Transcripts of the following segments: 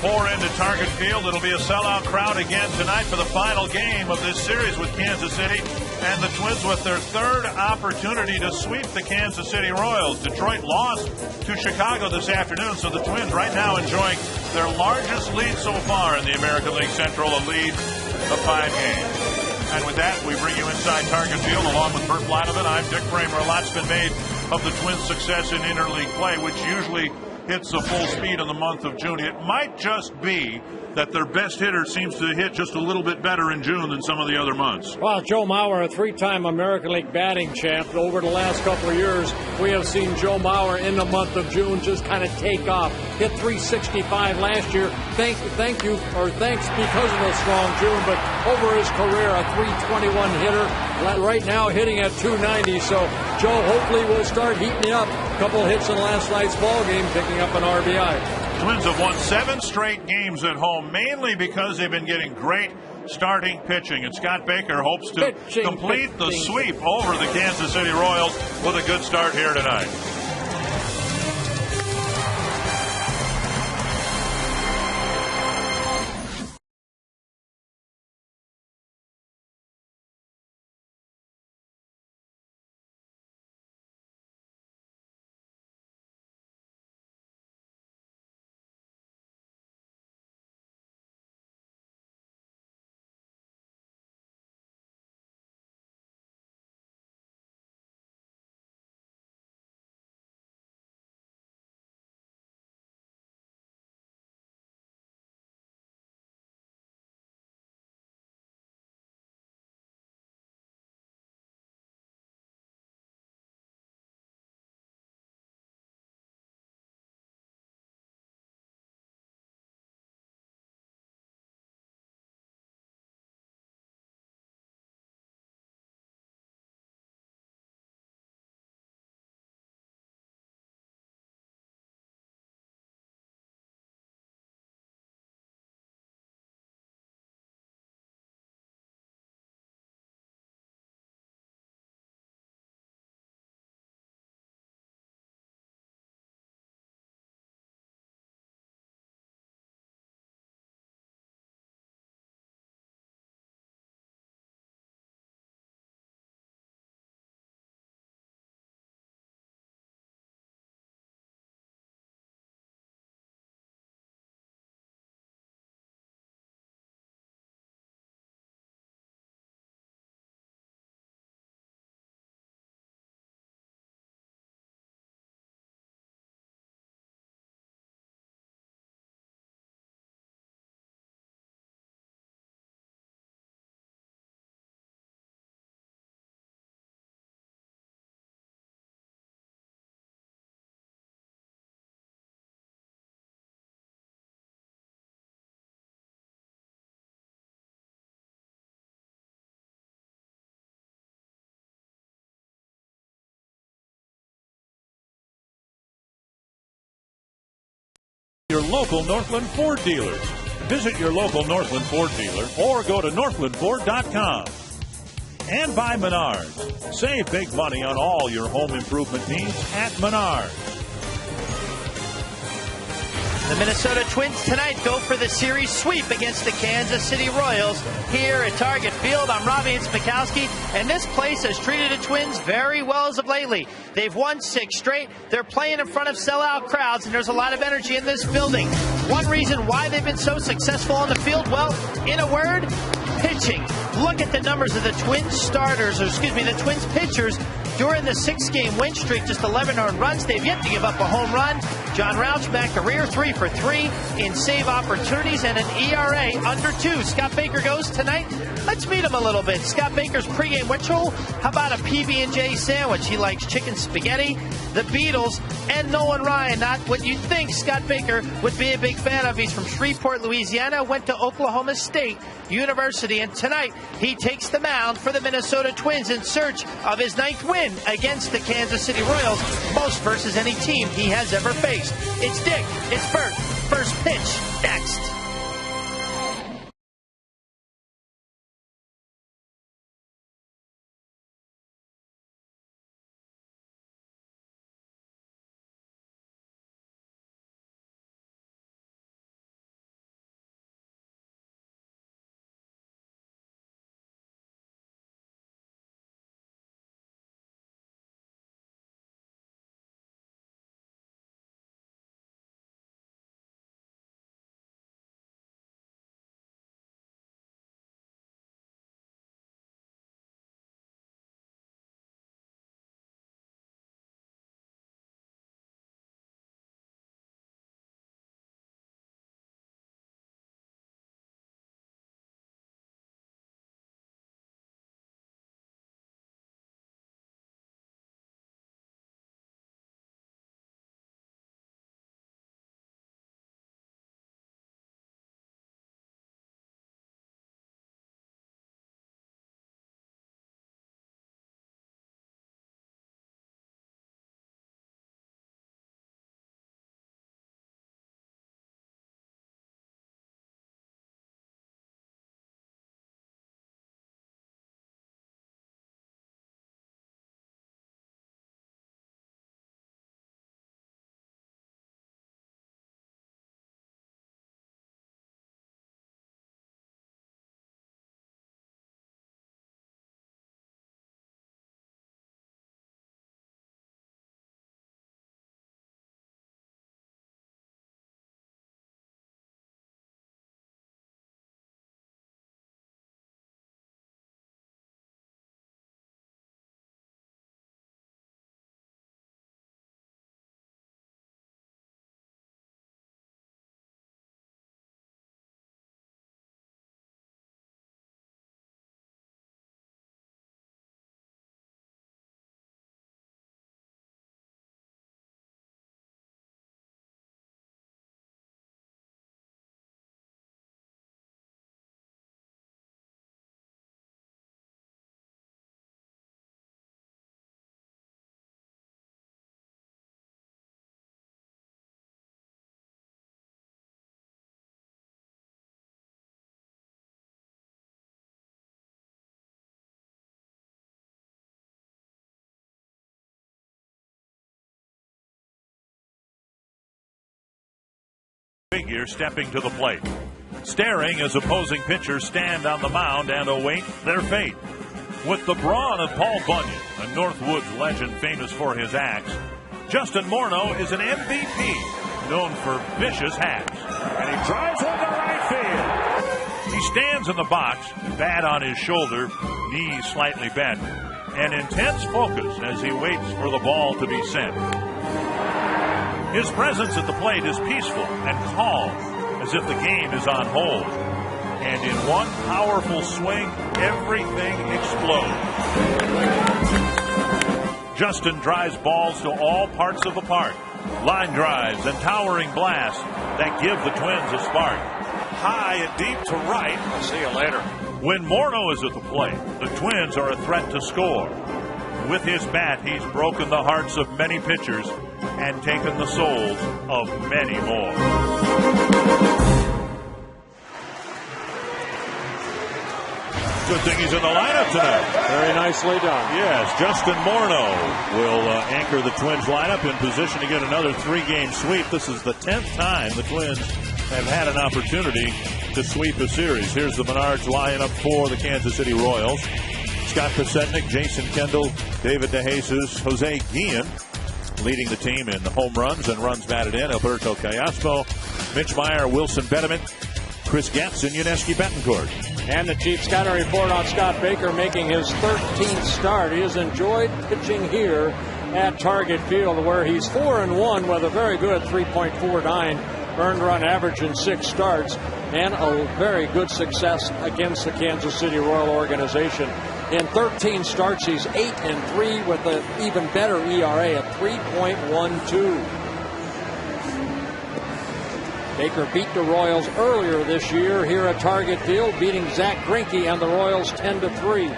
pour into Target Field. It'll be a sellout crowd again tonight for the final game of this series with Kansas City. And the Twins with their third opportunity to sweep the Kansas City Royals. Detroit lost to Chicago this afternoon, so the Twins right now enjoying their largest lead so far in the American League Central, a lead of 5 games. And with that, we bring you inside Target Field along with Bert Blynovan. I'm Dick Kramer. A lot's been made of the Twins' success in interleague play, which usually hits the full speed in the month of June. It might just be that their best hitter seems to hit just a little bit better in June than some of the other months. Well, Joe Mauer, a 3-time American League batting champ. Over the last couple of years, we have seen Joe Mauer in the month of June just kind of take off. Hit 365 last year. Thanks because of a strong June, but over his career, a 321 hitter. Right now hitting at 290, so Joe hopefully will start heating up. A couple hits in last night's ball game, picking up an RBI. Twins have won 7 straight games at home, mainly because they've been getting great starting pitching. And Scott Baker hopes to complete the sweep over the Kansas City Royals with a good start here tonight. Your local Northland Ford dealers. Visit your local Northland Ford dealer or go to northlandford.com. And by Menards. Save big money on all your home improvement needs at Menards. The Minnesota Twins tonight go for the series sweep against the Kansas City Royals here at Target Field. I'm Robbie Mikowski, and this place has treated the Twins very well as of lately. They've won 6 straight. They're playing in front of sellout crowds, and there's a lot of energy in this building. One reason why they've been so successful on the field, well, in a word, pitching. Look at the numbers of the Twins the Twins pitchers during the 6-game win streak, just 11 earned runs. They've yet to give up a home run. John Rauchback, career 3 for 3 in save opportunities and an ERA under 2. Scott Baker goes tonight. Let's meet him a little bit. Scott Baker's pregame ritual. How about a PB&J sandwich? He likes chicken spaghetti, the Beatles, and Nolan Ryan. Not what you'd think Scott Baker would be a big fan of. He's from Shreveport, Louisiana, went to Oklahoma State University, and tonight he takes the mound for the Minnesota Twins in search of his 9th win against the Kansas City Royals, most versus any team he has ever faced. It's Dick, it's Bert, first pitch next. figure stepping to the plate, staring as opposing pitchers stand on the mound and await their fate. With the brawn of Paul Bunyan, a Northwoods legend famous for his axe, Justin Morneau is an MVP known for vicious hacks. And he drives one to right field. He stands in the box, bat on his shoulder, knees slightly bent, and intense focus as he waits for the ball to be sent. His presence at the plate is peaceful and calm, as if the game is on hold. And in one powerful swing, everything explodes. Justin drives balls to all parts of the park. Line drives and towering blasts that give the Twins a spark. High and deep to right. I'll see you later. When Morneau is at the plate, the Twins are a threat to score. With his bat, he's broken the hearts of many pitchers and taken the souls of many more. Good thing he's in the lineup tonight. Very nicely done. Yes, Justin Morneau will anchor the Twins lineup in position to get another 3-game sweep. This is the 10th time the Twins have had an opportunity to sweep a series. Here's the Menards lineup for the Kansas City Royals. Scott Pasetnik, Jason Kendall, David DeJesus, Jose Guillen leading the team in home runs and runs batted in. Alberto Callaspo, Mitch Meyer, Wilson Betterman, Chris Getz, and Yuneski Betancourt. And the Chief scouting report on Scott Baker making his 13th start. He has enjoyed pitching here at Target Field, where he's 4-1 with a very good 3.49 earned run average in 6 starts, and a very good success against the Kansas City Royal organization. In 13 starts, he's 8-3 with an even better ERA of 3.12. Baker beat the Royals earlier this year here at Target Field, beating Zach Greinke and the Royals 10-3.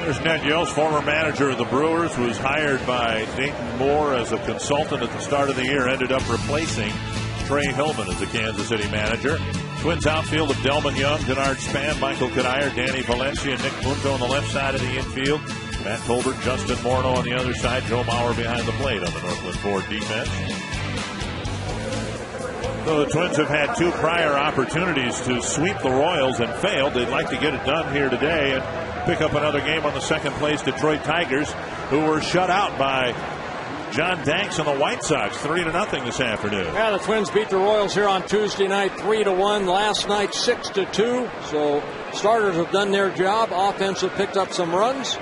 There's Ned Yost, former manager of the Brewers, was hired by Dayton Moore as a consultant at the start of the year, ended up replacing Trey Hillman as the Kansas City manager. Twins outfield of Delman Young, Denard Span, Michael Kadire, Danny Valencia, Nick Punto on the left side of the infield. Matt Tolbert, Justin Morneau on the other side, Joe Mauer behind the plate on the Northland Ford defense. So the Twins have had 2 prior opportunities to sweep the Royals and failed. They'd like to get it done here today and pick up another game on the second place Detroit Tigers, who were shut out by John Danks and the White Sox 3-0 this afternoon. Yeah, the Twins beat the Royals here on Tuesday night 3-1. Last night 6-2. So starters have done their job. Offense have picked up some runs.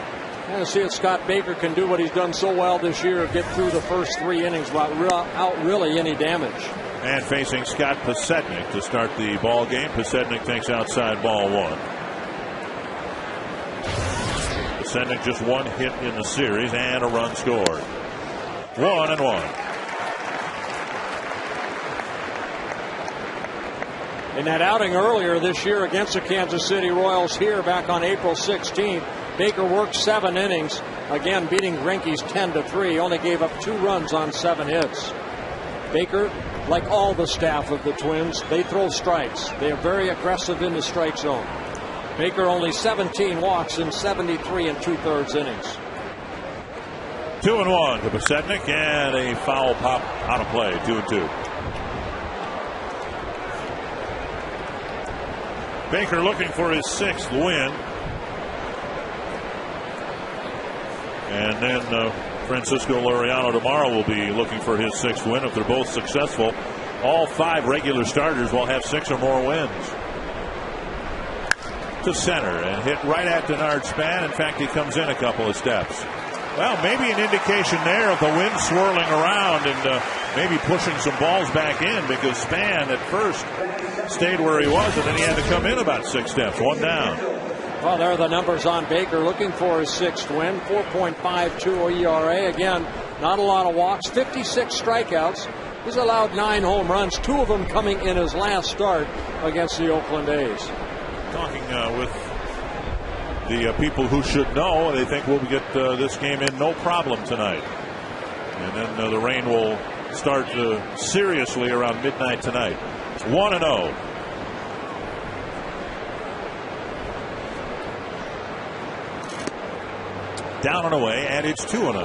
And see if Scott Baker can do what he's done so well this year, get through the first 3 innings without really any damage. And facing Scott Pasetnik to start the ball game. Pasetnik takes outside ball 1. Pasetnik just 1 hit in the series and a run scored. 1-1. In that outing earlier this year against the Kansas City Royals here back on April 16th, Baker worked 7 innings, again beating Greinke's 10-3. Only gave up 2 runs on 7 hits. Baker, like all the staff of the Twins, they throw strikes. They are very aggressive in the strike zone. Baker only 17 walks in 73 2/3 innings. 2-1 to Pasetnik, and a foul pop out of play. 2-2. Baker looking for his 6th win. And then Francisco Liriano tomorrow will be looking for his 6th win. If they're both successful, all 5 regular starters will have 6 or more wins. To center and hit right at Denard Span. In fact, he comes in a couple of steps. Well, maybe an indication there of the wind swirling around and maybe pushing some balls back in, because Span at first stayed where he was, and then he had to come in about 6 steps. 1 down. Well, there are the numbers on Baker looking for his 6th win. 4.52 ERA. Again, not a lot of walks. 56 strikeouts. He's allowed 9 home runs, 2 of them coming in his last start against the Oakland A's. Talking with the people who should know, they think we'll get this game in no problem tonight. And then the rain will start seriously around midnight tonight. 1-0. Down and away, and it's 2-0.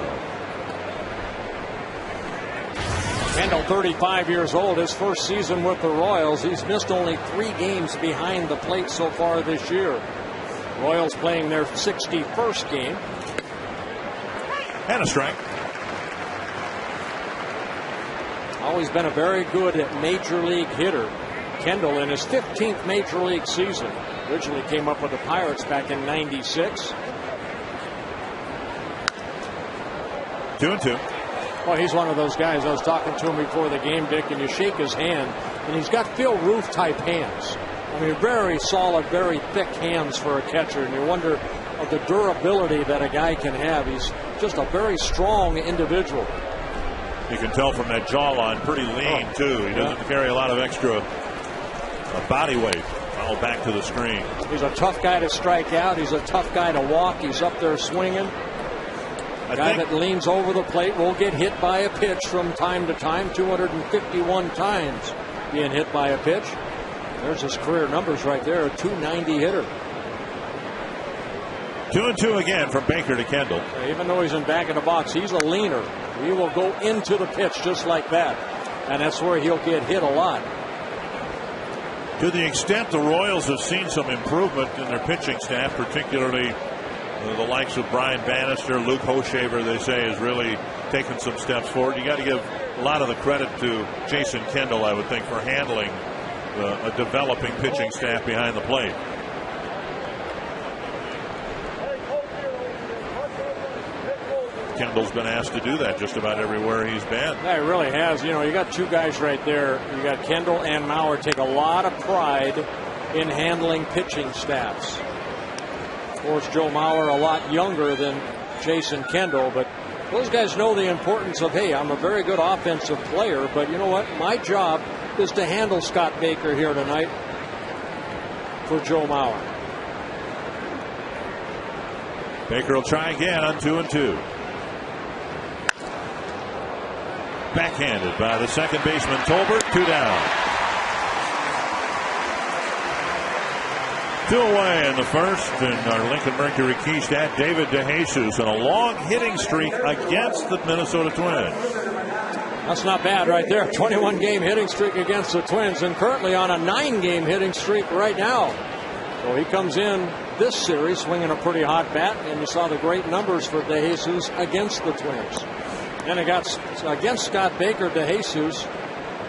Kendall, 35 years old, his first season with the Royals. He's missed only 3 games behind the plate so far this year. Royals playing their 61st game. And a strike. Always been a very good major league hitter. Kendall in his 15th major league season. Originally came up with the Pirates back in '96. 2-2. Well, he's one of those guys. I was talking to him before the game, Dick, and you shake his hand, and he's got Phil Roof type hands. I mean, very solid, very thick hands for a catcher, and you wonder of the durability that a guy can have. He's just a very strong individual. You can tell from that jawline, pretty lean, too. He doesn't carry a lot of extra body weight. Foul back to the screen. He's a tough guy to strike out. He's a tough guy to walk. He's up there swinging. A guy that leans over the plate will get hit by a pitch from time to time. 251 times being hit by a pitch. There's his career numbers right there. A .290 hitter. 2-2 again from Baker to Kendall. Even though he's in back of the box, he's a leaner. He will go into the pitch just like that. And that's where he'll get hit a lot. To the extent the Royals have seen some improvement in their pitching staff, particularly the likes of Brian Bannister, Luke Hochevar, they say, has really taken some steps forward. You got to give a lot of the credit to Jason Kendall, I would think, for handling a developing pitching staff behind the plate. Kendall's been asked to do that just about everywhere he's been. Yeah, he really has. You know, you got 2 guys right there. You got Kendall and Mauer take a lot of pride in handling pitching staffs. Of course, Joe Mauer a lot younger than Jason Kendall, but those guys know the importance of, hey, I'm a very good offensive player, but you know what? My job is to handle Scott Baker here tonight for Joe Mauer. Baker will try again on 2-2. Backhanded by the second baseman Tolbert. 2 down. 2 away in the first, and our Lincoln Mercury Keystad, David DeJesus, and a long hitting streak against the Minnesota Twins. That's not bad right there. 21-game hitting streak against the Twins, and currently on a 9-game hitting streak right now. So he comes in this series swinging a pretty hot bat, and you saw the great numbers for DeJesus against the Twins. And against Scott Baker, DeJesus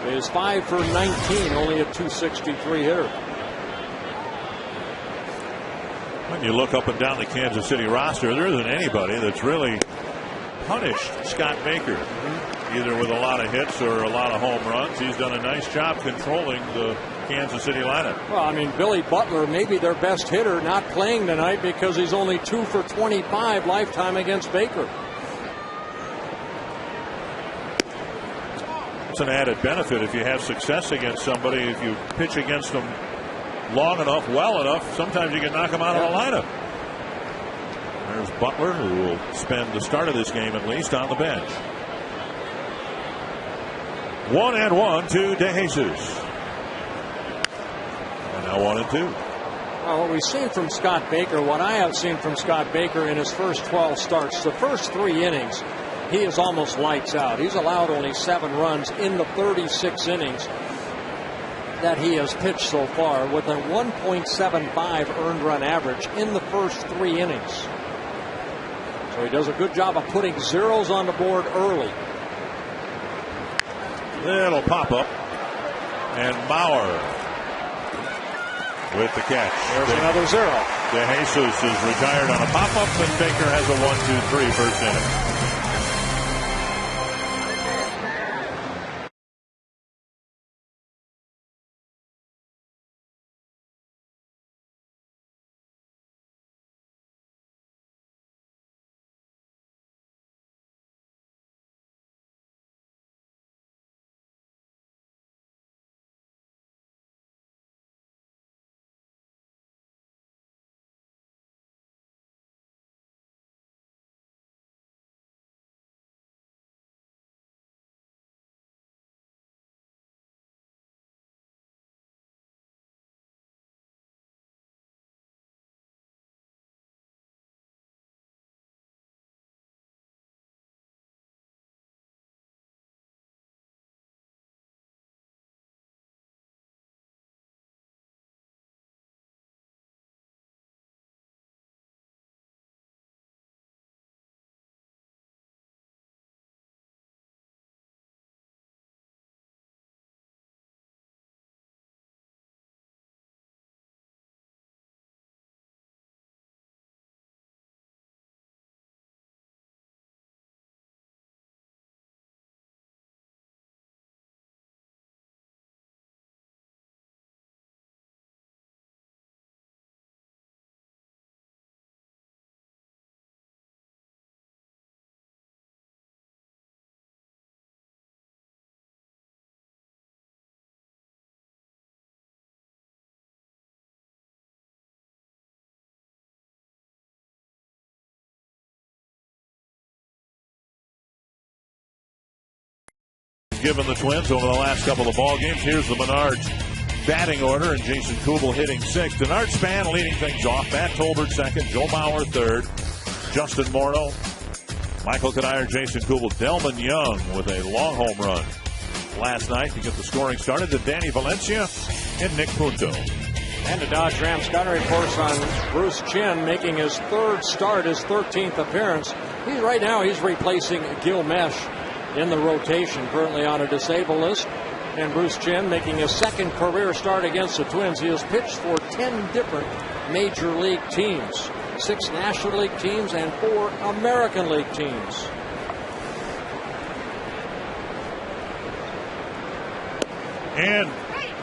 is 5 for 19, only a .263 hitter. When you look up and down the Kansas City roster, there isn't anybody that's really punished Scott Baker, either with a lot of hits or a lot of home runs. He's done a nice job controlling the Kansas City lineup. Well, I mean, Billy Butler, maybe their best hitter, not playing tonight because he's only 2 for 25 lifetime against Baker. It's an added benefit if you have success against somebody. If you pitch against them long enough, well enough, sometimes you can knock them out of the lineup. There's Butler, who will spend the start of this game at least on the bench. 1-1 to DeJesus. And now 1-2. Well, what we've seen from Scott Baker, what I have seen from Scott Baker in his first 12 starts, the first 3 innings, he is almost lights out. He's allowed only 7 runs in the 36 innings that he has pitched so far, with a 1.75 earned run average in the first 3 innings. So he does a good job of putting zeros on the board early. It'll pop up, and Mauer with the catch. There's another 0. DeJesus is retired on a pop-up, and Baker has a 1-2-3 first inning. given the Twins over the last couple of ball games. Here's the Menards batting order, and Jason Kubel hitting sixth. Denard Span leading things off. Matt Tolbert second. Joe Mauer third. Justin Morneau, Michael Kadire, Jason Kubel, Delman Young with a long home run last night to get the scoring started. To Danny Valencia and Nick Punto. And the Dodge Ram scouting reports on Bruce Chin making his third start, his 13th appearance. Right now he's replacing Gil Mesh in the rotation, currently on a disabled list. And Bruce Chin making his second career start against the Twins. He has pitched for 10 different major league teams, 6 National League teams and 4 American League teams. And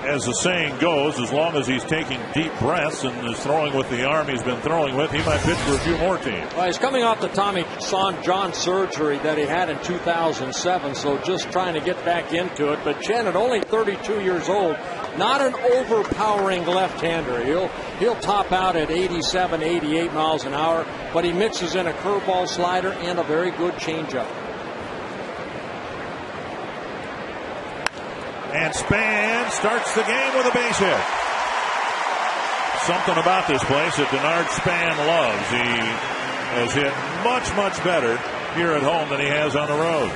as the saying goes, as long as he's taking deep breaths and is throwing with the arm he's been throwing with, he might pitch for a few more teams. Well, he's coming off the Tommy John surgery that he had in 2007, so just trying to get back into it. But Chen, at only 32 years old, not an overpowering left-hander. He'll top out at 87, 88 miles an hour, but he mixes in a curveball, slider, and a very good changeup. And Span starts the game with a base hit. Something about this place that Denard Span loves. He has hit much, much better here at home than he has on the road.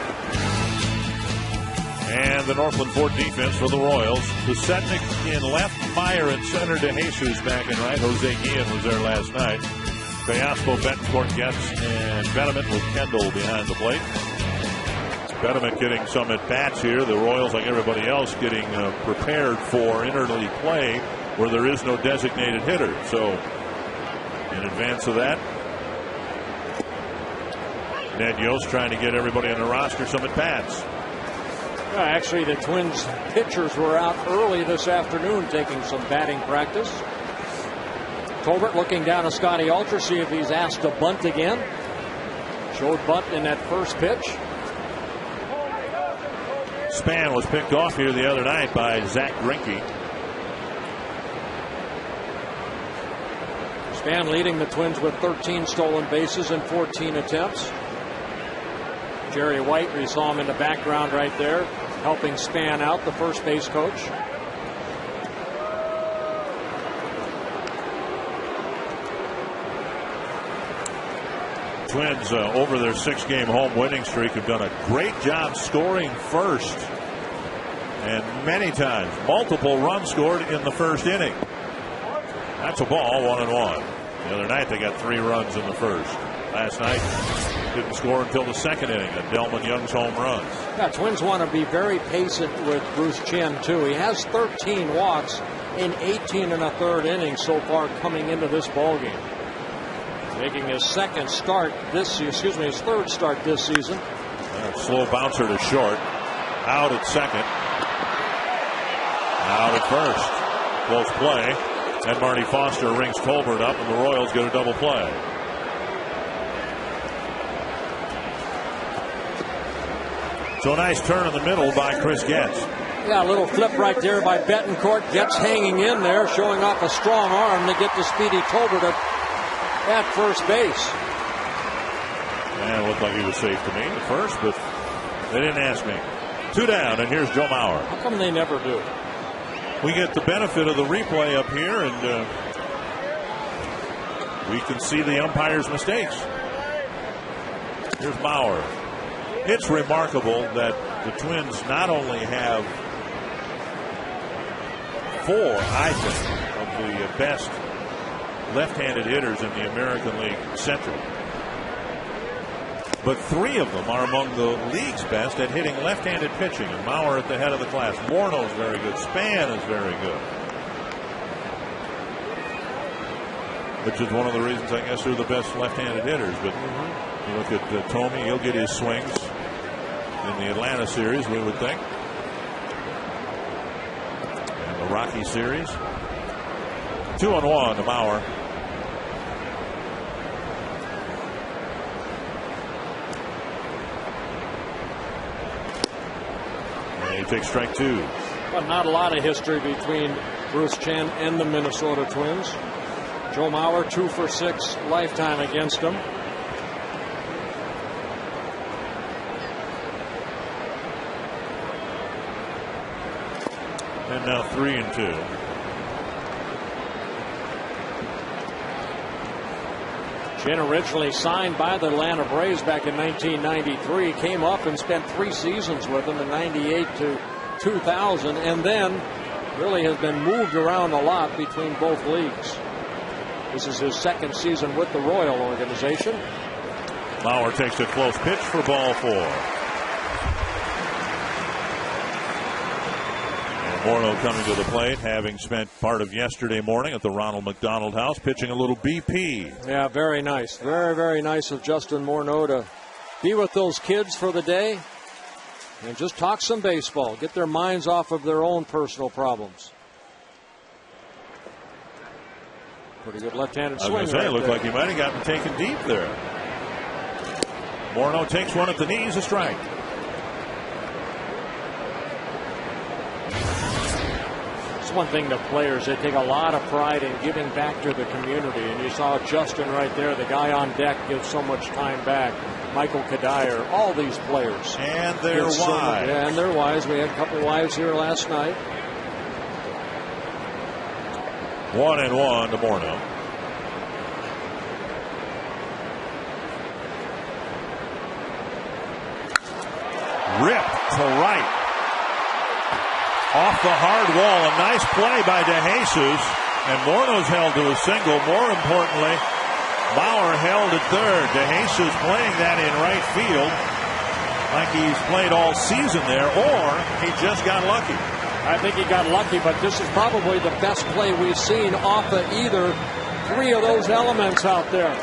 And the Northland Ford defense for the Royals. Pusetnik in left, Meyer in center, DeJesus back in right. Jose Guillen was there last night. Bayaspo, Betancourt, Getz, and Betterman with Kendall behind the plate. Betterman getting some at-bats here. The Royals, like everybody else, getting prepared for interleague play where there is no designated hitter. So, in advance of that, Ned Yost trying to get everybody on the roster some at-bats. Actually, the Twins pitchers were out early this afternoon taking some batting practice. Tolbert looking down at Scotty Alter, see if he's asked to bunt again. Showed bunt in that first pitch. Span was picked off here the other night by Zach Greinke. Span leading the Twins with 13 stolen bases in 14 attempts. Jerry White, we saw him in the background right there, helping Span out, the first base coach. Twins over their 6-game home winning streak have done a great job scoring first, and many times multiple runs scored in the first inning. That's a ball, 1-1. The other night they got 3 runs in the first. Last night didn't score until the second inning, and Delman Young's home runs. Yeah, Twins want to be very patient with Bruce Chen too. He has 13 walks in 18 1/3 innings so far coming into this ball game. Making his third start this season. Slow bouncer to short. Out at second. Out at first. Close play. And Marty Foster rings Tolbert up, and the Royals get a double play. So a nice turn in the middle by Chris Getz. Yeah, a little flip right there by Betancourt. Getz hanging in there, showing off a strong arm to get the speedy Tolbert at first base. And it looked like he was safe to me at first, but they didn't ask me. 2 down, and here's Joe Mauer. How come they never do? We get the benefit of the replay up here, and we can see the umpire's mistakes. Here's Mauer. It's remarkable that the Twins not only have 4, I think, of the best left-handed hitters in the American League Central, but 3 of them are among the league's best at hitting left-handed pitching, and Mauer at the head of the class. Morneau's very good. Span is very good, which is one of the reasons I guess they're the best left-handed hitters. But you look at Tomey, he'll get his swings in the Atlanta series, we would think, and the Rocky series. 2-1 to Mauer. And he takes strike 2. But not a lot of history between Bruce Chen and the Minnesota Twins. Joe Mauer 2 for 6 lifetime against him. now 3-2. Chin originally signed by the Atlanta Braves back in 1993, came up and spent 3 seasons with them in 98 to 2000, and then really has been moved around a lot between both leagues. This is his 2nd season with the Royal organization. Lauer takes a close pitch for ball 4. And Morneau coming to the plate, having spent part of yesterday morning at the Ronald McDonald House, pitching a little BP. Yeah, very nice. Very, very nice of Justin Morneau to be with those kids for the day and just talk some baseball, get their minds off of their own personal problems. Pretty good left-handed swing. I was going to say, right looked there. like he might have gotten taken deep there. Morneau takes one at the knees, a strike. It's one thing the players, they take a lot of pride in giving back to the community. And you saw Justin right there, the guy on deck gives so much time back. Michael Kadire, all these players. And they're wise. Yeah, and they're wise. We had a couple wives here last night. 1-1 to Morneau. Ripped to right. Off the hard wall. A nice play by DeJesus. And Morneau's held to a single. More importantly, Bauer held at third. DeJesus playing that in right field like he's played all season there, or he just got lucky. I think he got lucky, but this is probably the best play we've seen off of either 3 of those elements out there.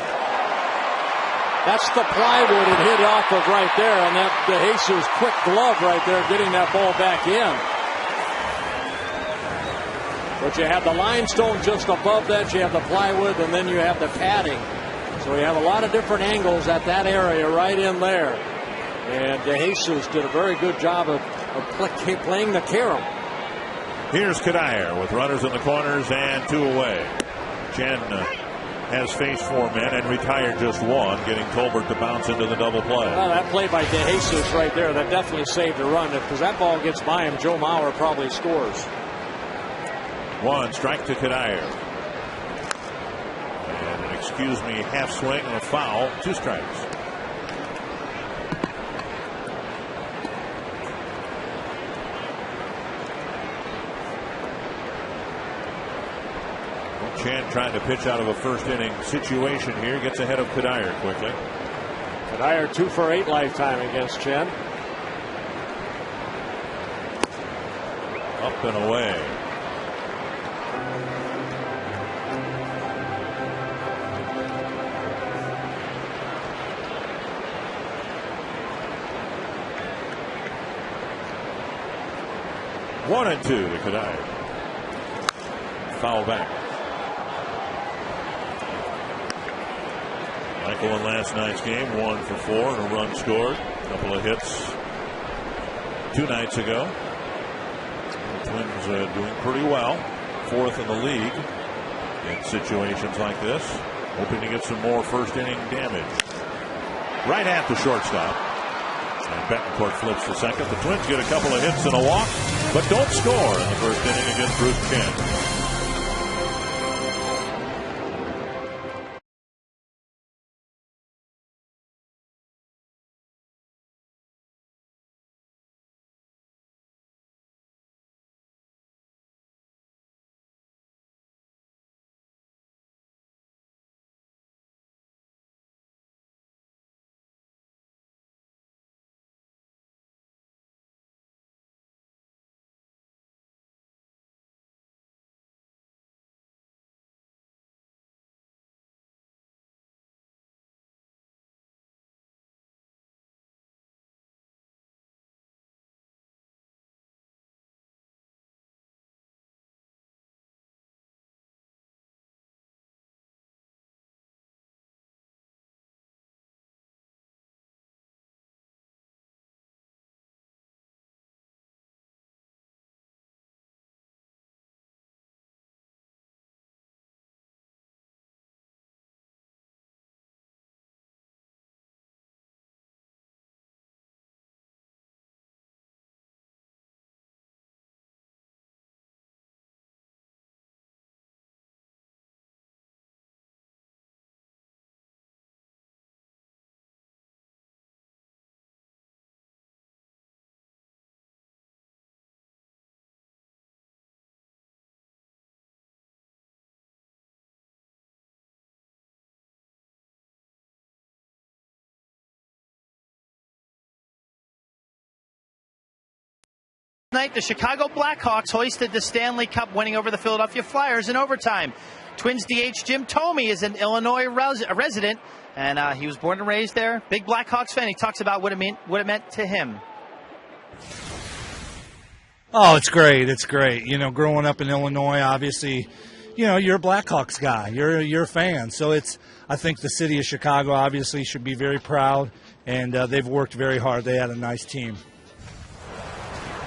That's the plywood it hit off of right there, and that DeJesus quick glove right there getting that ball back in. But you have the limestone just above that, you have the plywood, and then you have the padding. So you have a lot of different angles at that area right in there. And DeJesus did a very good job of playing the carom. Here's Kadire with runners in the corners and 2 away. Chen has faced 4 men and retired just 1, getting Tolbert to bounce into the double play. Well, that play by DeJesus right there, that definitely saved a run. Because that ball gets by him, Joe Mauer probably scores. 1 strike to Kadire. And an excuse me half swing and a foul. 2 strikes. Chan trying to pitch out of a first inning situation here. Gets ahead of Kadire quickly. Kadire 2 for 8 lifetime against Chen. Up and away. One and 2 to Kadire. Foul back. Michael in last night's game, 1 for 4 and a run scored. A couple of hits 2 nights ago. The Twins doing pretty well. 4th in the league in situations like this. Hoping to get some more first inning damage. Right at the shortstop. And Betancourt flips to second. The Twins get a couple of hits and a walk, but don't score in the first inning against Bruce Chen. Tonight, the Chicago Blackhawks hoisted the Stanley Cup, winning over the Philadelphia Flyers in overtime. Twins DH Jim Thome is an Illinois resident, and he was born and raised there. Big Blackhawks fan. He talks about what it meant to him. Oh, it's great. It's great. You know, growing up in Illinois, obviously, you know, you're a Blackhawks guy. You're a fan. So I think the city of Chicago obviously should be very proud, and they've worked very hard. They had a nice team.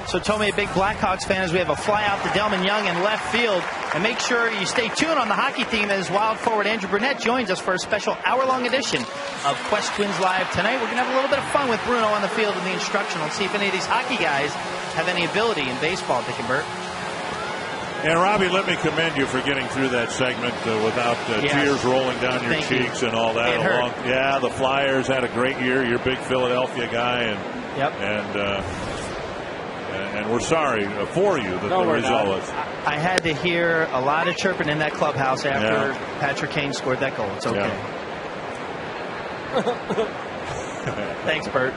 So Thome, a big Blackhawks fan, as we have a fly out to Delman Young in left field. And make sure you stay tuned on the hockey theme as wild forward Andrew Burnett joins us for a special hour-long edition of Quest Twins Live tonight. We're going to have a little bit of fun with Bruno on the field in the instructional and see if any of these hockey guys have any ability in baseball, Dick and Bert. And Robbie, let me commend you for getting through that segment without tears rolling down your cheeks and all that. It hurt. Yeah, the Flyers had a great year. You're a big Philadelphia guy, and we're sorry for you that the result was. I had to hear a lot of chirping in that clubhouse after Patrick Kane scored that goal. It's okay. Yeah. Thanks, Bert.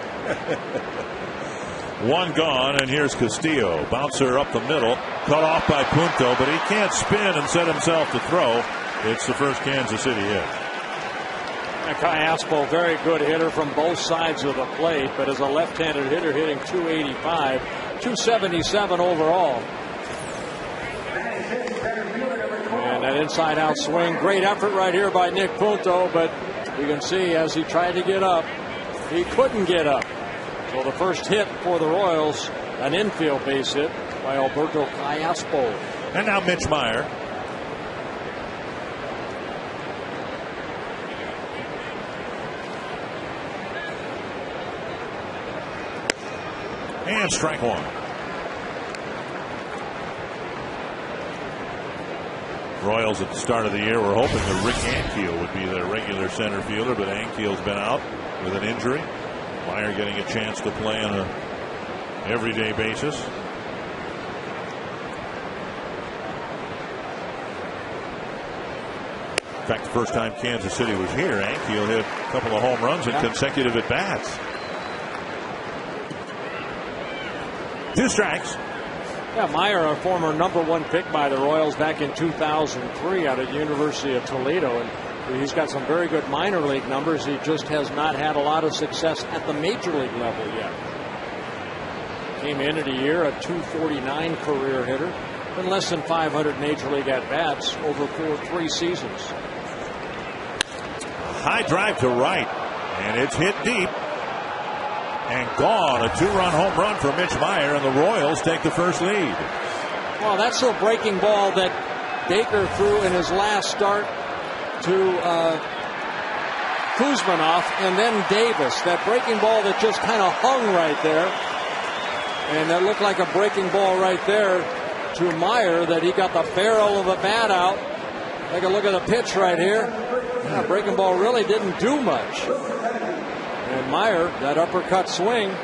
One gone, and here's Castillo. Bouncer up the middle, cut off by Punto, but he can't spin and set himself to throw. It's the first Kansas City hit. Kai Aspo, very good hitter from both sides of the plate, but as a left-handed hitter, hitting .285, .277 overall. And that inside-out swing, great effort right here by Nick Punto, but you can see as he tried to get up, he couldn't get up. So the first hit for the Royals, an infield base hit by Alberto Callaspo. And now Mitch Meyer. And strike one. Royals at the start of the year were hoping that Rick Ankiel would be their regular center fielder, but Ankiel's been out with an injury. Meyer getting a chance to play on an everyday basis. In fact, the first time Kansas City was here, Ankiel hit a couple of home runs in consecutive at-bats. 2 strikes. Yeah, Meyer, a former #1 pick by the Royals back in 2003 out of the University of Toledo. And he's got some very good minor league numbers. He just has not had a lot of success at the major league level yet. Came into the year a .249 career hitter. Been less than 500 major league at-bats over 3 seasons. High drive to right. And it's hit deep. And gone. A 2-run home run for Mitch Meyer, and the Royals take the first lead. Well, that's the breaking ball that Baker threw in his last start to Kuzmanoff and then Davis. That breaking ball that just kind of hung right there. And that looked like a breaking ball right there to Meyer, that he got the barrel of the bat out. Take a look at the pitch right here. Yeah, breaking ball really didn't do much. And Meyer, that uppercut swing,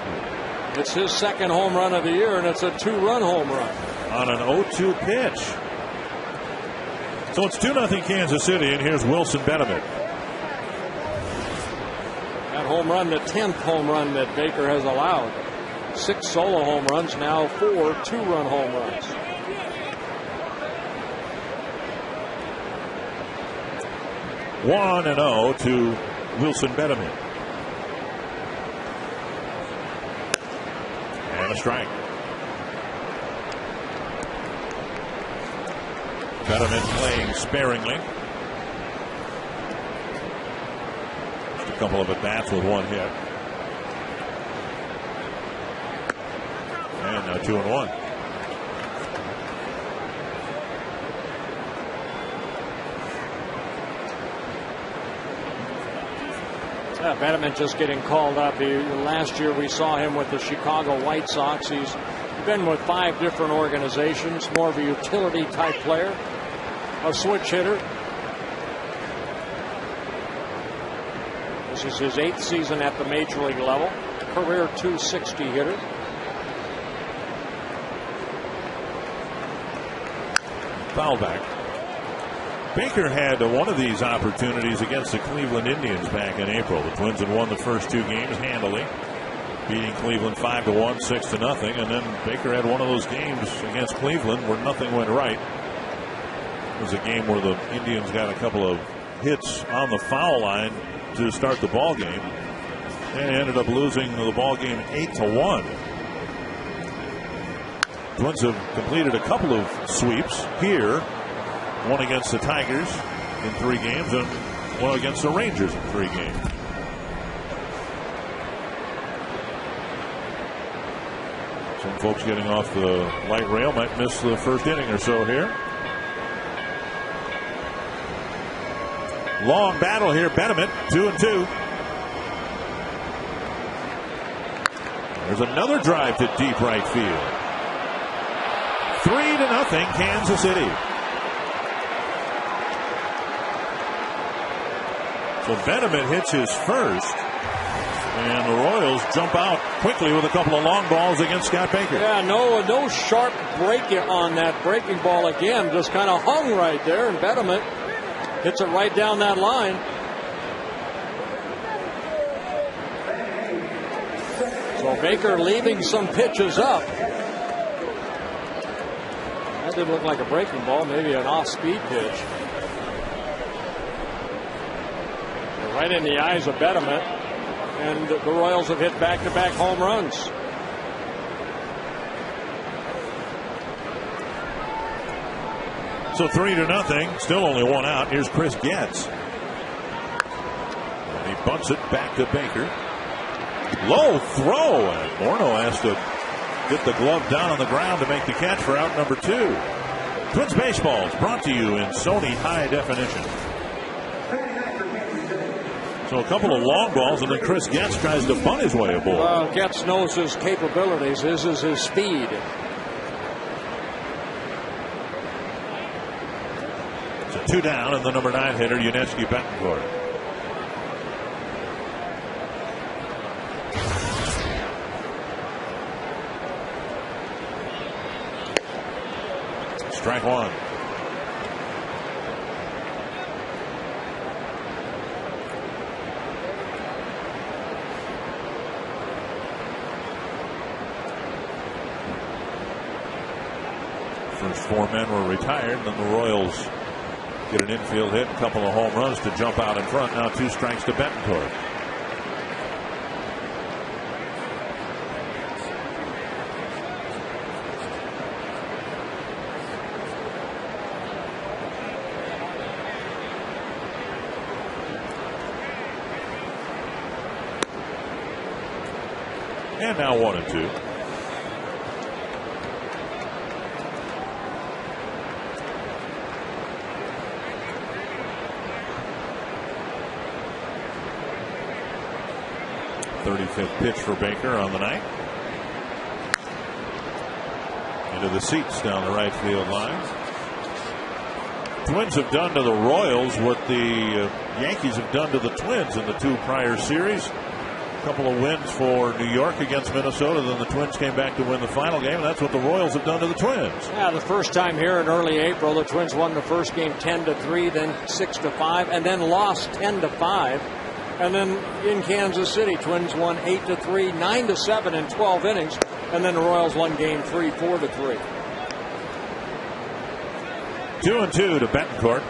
it's his second home run of the year, and it's a 2-run home run. On an 0-2 pitch. So it's 2-0 Kansas City, and here's Wilson Benjamin. That home run, the 10th home run that Baker has allowed. 6 solo home runs, now 4 2-run home runs. One and 0 to Wilson Benjamin. And a strike. Benjamin playing sparingly. Just a couple of at-bats with 1 hit. And now 2-1. Benjamin just getting called up. Last year we saw him with the Chicago White Sox. He's been with 5 different organizations. More of a utility type player. A switch hitter. This is his 8th season at the major league level. Career .260 hitter. Foul back. Baker had one of these opportunities against the Cleveland Indians back in April. The Twins had won the first 2 games handily. beating Cleveland 5-1, 6-0, and then Baker had one of those games against Cleveland where nothing went right. It was a game where the Indians got a couple of hits on the foul line to start the ball game, and ended up losing the ball game 8-1. Twins have completed a couple of sweeps here, one against the Tigers in 3 games and one against the Rangers in 3 games. Some folks getting off the light rail might miss the first inning or so here. Long battle here. Betterman 2-2. There's another drive to deep right field. 3-0 Kansas City. So Betterman hits his first, and the Royals jump out quickly with a couple of long balls against Scott Baker. Yeah, no sharp break on that breaking ball again. Just kind of hung right there, and Betterman hits it right down that line. So Baker leaving some pitches up. That didn't look like a breaking ball, maybe an off-speed pitch. Right in the eyes of Betterman, and the Royals have hit back-to-back home runs. So 3-0, still only one out. Here's Chris Getz. And he bunts it back to Baker. Low throw, and Morneau has to get the glove down on the ground to make the catch for out number 2. Twins baseball is brought to you in Sony High Definition. So a couple of long balls, and then Chris Getz tries to bunt his way aboard. Well, Getz knows his capabilities. This is his speed. So 2 down, and the number 9 hitter, Yuniesky Betancourt. Strike 1. First 4 men were retired, then the Royals get an infield hit, a couple of home runs to jump out in front. Now 2 strikes to Betancourt. And now 1-2. .35th pitch for Baker on the night. Into the seats down the right field line. Twins have done to the Royals what the Yankees have done to the Twins in the 2 prior series. A couple of wins for New York against Minnesota. Then the Twins came back to win the final game, and that's what the Royals have done to the Twins. Yeah, the first time here in early April, the Twins won the first game 10-3, then 6-5, and then lost 10-5. And then in Kansas City, Twins won 8-3, 9-7 in 12 innings, and then the Royals won game 3, 4-3. 2-2 to Betancourt.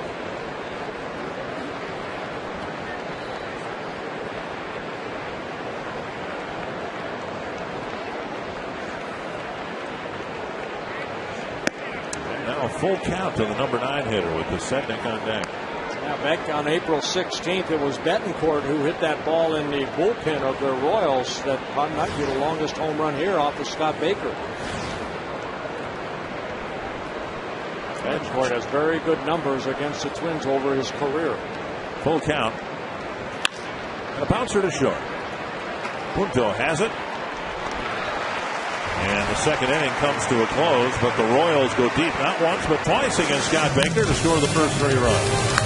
And now a full count to the number 9 hitter with the Sednick on deck. Now, back on April 16th, it was Betancourt who hit that ball in the bullpen of the Royals that might be the longest home run here off of Scott Baker. Betancourt has very good numbers against the Twins over his career. Full count. And a bouncer to short. Punto has it. And the second inning comes to a close, but the Royals go deep not once but twice against Scott Baker to score the first 3 runs.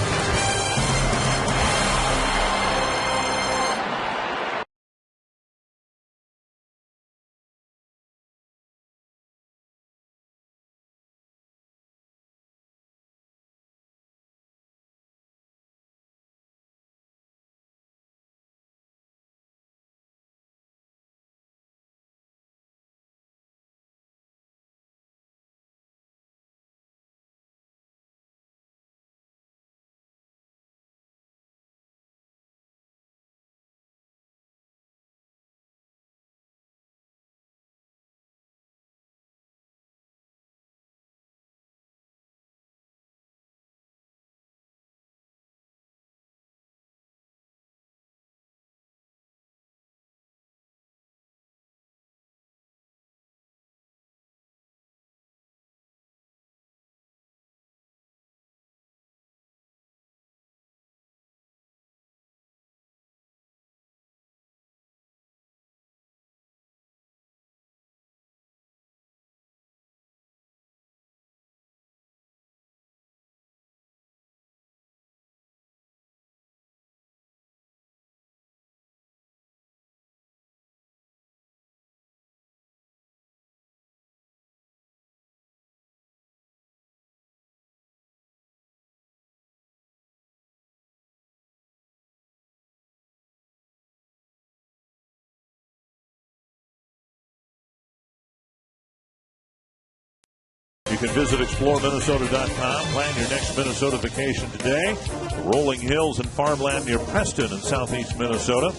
You can visit exploreminnesota.com. Plan your next Minnesota vacation today. Rolling hills and farmland near Preston in southeast Minnesota.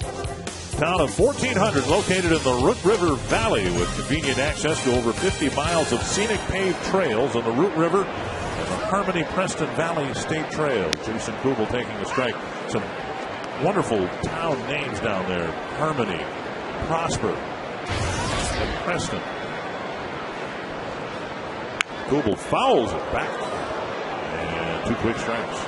Town of 1,400 located in the Root River Valley with convenient access to over 50 miles of scenic paved trails on the Root River and the Harmony-Preston Valley State Trail. Jason Kubel taking a strike. Some wonderful town names down there. Harmony, Prosper, and Preston. Kubel fouls it back. And 2 quick strikes.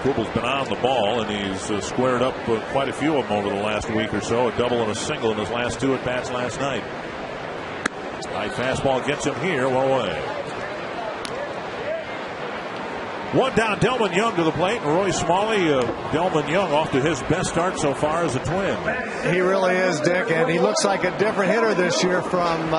Kubel's been on the ball, and he's squared up quite a few of them over the last week or so. A double and a single in his last 2 at-bats last night. High fastball gets him here, 1 away. 1 down, Delman Young to the plate. Roy Smalley, Delman Young off to his best start so far as a Twin. He really is, Dick, and he looks like a different hitter this year from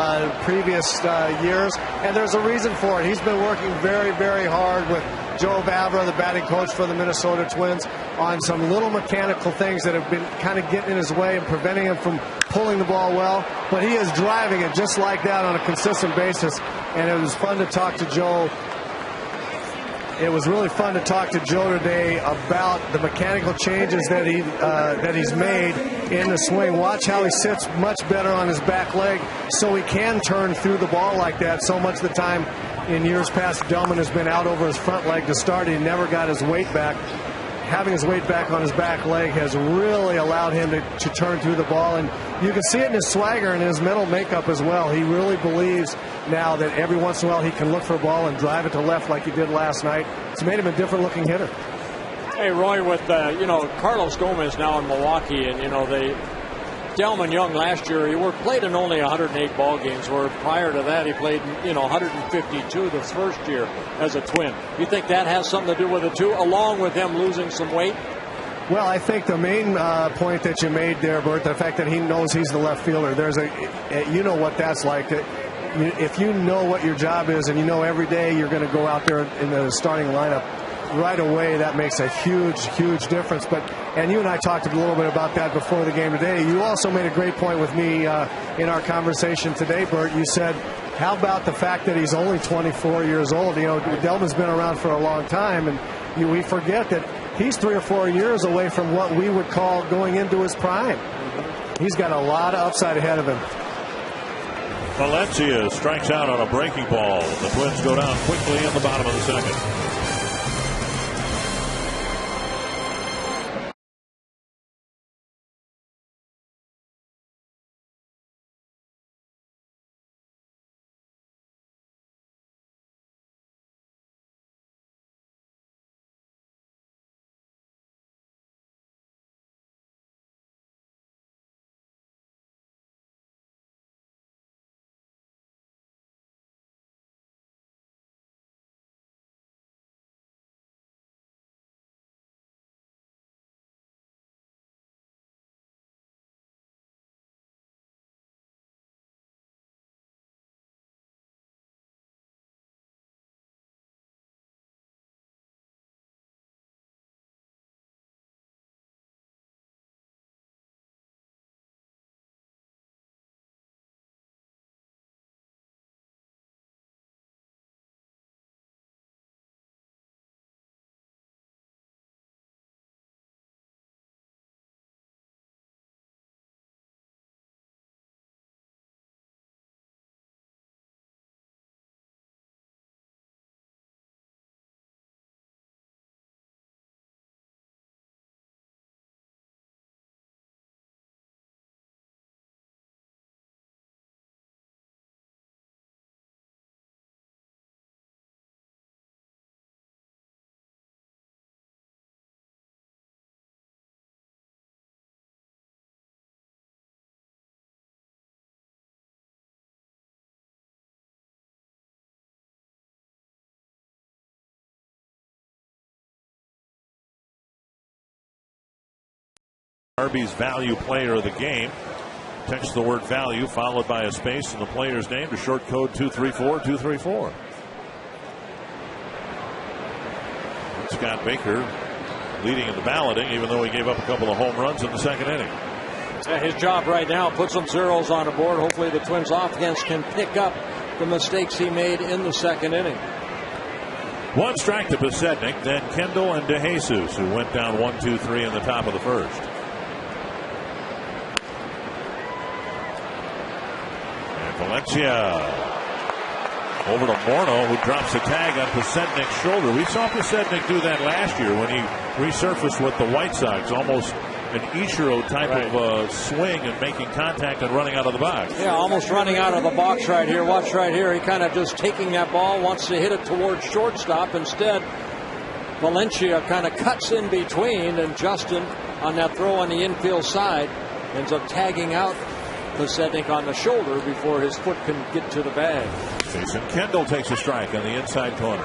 previous years, and there's a reason for it. He's been working very, very hard with Joe Vavra, the batting coach for the Minnesota Twins, on some little mechanical things that have been kind of getting in his way and preventing him from pulling the ball well, but he is driving it just like that on a consistent basis, and it was fun to talk to Joe. It was really fun to talk to Joe today about the mechanical changes that he's made in the swing. Watch how he sits much better on his back leg so he can turn through the ball like that. So much of the time in years past, Delman has been out over his front leg to start. He never got his weight back. Having his weight back on his back leg has really allowed him to turn through the ball. And you can see it in his swagger and his mental makeup as well. He really believes now that every once in a while he can look for a ball and drive it to left like he did last night. It's made him a different looking hitter. Hey, Roy, with Carlos Gomez now in Milwaukee, and Delman Young last year, he played in only 108 ball games, where prior to that he played 152 the first year as a Twin. You think that has something to do with it too, along with him losing some weight? Well, I think the main point that you made there, Bert, the fact that he knows he's the left fielder, you know what that's like. If you know what your job is and you know every day you're going to go out there in the starting lineup, right away that makes a huge, huge difference. And you and I talked a little bit about that before the game today. You also made a great point with me in our conversation today, Bert. You said, how about the fact that he's only 24 years old? Delman's been around for a long time, and we forget that he's 3 or 4 years away from what we would call going into his prime. He's got a lot of upside ahead of him. Valencia strikes out on a breaking ball. The Twins go down quickly in the bottom of the second. Arby's value player of the game. Text the word value followed by a space in the player's name to short code 234-234. Scott Baker leading in the balloting, even though he gave up a couple of home runs in the second inning. Yeah, his job right now, put some zeros on the board. Hopefully the Twins offense can pick up the mistakes he made in the second inning. One strike to Besednik, then Kendall and DeJesus, who went down 1-2-3 in the top of the first. And Valencia over to Morneau, who drops a tag on Besednik's shoulder. We saw Besednik do that last year when he resurfaced with the White Sox, almost an Ichiro type of swing and making contact and running out of the box. Yeah, almost running out of the box right here. Watch right here. He kind of just taking that ball, wants to hit it towards shortstop. Instead, Valencia kind of cuts in between, and Justin on that throw on the infield side ends up tagging out Besednik on the shoulder before his foot can get to the bag. Jason Kendall takes a strike on the inside corner.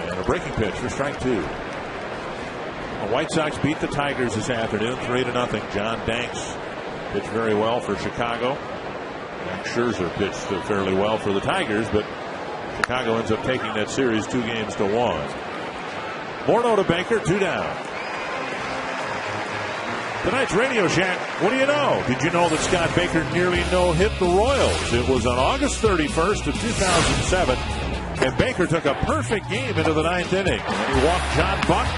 And a breaking pitch for strike two. The White Sox beat the Tigers this afternoon 3-0. John Danks pitched very well for Chicago. And Scherzer pitched fairly well for the Tigers, but Chicago ends up taking that series 2-1. Morneau to Baker, 2 down. Tonight's Radio Shack, what do you know? Did you know that Scott Baker nearly no-hit the Royals? It was on August 31st of 2007, and Baker took a perfect game into the 9th inning. And he walked John Buck,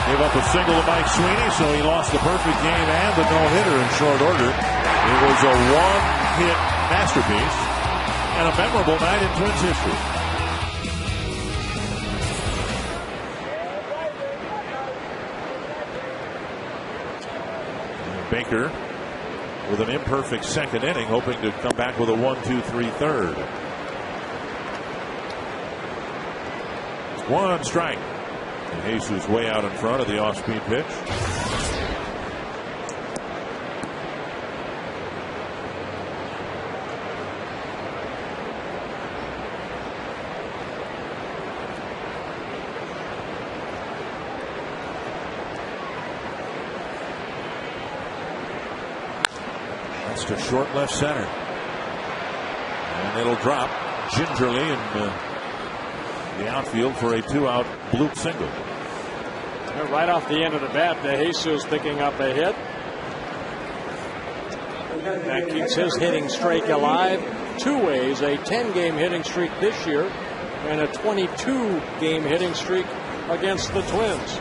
gave up a single to Mike Sweeney, so he lost the perfect game and the no-hitter in short order. It was a one-hit masterpiece and a memorable night in Twins history. And Baker with an imperfect second inning, hoping to come back with a 1-2-3 third. One strike. And Jesus way out in front of the off-speed pitch. To short left center, and it'll drop gingerly in the outfield for a 2-out bloop single. Right off the end of the bat, DeJesus picking up a hit. That keeps his hitting streak alive. 2 ways, a 10-game hitting streak this year and a 22-game hitting streak against the Twins.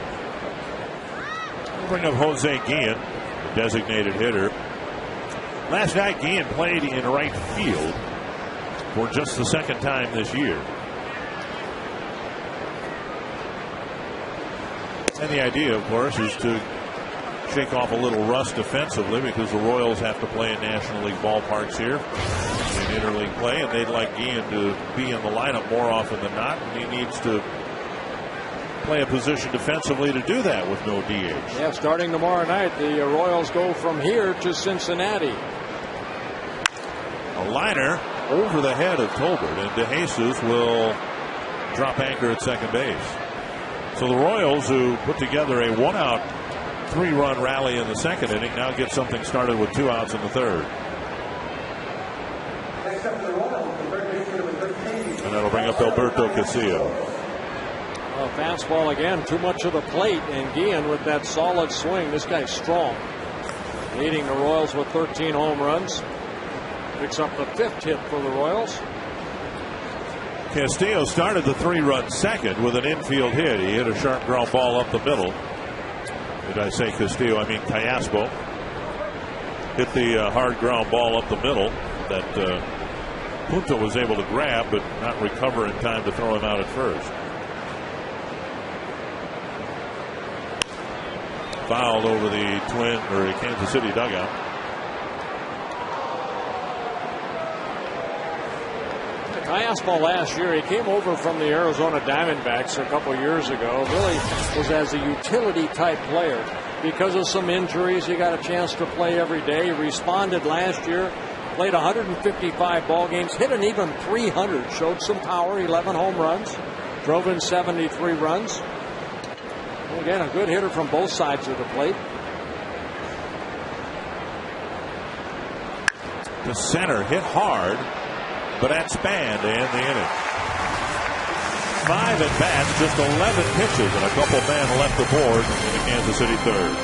We'll bring up Jose Guillen, the designated hitter. Last night, Guillen played in right field for just the second time this year. And the idea, of course, is to shake off a little rust defensively, because the Royals have to play in National League ballparks here in interleague play, and they'd like Guillen to be in the lineup more often than not, and he needs to play a position defensively to do that with no DH. Yeah, starting tomorrow night, the Royals go from here to Cincinnati. A liner over the head of Tolbert, and DeJesus will drop anchor at second base. So the Royals, who put together a 1-out 3-run rally in the second inning, now get something started with 2 outs in the third. And that'll bring up Alberto Castillo. Fastball again, too much of the plate, and Guillen with that solid swing. This guy's strong. Leading the Royals with 13 home runs. Picks up the 5th hit for the Royals. Castillo started the 3-run second with an infield hit. He hit a sharp ground ball up the middle. Did I say Castillo? I mean Callaspo. Hit the hard ground ball up the middle that Punto was able to grab, but not recover in time to throw him out at first. Fouled over the Kansas City dugout. Callaspo last year, he came over from the Arizona Diamondbacks a couple years ago. Really was as a utility type player. Because of some injuries, he got a chance to play every day. He responded last year, played 155 ball games, hit an even 300, showed some power, 11 home runs, drove in 73 runs. And again, a good hitter from both sides of the plate. to center, hit hard, but at Span to end the inning. 5 at bats, just 11 pitches, and a couple men left the board in the Kansas City third.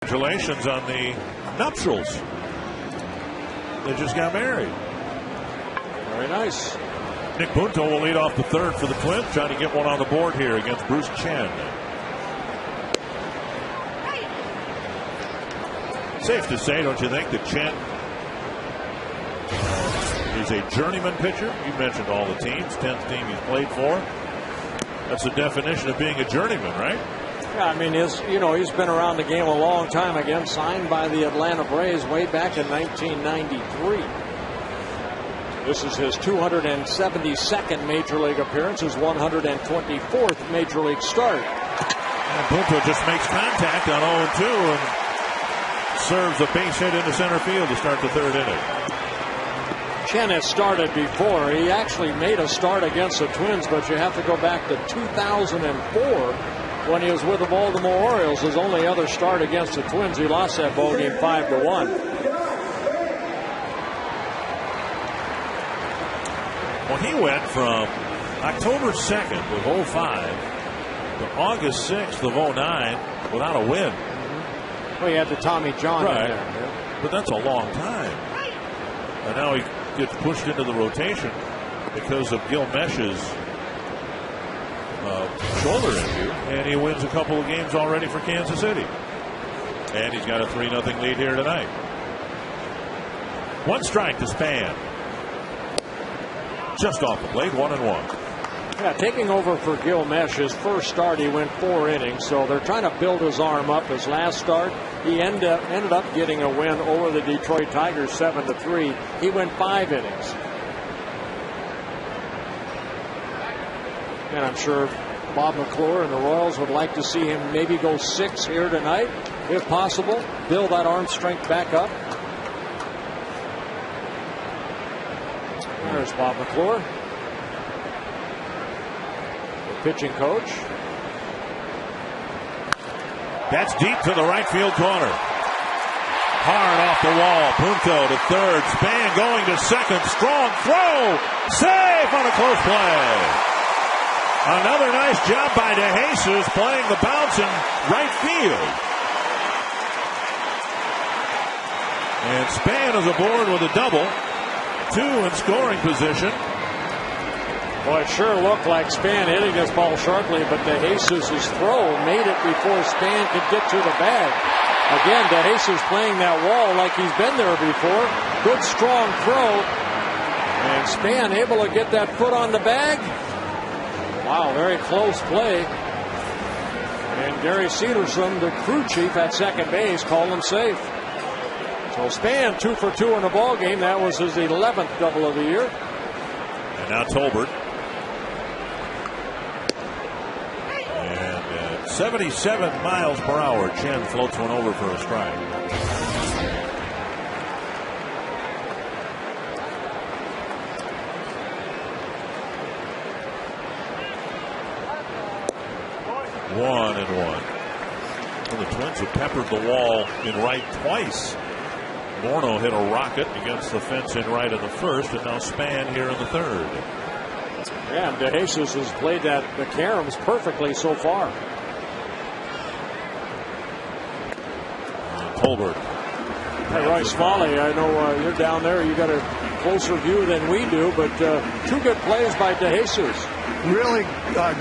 Congratulations on the nuptials. They just got married. Very nice. Nick Punto will lead off the third for the Twins, trying to get one on the board here against Bruce Chen. Safe to say, don't you think, that Chen is a journeyman pitcher? You mentioned all the teams, 10th team he's played for. That's the definition of being a journeyman, right? Yeah, I mean, he's been around the game a long time. Again, signed by the Atlanta Braves way back in 1993. This is his 272nd Major League appearance, his 124th Major League start. And Punto just makes contact on 0-2 and serves a base hit into center field to start the third inning. Chen has started before. He actually made a start against the Twins, but you have to go back to 2004 when he was with the Baltimore Orioles. His only other start against the Twins, he lost that ball game 5-1. Well, he went from October 2nd of 05 to August 6th of 09 without a win. Well, he had the Tommy John right in there. Yeah. But that's a long time. And now he gets pushed into the rotation because of Gil Mesh's shoulder issue, and he wins a couple of games already for Kansas City. And he's got a 3-0 lead here tonight. One strike to Span. Just off the plate, 1-1. Yeah, taking over for Gil Mesh, his first start, he went 4 innings, so they're trying to build his arm up. His last start, he ended up getting a win over the Detroit Tigers 7-3. He went 5 innings. And I'm sure Bob McClure and the Royals would like to see him maybe go 6 here tonight, if possible. Build that arm strength back up. There's Bob McClure, the pitching coach. That's deep to the right field corner. Hard off the wall. Punto to third. Span going to second. Strong throw. Safe on a close play. Another nice job by DeJesus playing the bounce in right field. And Span is aboard with a double. 2 in scoring position. Well, it sure looked like Span hitting this ball sharply, but DeJesus' throw made it before Span could get to the bag. Again, DeJesus playing that wall like he's been there before. Good strong throw. And Span able to get that foot on the bag. Wow, very close play. And Gary Cedarson, the crew chief at second base, called him safe. So Span 2 for 2 in the ball game. That was his 11th double of the year. And now Tolbert. And at 77 miles per hour, Chen floats one over for a strike. One and one. Well, the Twins have peppered the wall in right twice. Morneau hit a rocket against the fence in right in the first, and now Span here in the third. Yeah, and DeJesus has played the caroms perfectly so far. Tolbert. Hey, Roy Smalley, I know you're down there. You got a closer view than we do, but 2 good plays by DeJesus. Really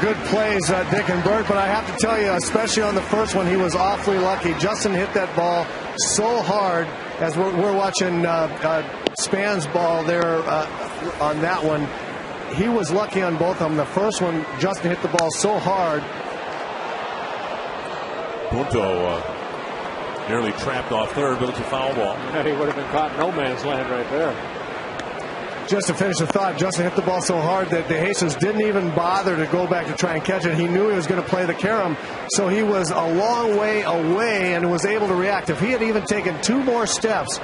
good plays, Dick and Bert, but I have to tell you, especially on the first one, he was awfully lucky. Justin hit that ball so hard, as we're watching Span's ball there on that one. He was lucky on both of them. The first one, Justin hit the ball so hard. Punto nearly trapped off third, but it's a foul ball. Yeah, he would have been caught in no man's land right there. Just to finish the thought, Justin hit the ball so hard that DeJesus didn't even bother to go back to try and catch it. He knew he was going to play the carom, so he was a long way away and was able to react. If he had even taken 2 more steps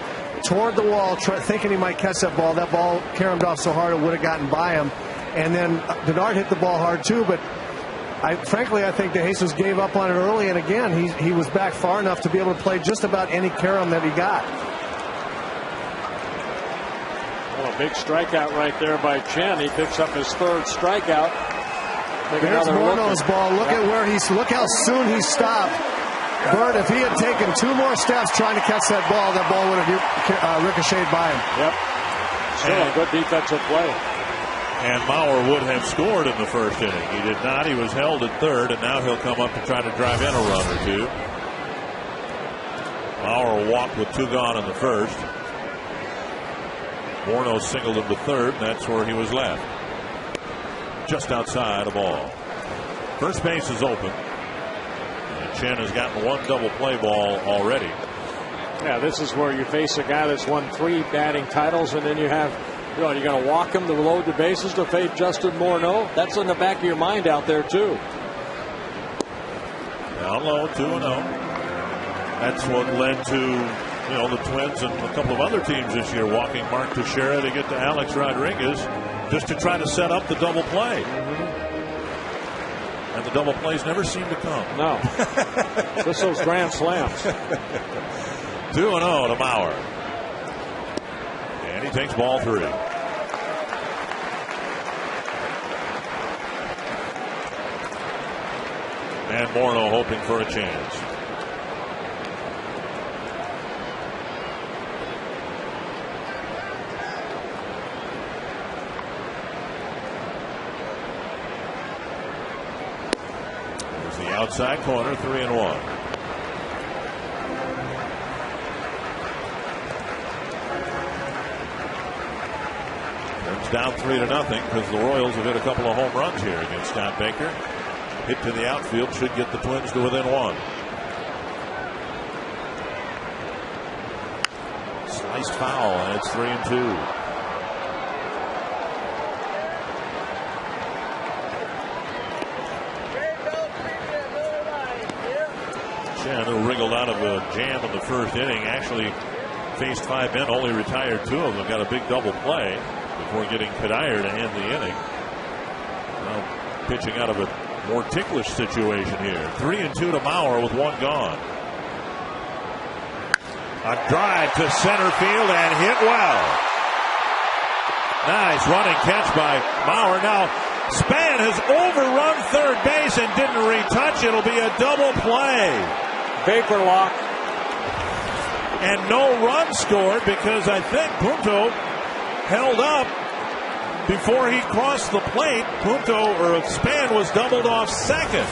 toward the wall, thinking he might catch that ball caromed off so hard it would have gotten by him. And then Denard hit the ball hard too, but frankly, I think DeJesus gave up on it early, and again, he was back far enough to be able to play just about any carom that he got. Well, a big strikeout right there by Chen. He picks up his 3rd strikeout. There's Morneau's ball. Look at where look how soon he stopped. Bert, if he had taken 2 more steps trying to catch that ball would have ricocheted by him. Yep. Still a good defensive play. And Mauer would have scored in the first inning. He did not. He was held at third, and now he'll come up to try to drive in a run or 2. Mauer walked with 2 gone in the first. Morneau singled him to third, and that's where he was left. Just outside a ball. First base is open. And Chen has gotten 1 double play ball already. Yeah, this is where you face a guy that's won 3 batting titles, and then you have, you're going to walk him to load the bases to face Justin Morneau. That's in the back of your mind out there, too. Down low, 2-0. That's what led to the Twins and a couple of other teams this year walking Mark Teixeira to get to Alex Rodriguez just to try to set up the double play. And the double plays never seem to come. No. Just those grand slams. 2-0 to Mauer. And he takes ball 3. And Morneau hoping for a chance. Outside corner, 3-1. Turns down 3-0 because the Royals have hit a couple of home runs here against Scott Baker. Hit to the outfield should get the Twins to within 1. Sliced foul, and it's 3-2. Chen, who wriggled out of a jam in the first inning, actually faced 5 men, only retired 2 of them. Got a big double play before getting Kadire to end the inning. Now pitching out of a more ticklish situation here. 3-2 to Mauer with 1 gone. A drive to center field and hit well. Nice running catch by Mauer. Now Span has overrun third base and didn't retouch. It'll be a double play. Vapor lock. And no run scored because I think Punto held up before he crossed the plate. Span was doubled off second.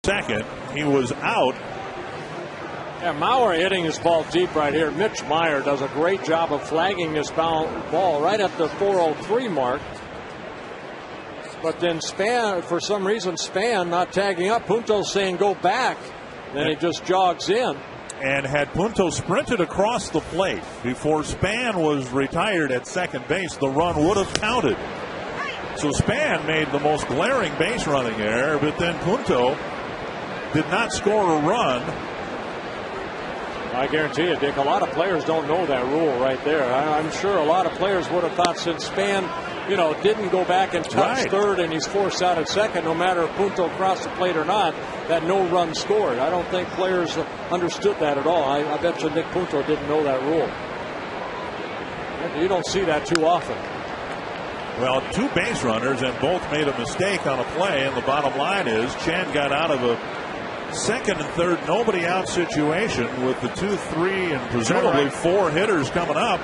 second. He was out. Yeah, Mauer hitting his ball deep right here. Mitch Meyer does a great job of flagging this ball right at the 403 mark. But then Span, for some reason, Span not tagging up. Punto's saying go back. Then he just jogs in. And had Punto sprinted across the plate before Span was retired at second base, the run would have counted. So Span made the most glaring base running error, but then Punto did not score a run. I guarantee you, Dick, a lot of players don't know that rule right there. I'm sure a lot of players would have thought since Span, didn't go back and touch third and he's forced out at second, no matter if Punto crossed the plate or not, that no run scored. I don't think players understood that at all. I bet you Nick Punto didn't know that rule. You don't see that too often. Well, two base runners and both made a mistake on a play, and the bottom line is Chen got out of a second and third nobody out situation with the 2-3 and presumably 4 hitters coming up,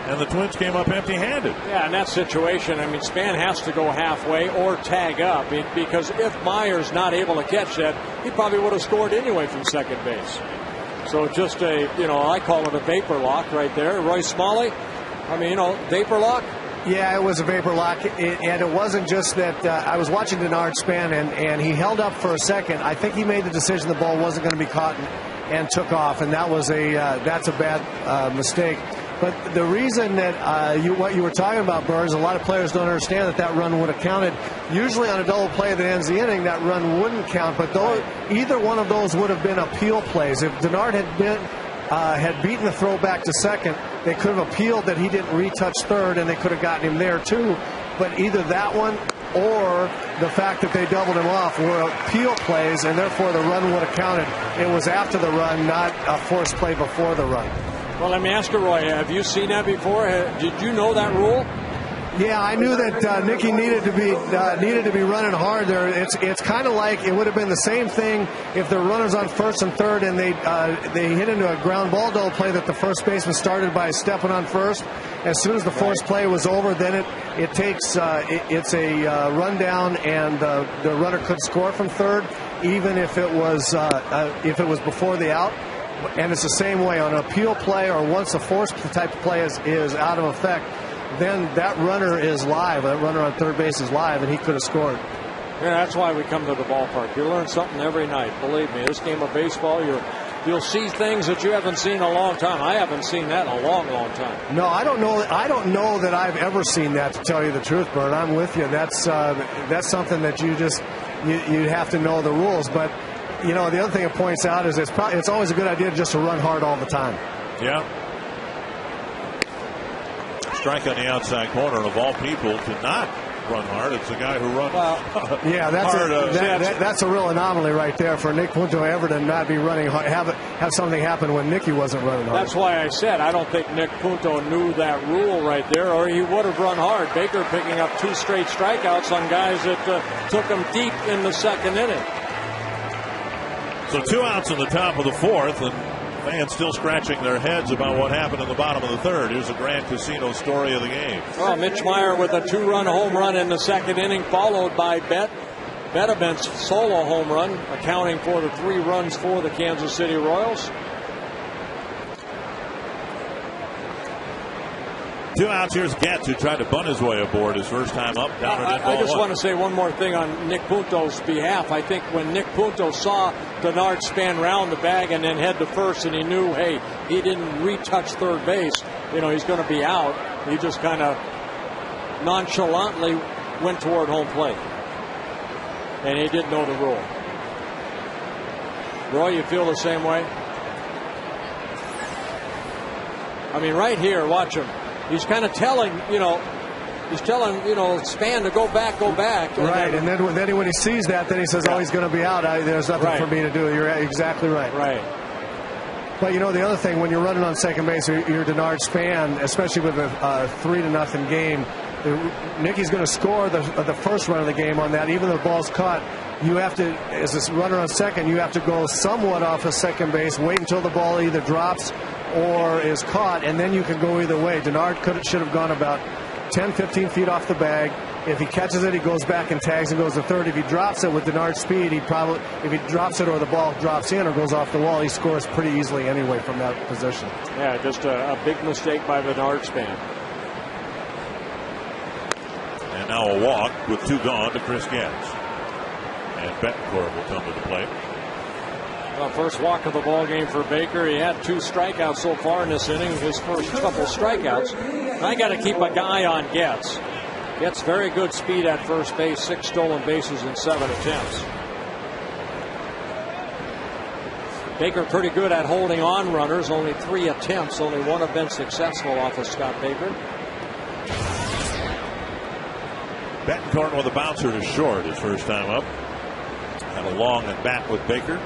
and the Twins came up empty-handed. Yeah, in that situation, I mean, Span has to go halfway or tag up, because if Meyer's not able to catch that, he probably would have scored anyway from second base. So just I call it a vapor lock right there. Roy Smalley, vapor lock. Yeah, it was a vapor lock, and it wasn't just that. I was watching Denard Span, and he held up for a second. I think he made the decision the ball wasn't going to be caught and took off, and that's a bad mistake. But the reason that what you were talking about, Burns, a lot of players don't understand that run would have counted. Usually on a double play that ends the inning, that run wouldn't count, but either one of those would have been appeal plays. If Denard had beaten the throw back to second, they could have appealed that he didn't retouch third, and they could have gotten him there too. But either that one or the fact that they doubled him off were appeal plays, and therefore the run would have counted. It was after the run, not a forced play before the run. Well, let me ask you, Roy, have you seen that before? Did you know that rule? Yeah, I knew that Nicky needed to be running hard there. It's kind of like it would have been the same thing if the runners on first and third and they hit into a ground ball double play that the first baseman started by stepping on first. As soon as the forced play was over, then it's a rundown and the runner could score from third, even if it was before the out. And it's the same way on an appeal play or once a forced type of play is out of effect. Then that runner is live. That runner on third base is live, and he could have scored. Yeah, that's why we come to the ballpark. You learn something every night. Believe me, this game of baseball, you'll see things that you haven't seen in a long time. I haven't seen that in a long, long time. No, I don't know that I've ever seen that, to tell you the truth, Bert. I'm with you. That's something that you have to know the rules. But the other thing it points out is it's always a good idea just to run hard all the time. Yeah. Strike on the outside corner, and of all people to not run hard, it's the guy who runs hard. That's a real anomaly right there for Nick Punto ever to not be running hard, have something happen when Nicky wasn't running hard. That's why I said I don't think Nick Punto knew that rule right there, or he would have run hard. Baker picking up 2 straight strikeouts on guys that took him deep in the second inning. So 2 outs in the top of the fourth, and fans still scratching their heads about what happened in the bottom of the third. Here's the Grand Casino story of the game. Well, Mitch Meyer with a 2-run home run in the second inning, followed by Betabent's solo home run, accounting for the 3 runs for the Kansas City Royals. 2 outs. Here's Getz, who tried to bunt his way aboard his first time up. I just want to say one more thing on Nick Punto's behalf. I think when Nick Punto saw Denard Span round the bag and then head to first, and he knew, hey, he didn't retouch third base, he's going to be out. He just kind of nonchalantly went toward home plate. And he didn't know the rule. Roy, you feel the same way? I mean, right here, watch him. He's kind of telling, Span to go back. Right, and then when he sees that, then he says, he's going to be out. There's nothing for me to do. You're exactly right. Right. But the other thing, when you're running on second base, you're Denard Span, especially with a 3-0 game, Nicky's going to score the first run of the game on that. Even though the ball's caught, you have to, as a runner on second, you have to go somewhat off of second base, wait until the ball either drops or is caught, and then you can go either way. Denard should have gone about 10, 15 feet off the bag, If he catches it, he goes back and tags and goes to third. If he drops it with Denard's speed, if he drops it or the ball drops in or goes off the wall, he scores pretty easily anyway from that position. Yeah, just a big mistake by Denard's man. And now a walk with 2 gone to Chris Getz. And Betancourt will come to the plate. Well, first walk of the ball game for Baker. He had 2 strikeouts so far in this inning. His first couple strikeouts. I got to keep a guy on Getz. Getz very good speed at first base. 6 stolen bases in 7 attempts. Baker pretty good at holding on runners. Only 3 attempts. Only 1 have been successful off of Scott Baker. Betancourt with a bouncer to short his first time up. Had a long at bat with Baker.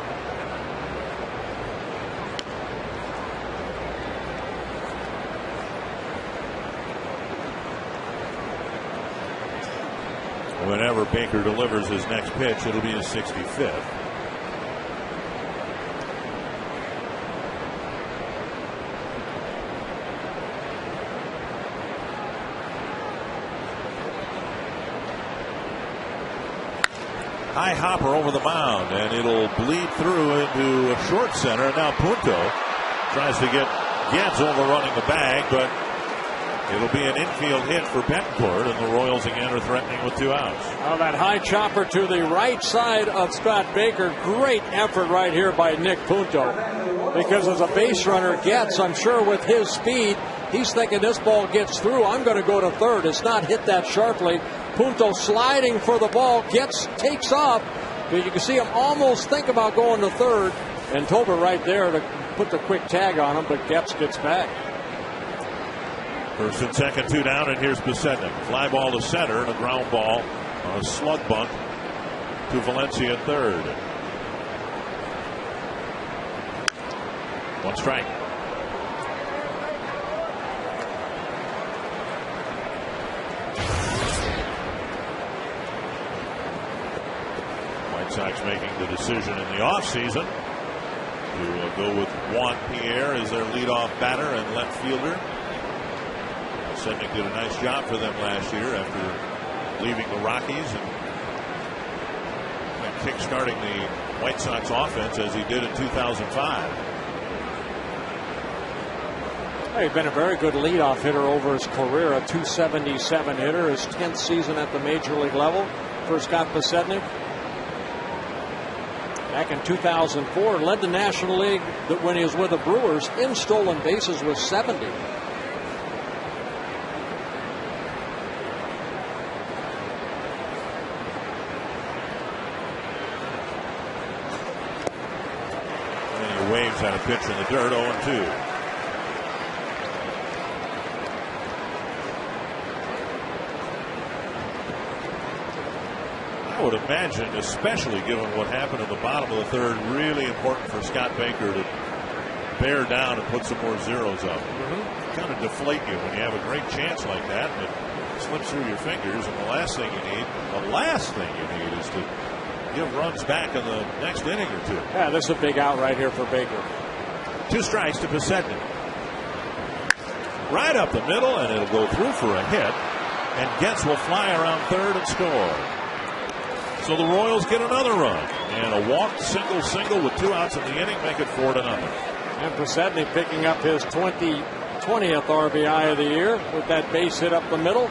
Whenever Baker delivers his next pitch, it'll be his 65th. High hopper over the mound, and it'll bleed through into a short center. And now Punto tries to get Getz overrunning the bag, but it'll be an infield hit for Betancourt, and the Royals again are threatening with 2 outs. Oh, that high chopper to the right side of Scott Baker. Great effort right here by Nick Punto. Because as a base runner Getz, I'm sure with his speed, he's thinking this ball gets through. I'm going to go to third. It's not hit that sharply. Punto sliding for the ball. Getz takes off. But you can see him almost think about going to third. And Tolbert right there to put the quick tag on him, but Getz gets back. First and second, 2 down, and here's Besednik. Fly ball to center and a ground ball on a slug bunt to Valencia third. 1 strike. White Sox making the decision in the offseason to go with Juan Pierre as their leadoff batter and left fielder. Besednik did a nice job for them last year after leaving the Rockies and kick-starting the White Sox offense as he did in 2005. He's been a very good leadoff hitter over his career, a .277 hitter, his 10th season at the major league level for Scott Besednik. Back in 2004, led the National League when he was with the Brewers in stolen bases with 70. Waves had a pitch in the dirt, 0-2. I would imagine, especially given what happened in the bottom of the third, really important for Scott Baker to bear down and put some more zeros up. Kind of deflate you when you have a great chance like that and it slips through your fingers, and the last thing you need is to give runs back in the next inning or 2. Yeah, this is a big out right here for Baker. 2 strikes to Besednik. Right up the middle, and it'll go through for a hit. And Getz will fly around third and score. So the Royals get another run. And a walk, single with 2 outs in the inning, make it 4-0. And Besednik picking up his 20th RBI of the year with that base hit up the middle.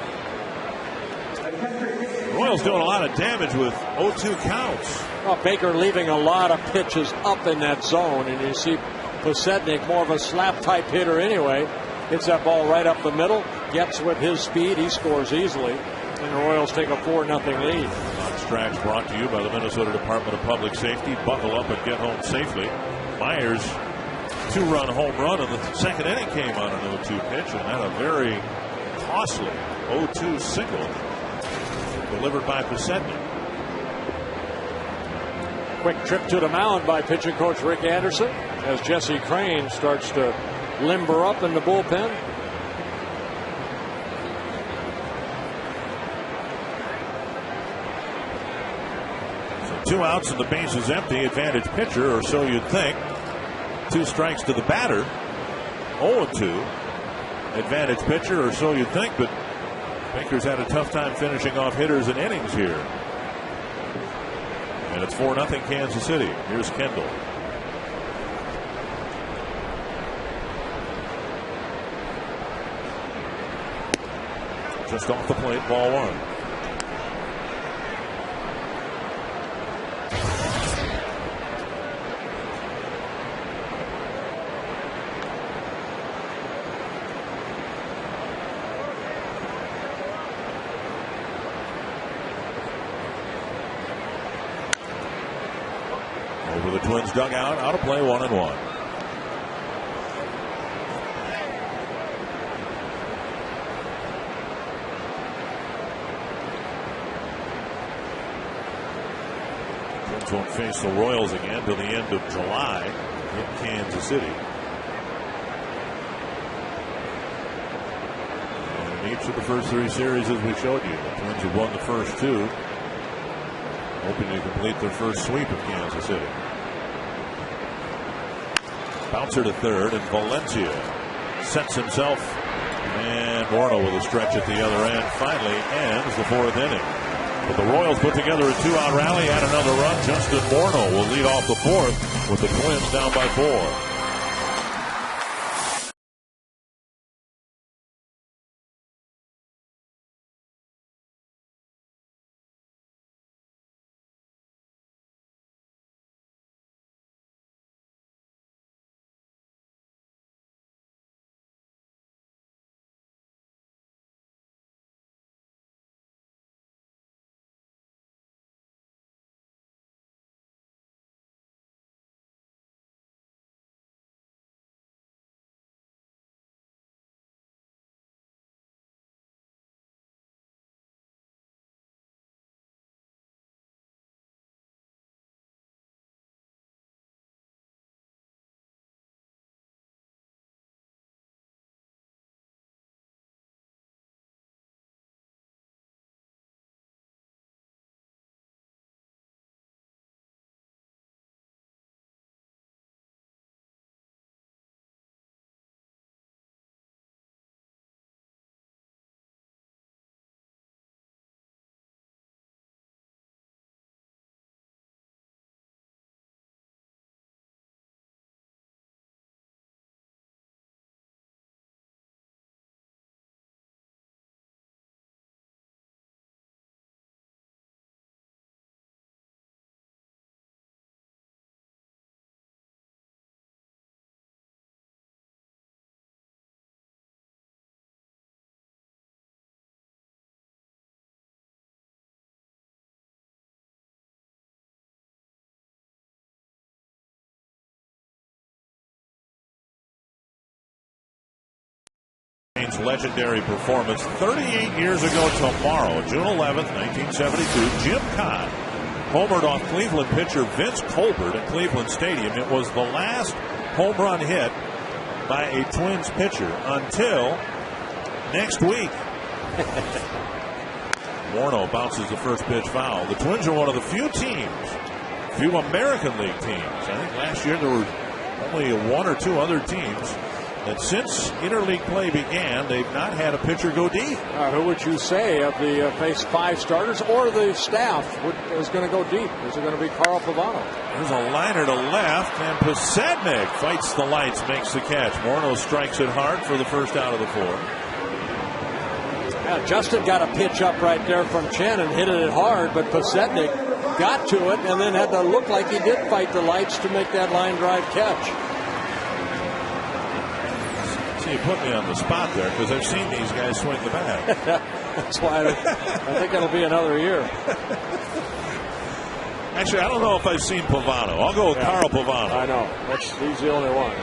Royals doing a lot of damage with 0-2 counts. Well, Baker leaving a lot of pitches up in that zone, and you see Besednik, more of a slap type hitter anyway, hits that ball right up the middle. Gets with his speed, he scores easily, and the Royals take a 4-0 lead. Tracks brought to you by the Minnesota Department of Public Safety. Buckle up and get home safely. Myers' 2-run home run in the second inning came on an 0-2 pitch and had a very costly 0-2 single delivered by Besednik. Quick trip to the mound by pitching coach Rick Anderson as Jesse Crain starts to limber up in the bullpen. So 2 outs and the base is empty. Advantage pitcher, or so you'd think. 2 strikes to the batter. 0-2. Advantage pitcher, or so you'd think, but Baker's had a tough time finishing off hitters and innings here. And it's 4-0 Kansas City. Here's Kendall. Just off the plate, ball 1. Over the Twins dugout, out of play, 1-1. Twins won't face the Royals again till the end of July in Kansas City. And in each of the first 3 series, as we showed you, the Twins have won the first 2. Hoping to complete their first sweep of Kansas City. Bouncer to third, and Valencia sets himself. And Morneau with a stretch at the other end finally ends the 4th inning. But the Royals put together a 2-out rally, add another run. Justin Morneau will lead off the 4th with the Twins down by 4. Legendary performance 38 years ago tomorrow, June 11th, 1972. Jim Cott homered off Cleveland pitcher Vince Colbert at Cleveland Stadium. It was the last home run hit by a Twins pitcher until next week. Morneau bounces the first pitch foul. The Twins are one of the few American League teams. I think last year there were only 1 or 2 other teams that since interleague play began, they've not had a pitcher go deep. Who would you say of the face 5 starters or the staff is going to go deep? Is it going to be Carl Pavano? There's a liner to left, and Posednik fights the lights, makes the catch. Morneau strikes it hard for the first out of the 4th. Yeah, Justin got a pitch up right there from Chen and hit it hard, but Posednik got to it and then had to look like he did fight the lights to make that line drive catch. You put me on the spot there because I've seen these guys swing the bat. That's why I think it'll be another year. Actually, I don't know if I've seen Pavano. I'll go with Carl Pavano. I know. He's the only one.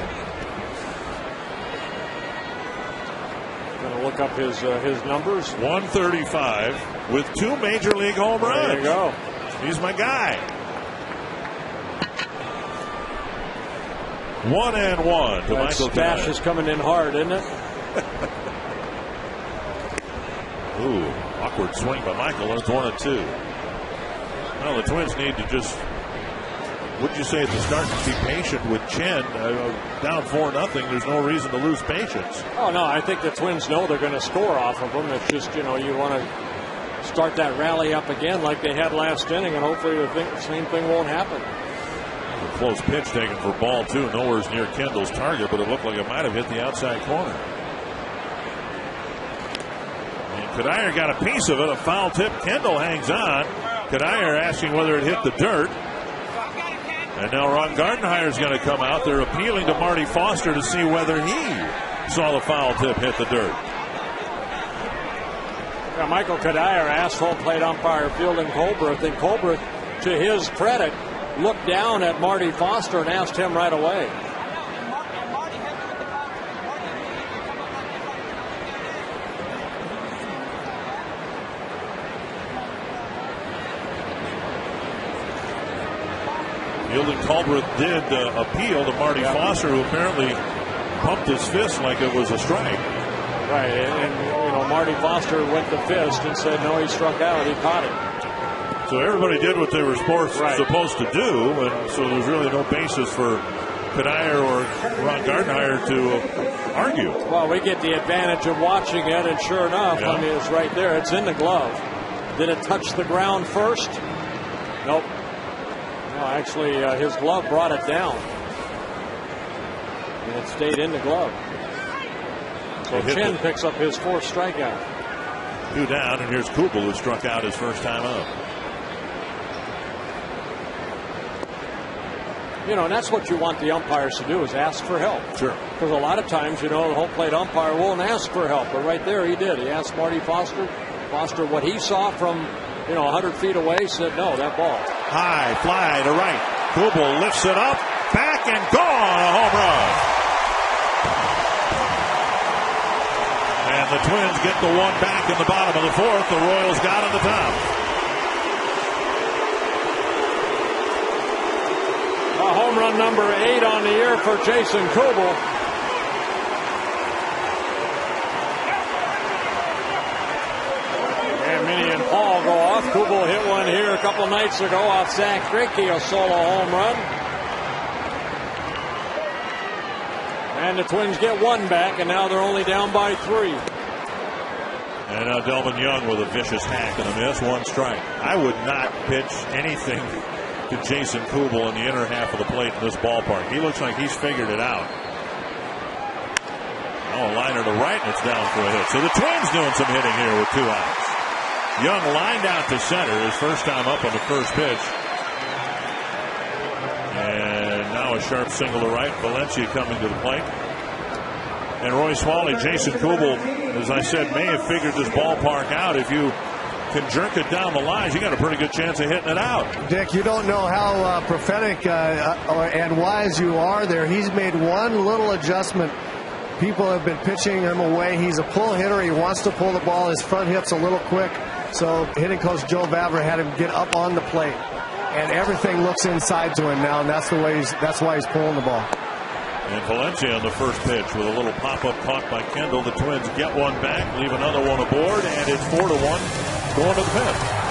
Going to look up his numbers. 135 with 2 major league home runs. There you go. He's my guy. 1-1 to Michael Stash Kane. is coming in hard, isn't it? Ooh, awkward swing by Michael. It's 1-2. Well, the Twins need to just Wouldn't you say at the start to be patient with Chen? Down 4-0, there's no reason to lose patience. Oh, no, I think the Twins know they're going to score off of them. It's just, you want to start that rally up again like they had last inning, and hopefully the same thing won't happen. A close pitch taken for ball 2. Nowhere's near Kendall's target, but it looked like it might have hit the outside corner. And Kadair got a piece of it, a foul tip. Kendall hangs on. Kadair asking whether it hit the dirt. And now Ron Gardenhire's going to come out. They're appealing to Marty Foster to see whether he saw the foul tip hit the dirt. Yeah, Michael Kadair asked home plate umpire Fielding Colbert, and Colbert, to his credit, looked down at Marty Foster and asked him right away. Fielding Colbert did appeal to Marty Foster, who apparently pumped his fist like it was a strike. Right, and Marty Foster went to fist and said, no, he struck out. He caught it. So everybody did what they were supposed to do, and so there's really no basis for Kadair or Ron Gardenhire to argue. Well, we get the advantage of watching it, and sure enough, I mean, it's right there. It's in the glove. Did it touch the ground first? Nope. No, actually, his glove brought it down. And it stayed in the glove. So Chen picks up his 4th strikeout. 2 down, and here's Kubel, who struck out his first time up. And that's what you want the umpires to do, is ask for help. Sure. Because a lot of times, the home plate umpire won't ask for help. But right there, he did. He asked Marty Foster. Foster, what he saw from, 100 feet away, said, no, that ball. High fly to right. Kubel lifts it up, back and gone, a home run. And the Twins get the one back in the bottom of the 4th. The Royals got on the top. Home run number 8 on the year for Jason Kubel. And Minnie and Paul go off. Kubel hit one here a couple nights ago off Zach Greinke, a solo home run. And the Twins get one back, and now they're only down by 3. And now Delvin Young with a vicious hack and a miss, 1 strike. I would not pitch anything to Jason Kubel in the inner half of the plate in this ballpark. He looks like he's figured it out. Oh, a liner to right, and it's down for a hit. So the Twins doing some hitting here with 2 outs. Young lined out to center, his first time up on the first pitch. And now a sharp single to right. Valencia coming to the plate. And Roy Smalley, Jason Kubel, as I said, may have figured this ballpark out. If you can jerk it down the lines, you got a pretty good chance of hitting it out. Dick, you don't know how prophetic and wise you are there. He's made one little adjustment. People have been pitching him away. He's a pull hitter. He wants to pull the ball. His front hit's a little quick. So hitting coach Joe Vavra had him get up on the plate. And everything looks inside to him now, and that's why he's pulling the ball. And Valencia on the first pitch with a little pop-up caught by Kendall. The Twins get one back, leave another one aboard, and it's 4-1 going to the 5th.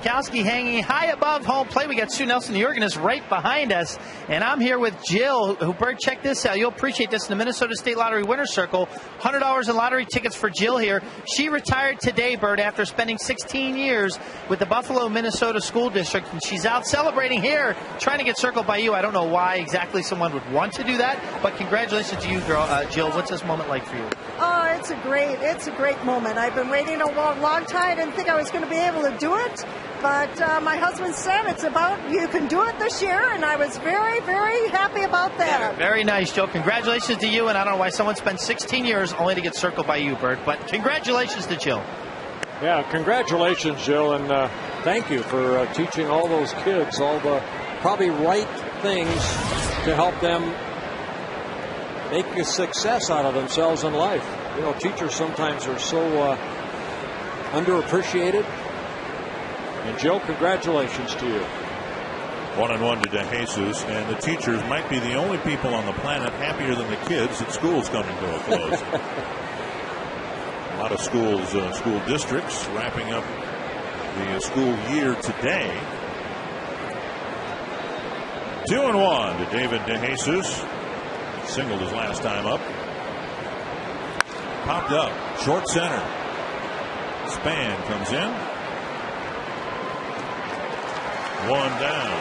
Smikowski hanging high above home plate. We got Sue Nelson, the organist, right behind us. And I'm here with Jill, who, Bert, check this out. You'll appreciate this in the Minnesota State Lottery Winner's Circle. $100 in lottery tickets for Jill here. She retired today, Bert, after spending 16 years with the Buffalo, Minnesota School District. And she's out celebrating here, trying to get circled by you. I don't know why exactly someone would want to do that, but congratulations to you, girl. Jill, what's this moment like for you? Oh, it's a great moment. I've been waiting a long time. I didn't think I was going to be able to do it, but my husband said you can do it this year, and I was very, very happy about that. Very nice, Joe. Congratulations to you, and I don't know why someone spent 16 years only to get circled by you, Bert, but congratulations to Jill. Yeah, congratulations, Jill, and thank you for teaching all those kids all the probably right things to help them make a success out of themselves in life. You know, teachers sometimes are so underappreciated. And Jill, congratulations to you. 1-1 to DeJesus, and the teachers might be the only people on the planet happier than the kids that school's coming to a close. A lot of schools, school districts wrapping up the school year today. 2-1 to David DeJesus. Singled his last time up. Popped up. Short center. Span comes in. One down.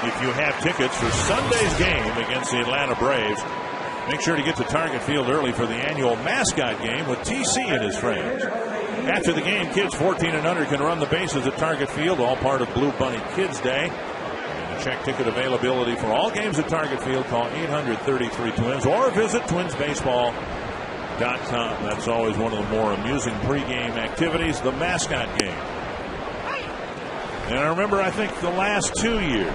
If you have tickets for Sunday's game against the Atlanta Braves, make sure to get to Target Field early for the annual mascot game with TC and his friends. After the game, kids 14 and under can run the bases at Target Field, all part of Blue Bunny Kids Day. Check ticket availability for all games at Target Field. Call 833-TWINS or visit twinsbaseball.com. That's always one of the more amusing pregame activities, the mascot game. And I remember, I think the last 2 years,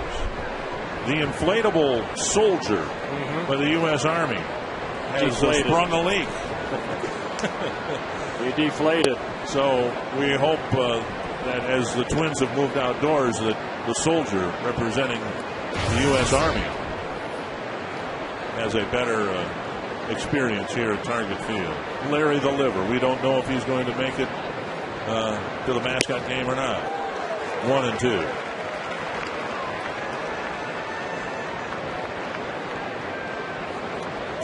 the inflatable soldier by the U.S. Army has sprung a leak. He deflated. So we hope that as the Twins have moved outdoors, that the soldier representing the U.S. Army has a better experience here at Target Field. Larry the Liver. We don't know if he's going to make it to the mascot game or not. 1-2.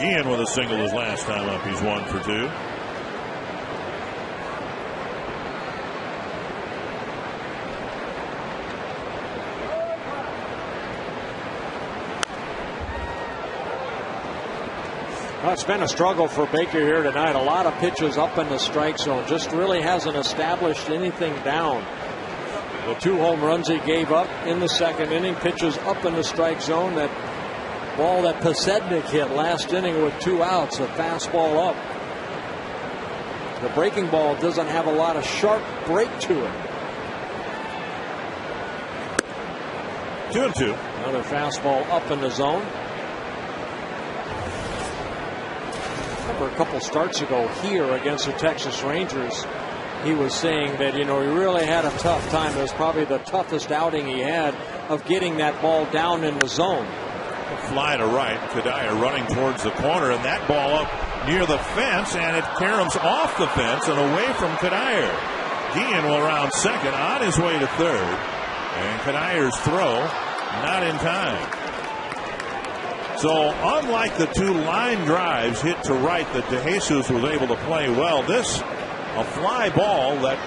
Ian with a single his last time up. He's 1 for 2. Well, it's been a struggle for Baker here tonight. A lot of pitches up in the strike zone. Just really hasn't established anything down. The 2 home runs he gave up in the second inning, pitches up in the strike zone. That ball that Pasednik hit last inning with 2 outs, a fastball up. The breaking ball doesn't have a lot of sharp break to it. 2-2. Another fastball up in the zone. A couple starts ago here against the Texas Rangers, he was saying that, he really had a tough time. It was probably the toughest outing he had of getting that ball down in the zone. Fly to right. Kadire running towards the corner, and that ball up near the fence, and it caroms off the fence and away from Kadire. Guillen will round second, on his way to third, and Kadire's throw not in time. So unlike the 2 line drives hit to right that DeJesus was able to play well, this a fly ball that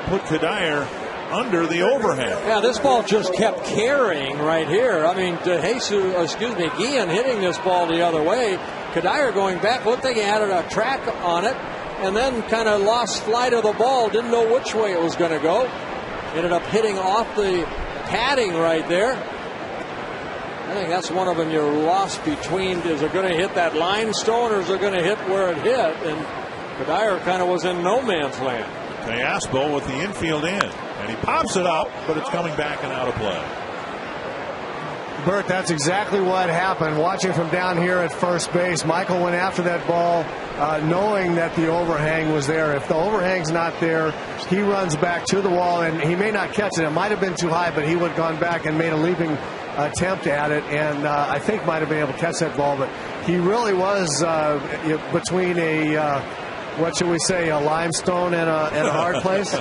put Kadire under the overhang. Yeah, this ball just kept carrying right here. I mean, Guillen hitting this ball the other way. Kadire going back, looked like he had a track on it, and then kind of lost flight of the ball, didn't know which way it was going to go. Ended up hitting off the padding right there. I think that's one of them you're lost between. Is it going to hit that limestone, or is it going to hit where it hit? And Kadire kind of was in no man's land. Teospo with the infield in, and he pops it up, but it's coming back and out of play. Bert, that's exactly what happened. Watching from down here at first base, Michael went after that ball knowing that the overhang was there. If the overhang's not there, he runs back to the wall, and he may not catch it. It might have been too high, but he would have gone back and made a leaping attempt at it, and I think might have been able to catch that ball. But he really was between what should we say, a limestone and a hard place?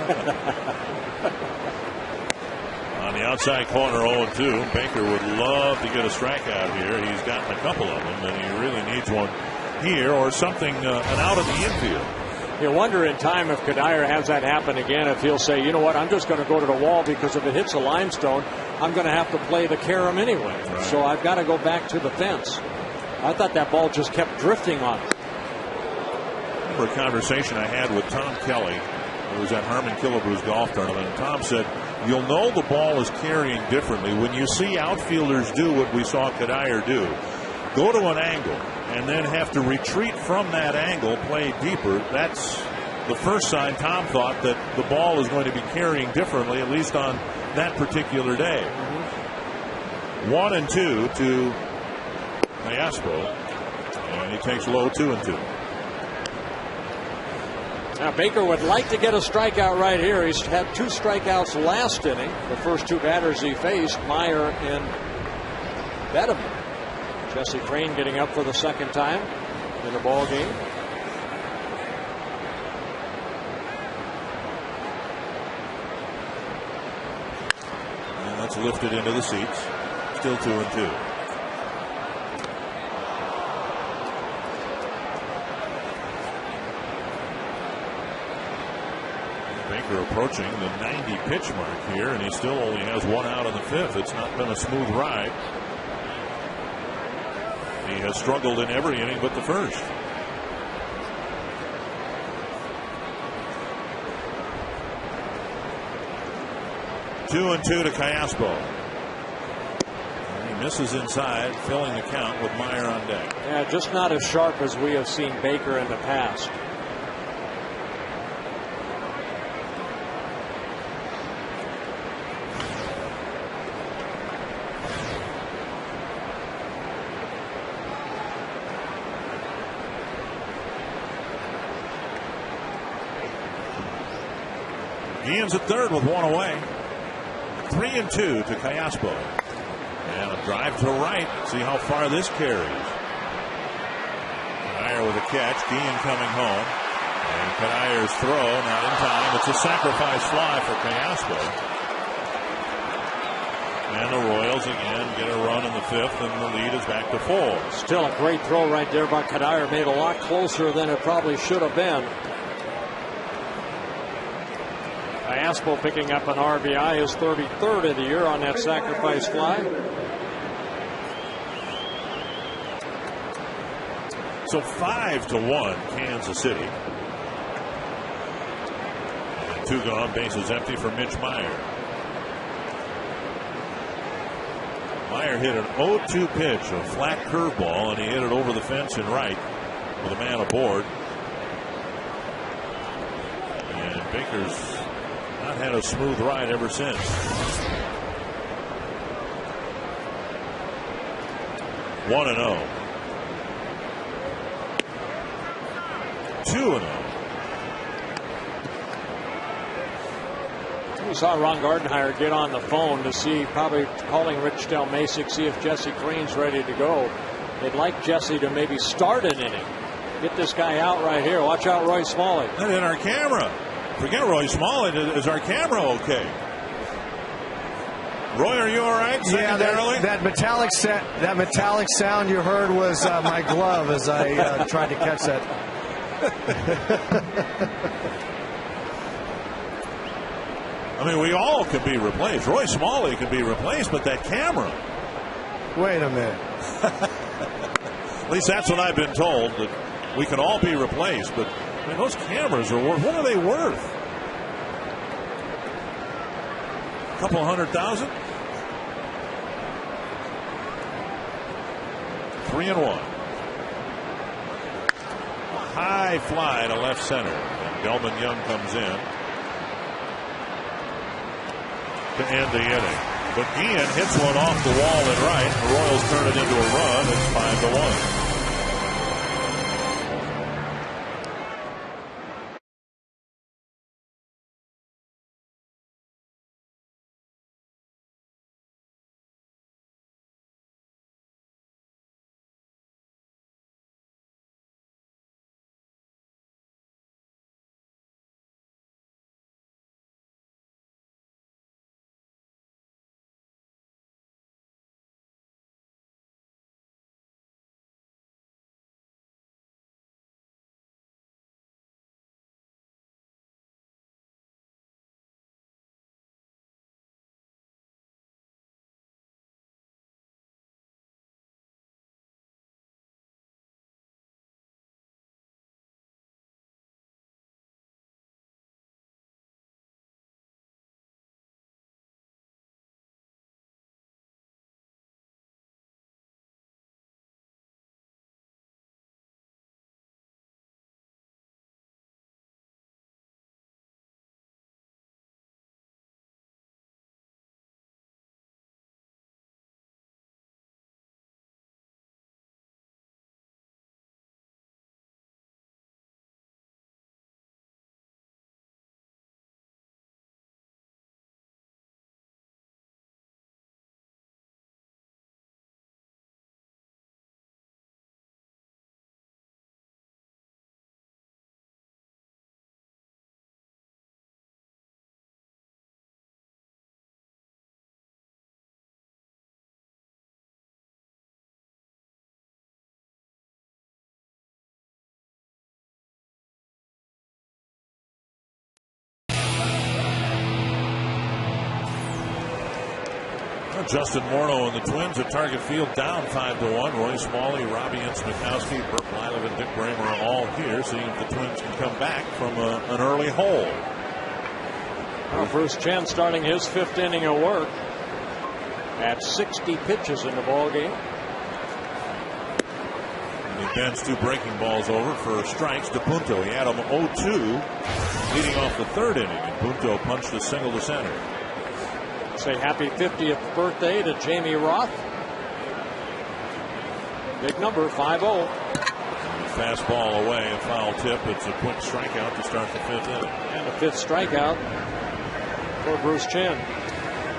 the outside corner 0-2. Baker would love to get a strikeout here. He's gotten a couple of them, and he really needs one here or something, an out of the infield. You wonder in time if Kadire has that happen again, if he'll say, you know what, I'm just going to go to the wall because if it hits a limestone, I'm going to have to play the carom anyway. Right. So I've got to go back to the fence. I thought that ball just kept drifting on it. I remember a conversation I had with Tom Kelly. It was at Harmon Killebrew's golf tournament. And Tom said, you'll know the ball is carrying differently when you see outfielders do what we saw Kadire do. Go to an angle and then have to retreat from that angle, play deeper. That's the first sign Tom thought that the ball is going to be carrying differently, at least on that particular day. 1-2 to Ayaspo. And he takes low 2-2. Now Baker would like to get a strikeout right here. He's had 2 strikeouts last inning. The first 2 batters he faced, Meyer and Bedeman. Jesse Crain getting up for the second time in the ball game. And that's lifted into the seats. Still 2-2. Baker approaching the 90 pitch mark here, and he still only has 1 out in the 5th. It's not been a smooth ride. He has struggled in every inning but the first. Two and 2 to Ayaspo. He misses inside, filling the count with Meyer on deck. Yeah, just not as sharp as we have seen Baker in the past. Ian's at third with 1 away. 3-2 to Ayaspo. And a drive to right. See how far this carries. Kadire with a catch. Guillen coming home. And Kadire's throw not in time. It's a sacrifice fly for Ayaspo. And the Royals again get a run in the 5th, and the lead is back to 4. Still a great throw right there by Kadire. Made a lot closer than it probably should have been. Ayaspo picking up an RBI, his 33rd of the year on that sacrifice fly. So 5-1 Kansas City. And 2 gone, bases empty for Mitch Meyer. Meyer hit an 0-2 pitch, a flat curveball, and he hit it over the fence in right with a man aboard. And Baker's not had a smooth ride ever since. 1-0. 2-0. We saw Ron Gardenhire get on the phone to see, probably calling Rich Del Masick, see if Jesse Crane's ready to go. They'd like Jesse to maybe start an inning. Get this guy out right here. Watch out, Roy Smalley. And in our camera. Forget Roy Smalley. Is our camera okay? Roy, are you all right? Secondarily? Yeah, that metallic sound you heard was my glove as I tried to catch that. I mean, we all could be replaced. Roy Smalley could be replaced, but that camera. Wait a minute. At least that's what I've been told, that we can all be replaced, but I mean, those cameras are worth, what are they worth? A couple $100,000? 3-1. A high fly to left center. And Delman Young comes in to end the inning. But Guillen hits one off the wall and right. The Royals turn it into a run. It's 5-1. Justin Morneau and the Twins at Target Field down 5-1. Roy Smalley, Robbie Ince-Mikowski, Burt Blylev, and Dick Bramer are all here, seeing if the Twins can come back from an early hole. Well, Bruce Chen starting his 5th inning of work at 60 pitches in the ball game. And he bends 2 breaking balls over for strikes to Punto. He had him 0-2 leading off the 3rd inning, and Punto punched a single to center. Say happy 50th birthday to Jamie Roth. Big number, 5-0. Fastball away, a foul tip. It's a quick strikeout to start the 5th inning. And a 5th strikeout for Bruce Chen.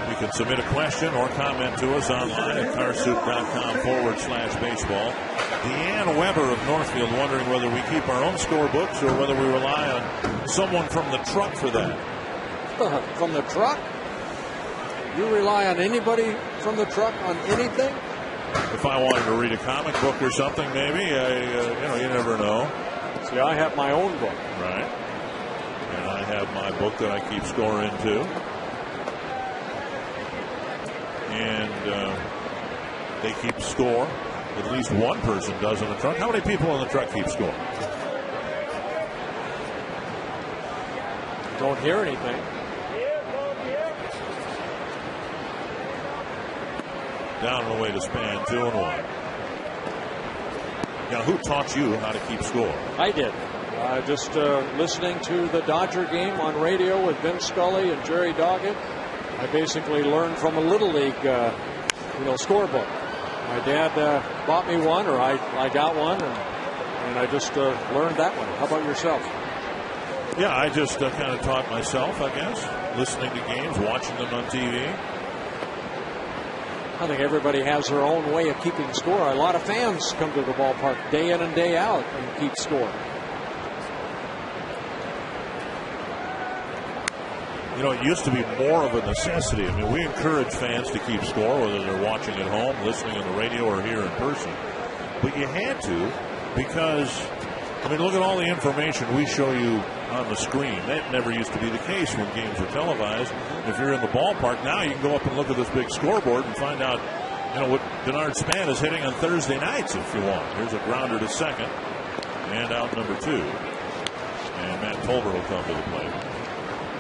You can submit a question or comment to us online at carsoup.com/baseball. Deanne Weber of Northfield wondering whether we keep our own scorebooks or whether we rely on someone from the truck for that. From the truck? You rely on anybody from the truck on anything? If I wanted to read a comic book or something, maybe. You never know. See, I have my own book. Right. And I have my book that I keep score into. And they keep score. At least one person does in the truck. How many people in the truck keep score? Don't hear anything. Down and away to Span, 2-1. Now, who taught you how to keep score? I did. Just listening to the Dodger game on radio with Vin Scully and Jerry Doggett. I basically learned from a Little League, scorebook. My dad bought me one, or I got one, and I just learned that one. How about yourself? Yeah, I just kind of taught myself, I guess. Listening to games, watching them on TV. I think everybody has their own way of keeping score. A lot of fans come to the ballpark day in and day out and keep score. It used to be more of a necessity. I mean, we encourage fans to keep score, whether they're watching at home, listening on the radio, or here in person. But you had to, because, look at all the information we show you on the screen. That never used to be the case when games were televised. If you're in the ballpark now, you can go up and look at this big scoreboard and find out, what Denard Span is hitting on Thursday nights if you want. Here's a grounder to second, and out number 2. And Matt Tolbert will come to the plate.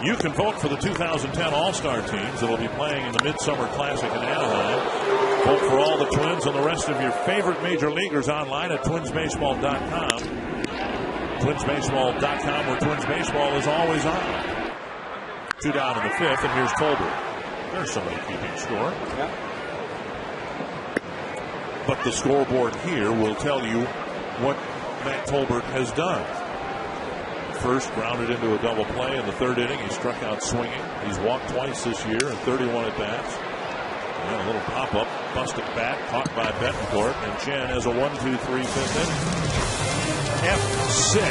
You can vote for the 2010 All-Star teams that will be playing in the Midsummer Classic in Anaheim. Vote for all the Twins and the rest of your favorite major leaguers online at twinsbaseball.com. Twinsbaseball.com, where Twins baseball is always on. 2 down in the 5th, and here's Tolbert. There's somebody keeping score. Yeah. But the scoreboard here will tell you what Matt Tolbert has done. First, grounded into a double play in the 3rd inning. He struck out swinging. He's walked twice this year in 31 at-bats. And a little pop-up, busted bat, caught by Betancourt, and Chen has a 1-2-3 5th inning. F6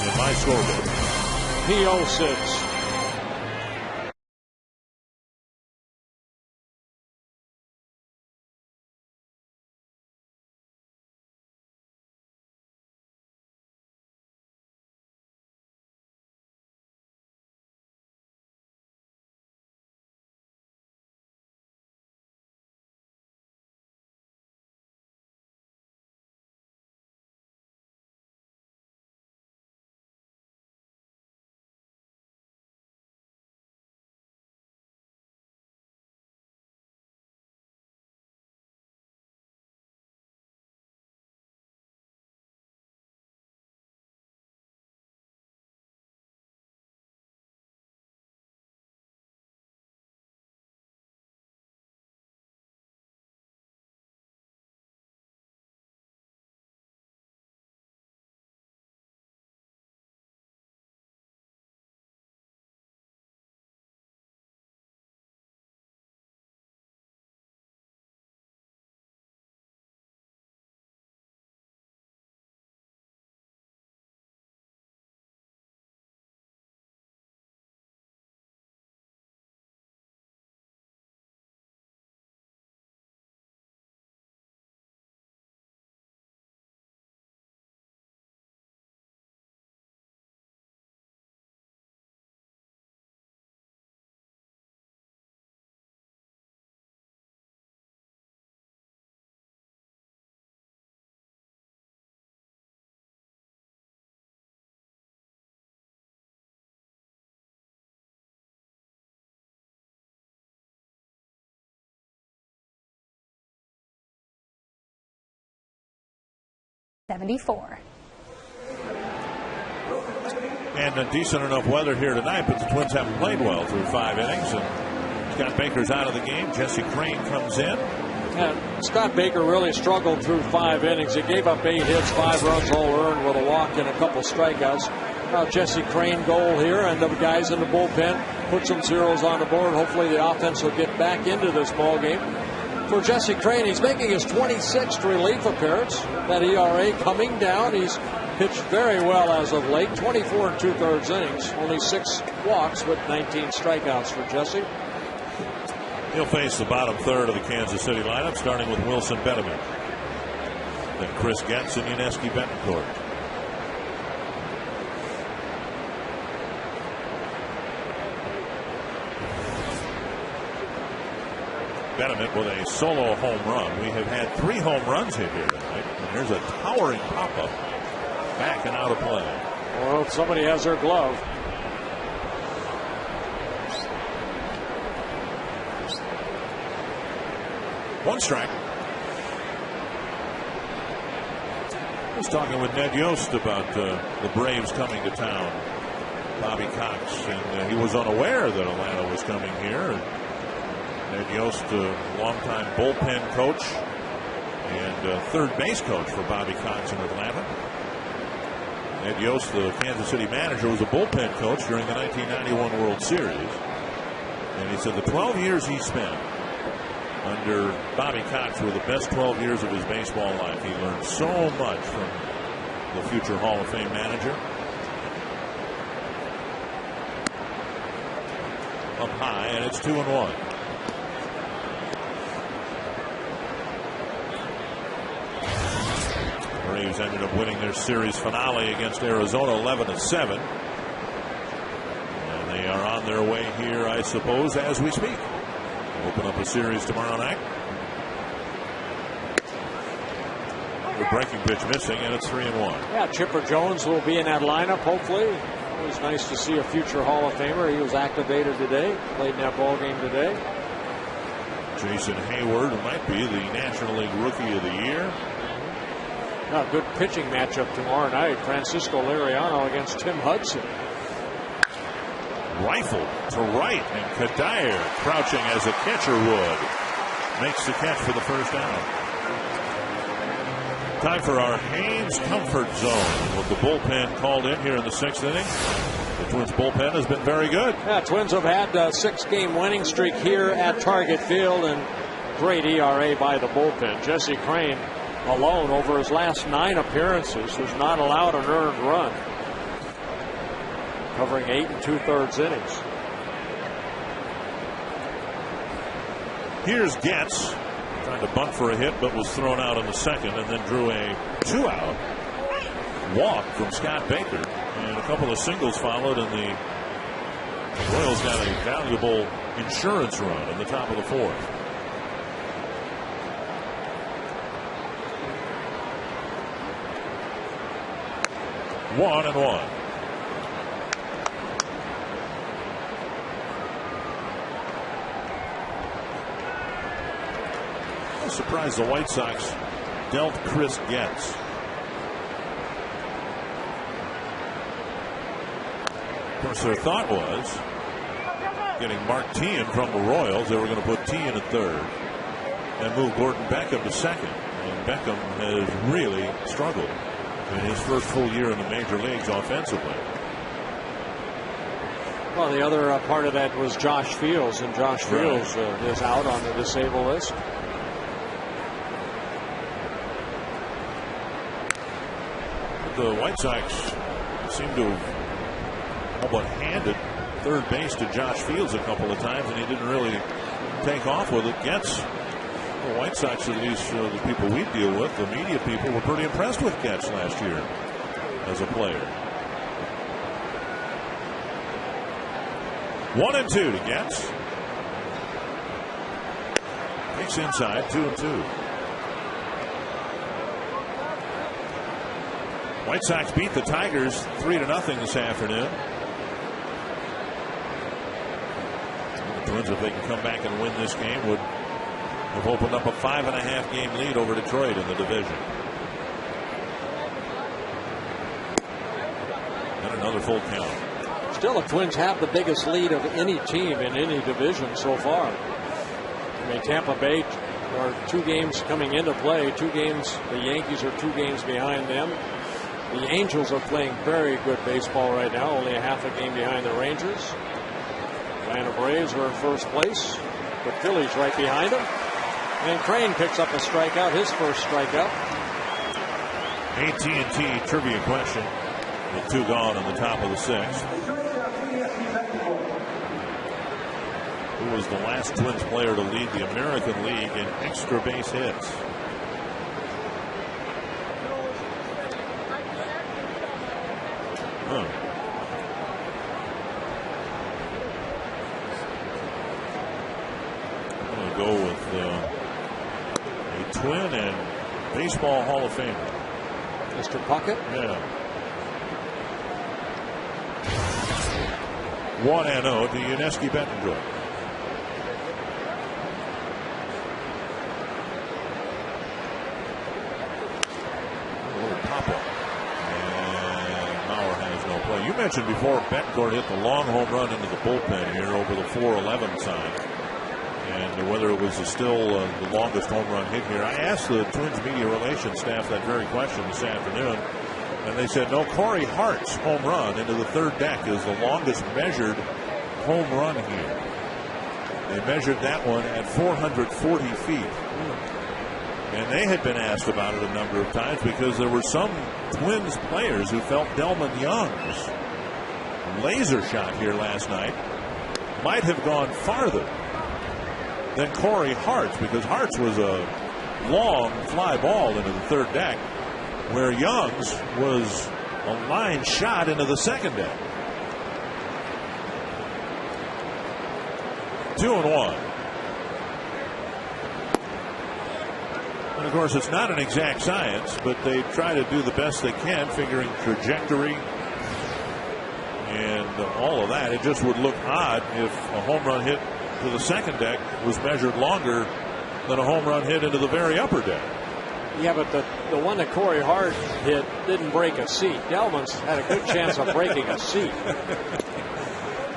in my scoreboard. P06. 74. And decent enough weather here tonight, but the Twins haven't played well through 5 innings. And Scott Baker's out of the game. Jesse Crane comes in. And Scott Baker really struggled through 5 innings. He gave up 8 hits, 5 runs all earned with a walk and a couple strikeouts. Now Jesse Crane goal here, and the guys in the bullpen put some zeros on the board. Hopefully the offense will get back into this ball game. For Jesse Crane, he's making his 26th relief appearance. That ERA coming down. He's pitched very well as of late. 24 2/3 innings. Only 6 walks with 19 strikeouts for Jesse. He'll face the bottom third of the Kansas City lineup, starting with Wilson Bettman. Then Chris Getz and Yuniesky Betancourt. Bettman with a solo home run. We have had 3 home runs hit here tonight. And here's a towering pop-up. Back and out of play. Well, somebody has their glove. One strike. I was talking with Ned Yost about the Braves coming to town. Bobby Cox, and he was unaware that Atlanta was coming here. And Ned Yost, longtime bullpen coach and third base coach for Bobby Cox in Atlanta. Ned Yost, the Kansas City manager, was a bullpen coach during the 1991 World Series. And he said the 12 years he spent under Bobby Cox were the best 12 years of his baseball life. He learned so much from the future Hall of Fame manager. Up high, and it's 2-1. Braves ended up winning their series finale against Arizona 11-7. And they are on their way here, I suppose, as we speak. Open up a series tomorrow night. The breaking pitch missing, and it's 3-1. Yeah, Chipper Jones will be in that lineup, hopefully. Always nice to see a future Hall of Famer. He was activated today, played in that ball game today. Jason Hayward might be the National League Rookie of the Year. A good pitching matchup tomorrow night. Francisco Liriano against Tim Hudson. Rifled to right, and Kadir crouching as a catcher would. Makes the catch for the first out. Time for our Haynes Comfort Zone with the bullpen called in here in the 6th inning. The Twins bullpen has been very good. Yeah, Twins have had a 6-game winning streak here at Target Field, and great ERA by the bullpen. Jesse Crane alone over his last 9 appearances has not allowed an earned run, covering 8 2/3 innings. Here's Getz trying to bunt for a hit, but was thrown out in the second, and then drew a 2-out walk from Scott Baker, and a couple of singles followed, and the Royals got a valuable insurance run in the top of the 4th. One and one. I was surprised the White Sox dealt Chris Getz. Of course, their thought was getting Mark Teahen from the Royals. They were going to put Teahen at third and move Gordon Beckham to second. And Beckham has really struggled in his first full year in the major leagues offensively. Well, the other part of that was Josh Fields, and Josh Fields is out on the disabled list. The White Sox seem to have all but handed third base to Josh Fields a couple of times, and he didn't really take off with it. Getz, the White Sox, at least the people we deal with, the media people, were pretty impressed with Getz last year as a player. 1-2 to Getz. Takes inside, 2-2. White Sox beat the Tigers 3-0 this afternoon. The Twins, if they can come back and win this game, would have opened up a 5.5 game lead over Detroit in the division. And another full count. Still, the Twins have the biggest lead of any team in any division so far. I mean, Tampa Bay are 2 games coming into play. 2 games. The Yankees are 2 games behind them. The Angels are playing very good baseball right now, only a half a game behind the Rangers. Atlanta Braves are in first place. The Phillies right behind them. And Crane picks up a strikeout, his first strikeout. AT&T trivia question with 2 gone in the top of the 6th. Who was the last Twins player to lead the American League in extra base hits? I'm going to go with a Twin and Baseball Hall of Famer. Mr. Puckett? Yeah. 1-0 to Yuniesky Betancourt. You mentioned before Betancourt hit the long home run into the bullpen here over the 4-11 sign, and whether it was still the longest home run hit here. I asked the Twins media relations staff that very question this afternoon, and they said no. Corey Hart's home run into the 3rd deck is the longest measured home run here. They measured that one at 440 feet. And they had been asked about it a number of times because there were some Twins players who felt Delmon Young's laser shot here last night might have gone farther than Corey Hart's, because Hart's was a long fly ball into the 3rd deck, where Young's was a line shot into the 2nd deck. 2-1. And of course, it's not an exact science, but they try to do the best they can, figuring trajectory and all of that. It just would look odd if a home run hit to the 2nd deck was measured longer than a home run hit into the very upper deck. Yeah, but the one that Corey Hart hit didn't break a seat. Delmon's had a good chance of breaking a seat.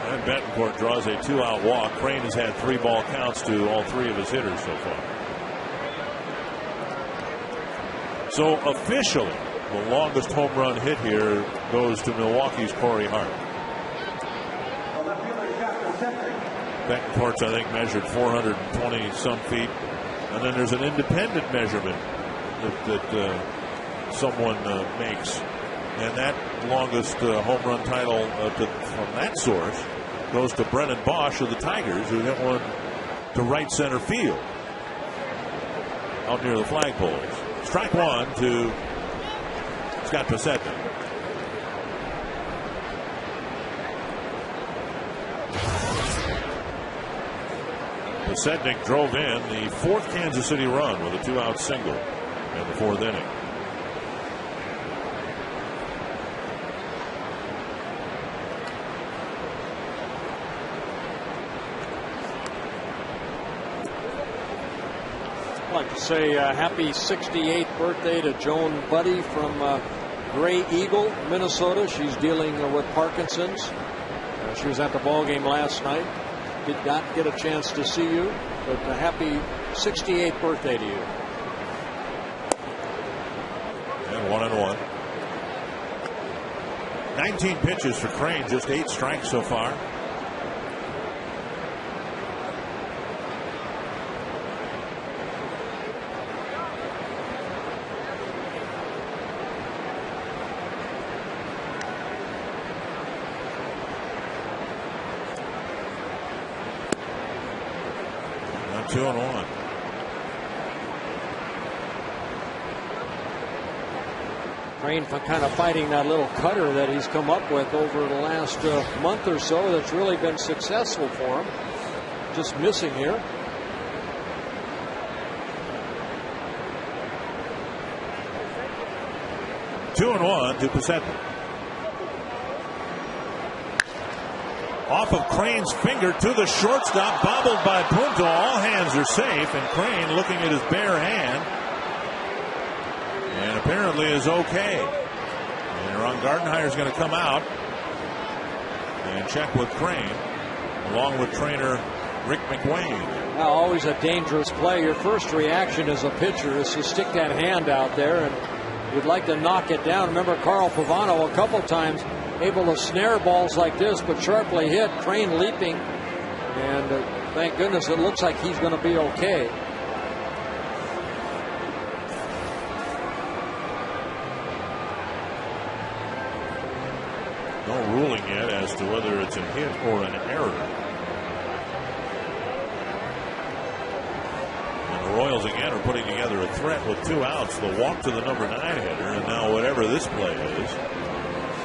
And Betancourt draws a 2-out walk. Crane has had 3 ball counts to all 3 of his hitters so far. So officially, the longest home run hit here goes to Milwaukee's Corey Hart. Betancourt's, I think, measured 420 some feet, and then there's an independent measurement that someone makes, and that longest home run title from that source goes to Brennan Bosch of the Tigers, who hit one to right center field out near the flagpoles. Strike 1 to Scott Pasetnik. Pasetnik drove in the 4th Kansas City run with a 2-out single in the 4th inning. I'd like to say happy 68th birthday to Joan Buddy from Gray Eagle, Minnesota. She's dealing with Parkinson's. She was at the ball game last night. Did not get a chance to see you, but a happy 68th birthday to you. And 1-1. 19 pitches for Crane, just 8 strikes so far. Now 2-1. Crane kind of fighting that little cutter that he's come up with over the last month or so that's really been successful for him. Just missing here. Two and 1 to Pasetnik. Off of Crane's finger to the shortstop, bobbled by Punto. All hands are safe, and Crane looking at his bare hand, and apparently is okay. And Ron Gardenhire's going to come out. And check with Crane, along with trainer Rick McWayne. Now, always a dangerous play. Your first reaction as a pitcher is to stick that hand out there, and you'd like to knock it down. Remember Carl Pavano a couple times able to snare balls like this, but sharply hit. Crane leaping, and thank goodness it looks like he's going to be okay. No ruling yet as to whether it's a hit or an error. And the Royals again are putting together a threat with 2 outs. The walk to the number 9 hitter, and now whatever this play is,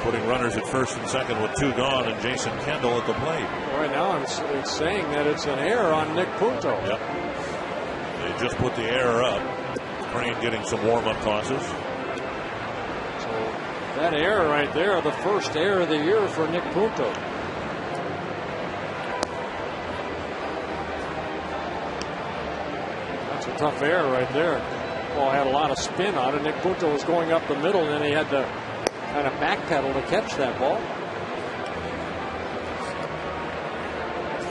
putting runners at first and second with 2 gone, and Jason Kendall at the plate. Right now it's saying that it's an error on Nick Punto. Yep. They just put the error up. Crane getting some warm-up tosses. That error right there, the first error of the year for Nick Punto. That's a tough error right there. Ball had a lot of spin on it. Nick Punto was going up the middle, and then he had to kind of backpedal to catch that ball.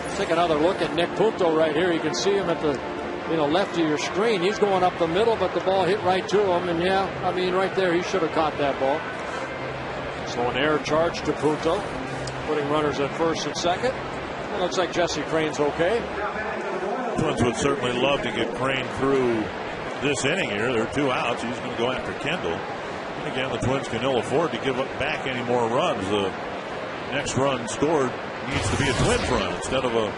Let's take another look at Nick Punto right here. You can see him at the left of your screen. He's going up the middle, but the ball hit right to him. And yeah, I mean, right there, he should have caught that ball. So an error charge to Punto, putting runners at first and second. It looks like Jesse Crane's okay. Twins would certainly love to get Crane through this inning here. There are 2 outs. He's going to go after Kendall. And again, the Twins can ill afford to give back any more runs. The next run scored needs to be a Twins run instead of a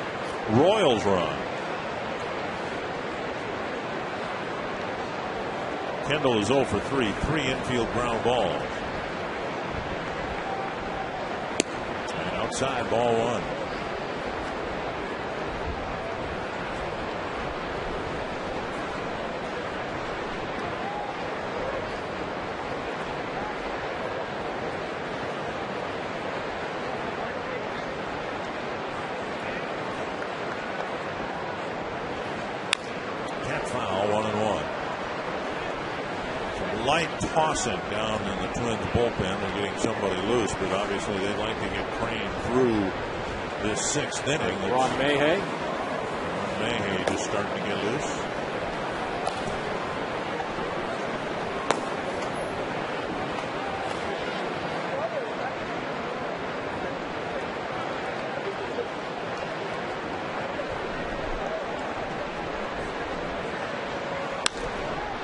Royals run. Kendall is 0 for 3 infield ground balls. And outside, ball 1. Cat foul, 1-1. Light tossing down in the Twins bullpen. They're getting somebody loose, but obviously they'd like to get Crane through this 6th inning. Ron Mayhay just starting to get loose.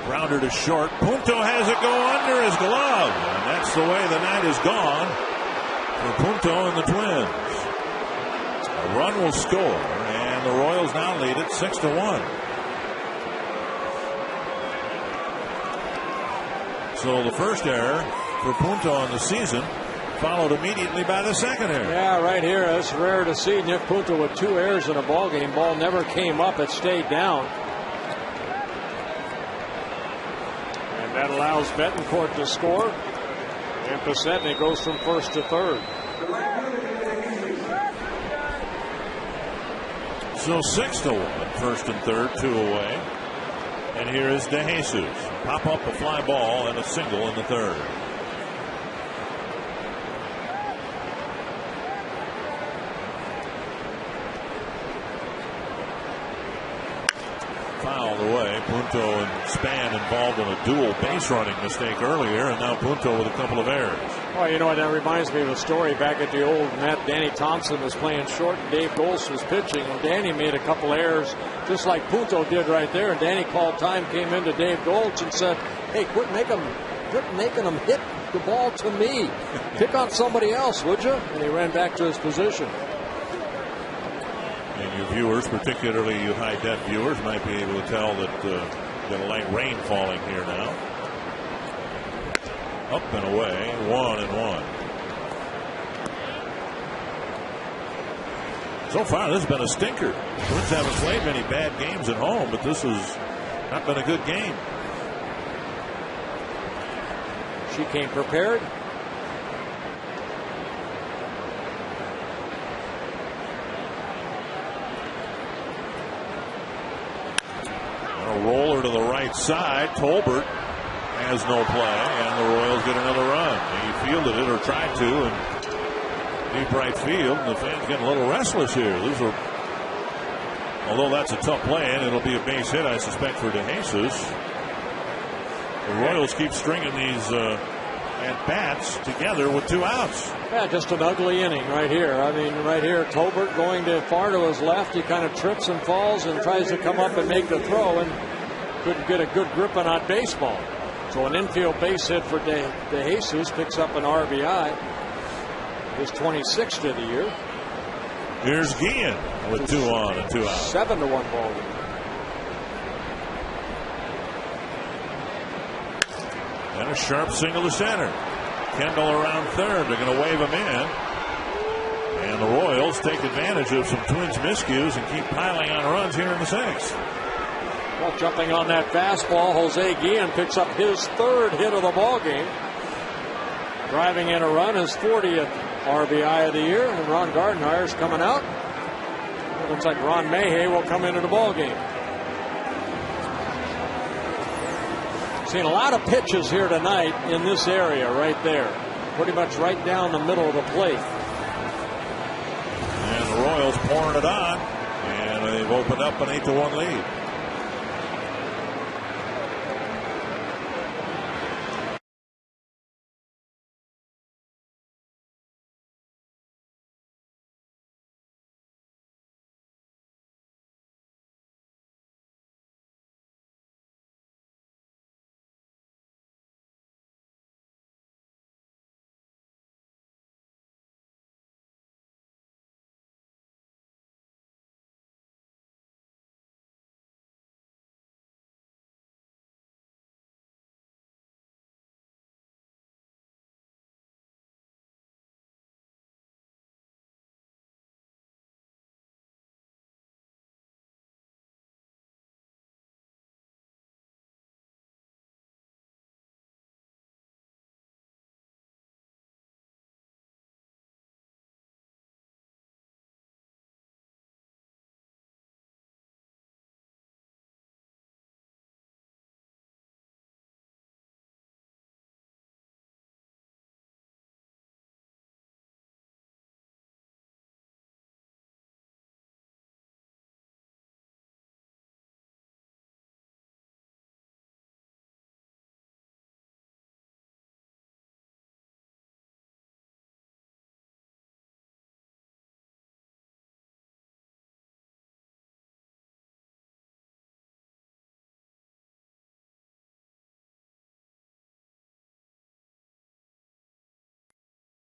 Grounder to short. Punto has it go under his glove. And that's the way the night is gone for Punto and the Twins. A run will score, and the Royals now lead it 6-1. So the first error for Punto on the season, followed immediately by the second error. Yeah, right here. It's rare to see Nick Punto with 2 errors in a ball game. Ball never came up. It stayed down. That allows Betancourt to score, and Passetny goes from first to third. So 6-1, first and third, 2 away. And here is DeJesus. Pop up a fly ball and a single in the third. Fouled away. Punto and Span involved in a dual base running mistake earlier, and now Punto with a couple of errors. Well, you know what, that reminds me of a story back at the old Met. Danny Thompson was playing short and Dave Gols was pitching, and Danny made a couple errors just like Punto did right there, and Danny called time, came into Dave Gols and said, hey, quit making them hit the ball to me. Pick on somebody else, would you? And he ran back to his position. And your viewers, particularly you high-def viewers, might be able to tell that got a light rain falling here now. Up and away, 1-1. So far, this has been a stinker. The Twins haven't played many bad games at home, but this has not been a good game. She came prepared. A roller to the right side. Tolbert has no play, and the Royals get another run. He fielded it or tried to and deep right field. The fans getting a little restless here. Although that's a tough play, and it'll be a base hit, I suspect, for DeJesus. The Royals keep stringing these at-bats together with 2 outs. Yeah, just an ugly inning right here. I mean, right here, Tolbert going far to his left. He kind of trips and falls and tries to come up and make the throw, and couldn't get a good grip on that baseball. So an infield base hit for DeJesus, picks up an RBI. His 26th of the year. Here's Guillen with 2 on and 2 out. 7-1 ball game. And a sharp single to center. Kendall around third. They're going to wave him in. And the Royals take advantage of some Twins miscues and keep piling on runs here in the 6th. Well, jumping on that fastball, Jose Guillen picks up his 3rd hit of the ball game. Driving in a run, his 40th RBI of the year. And Ron Gardenhire's coming out. It looks like Ron Mayhay will come into the ball game. Seen a lot of pitches here tonight in this area right there. Pretty much right down the middle of the plate. And the Royals pouring it on. And they've opened up an 8-1 lead.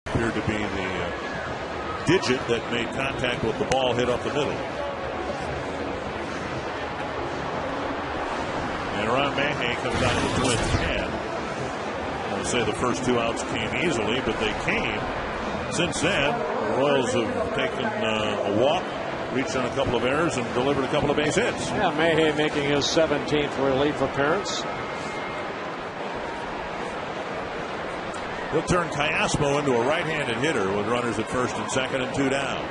Appeared to be the digit that made contact with the ball hit up the middle. And Ron Mayhay comes out of the Twins pen. I would say the first 2 outs came easily, but they came. Since then, the Royals have taken a walk, reached on a couple of errors, and delivered a couple of base hits. Yeah, Mayhay making his 17th relief appearance. He'll turn Callasmo into a right-handed hitter with runners at first and second and 2 down.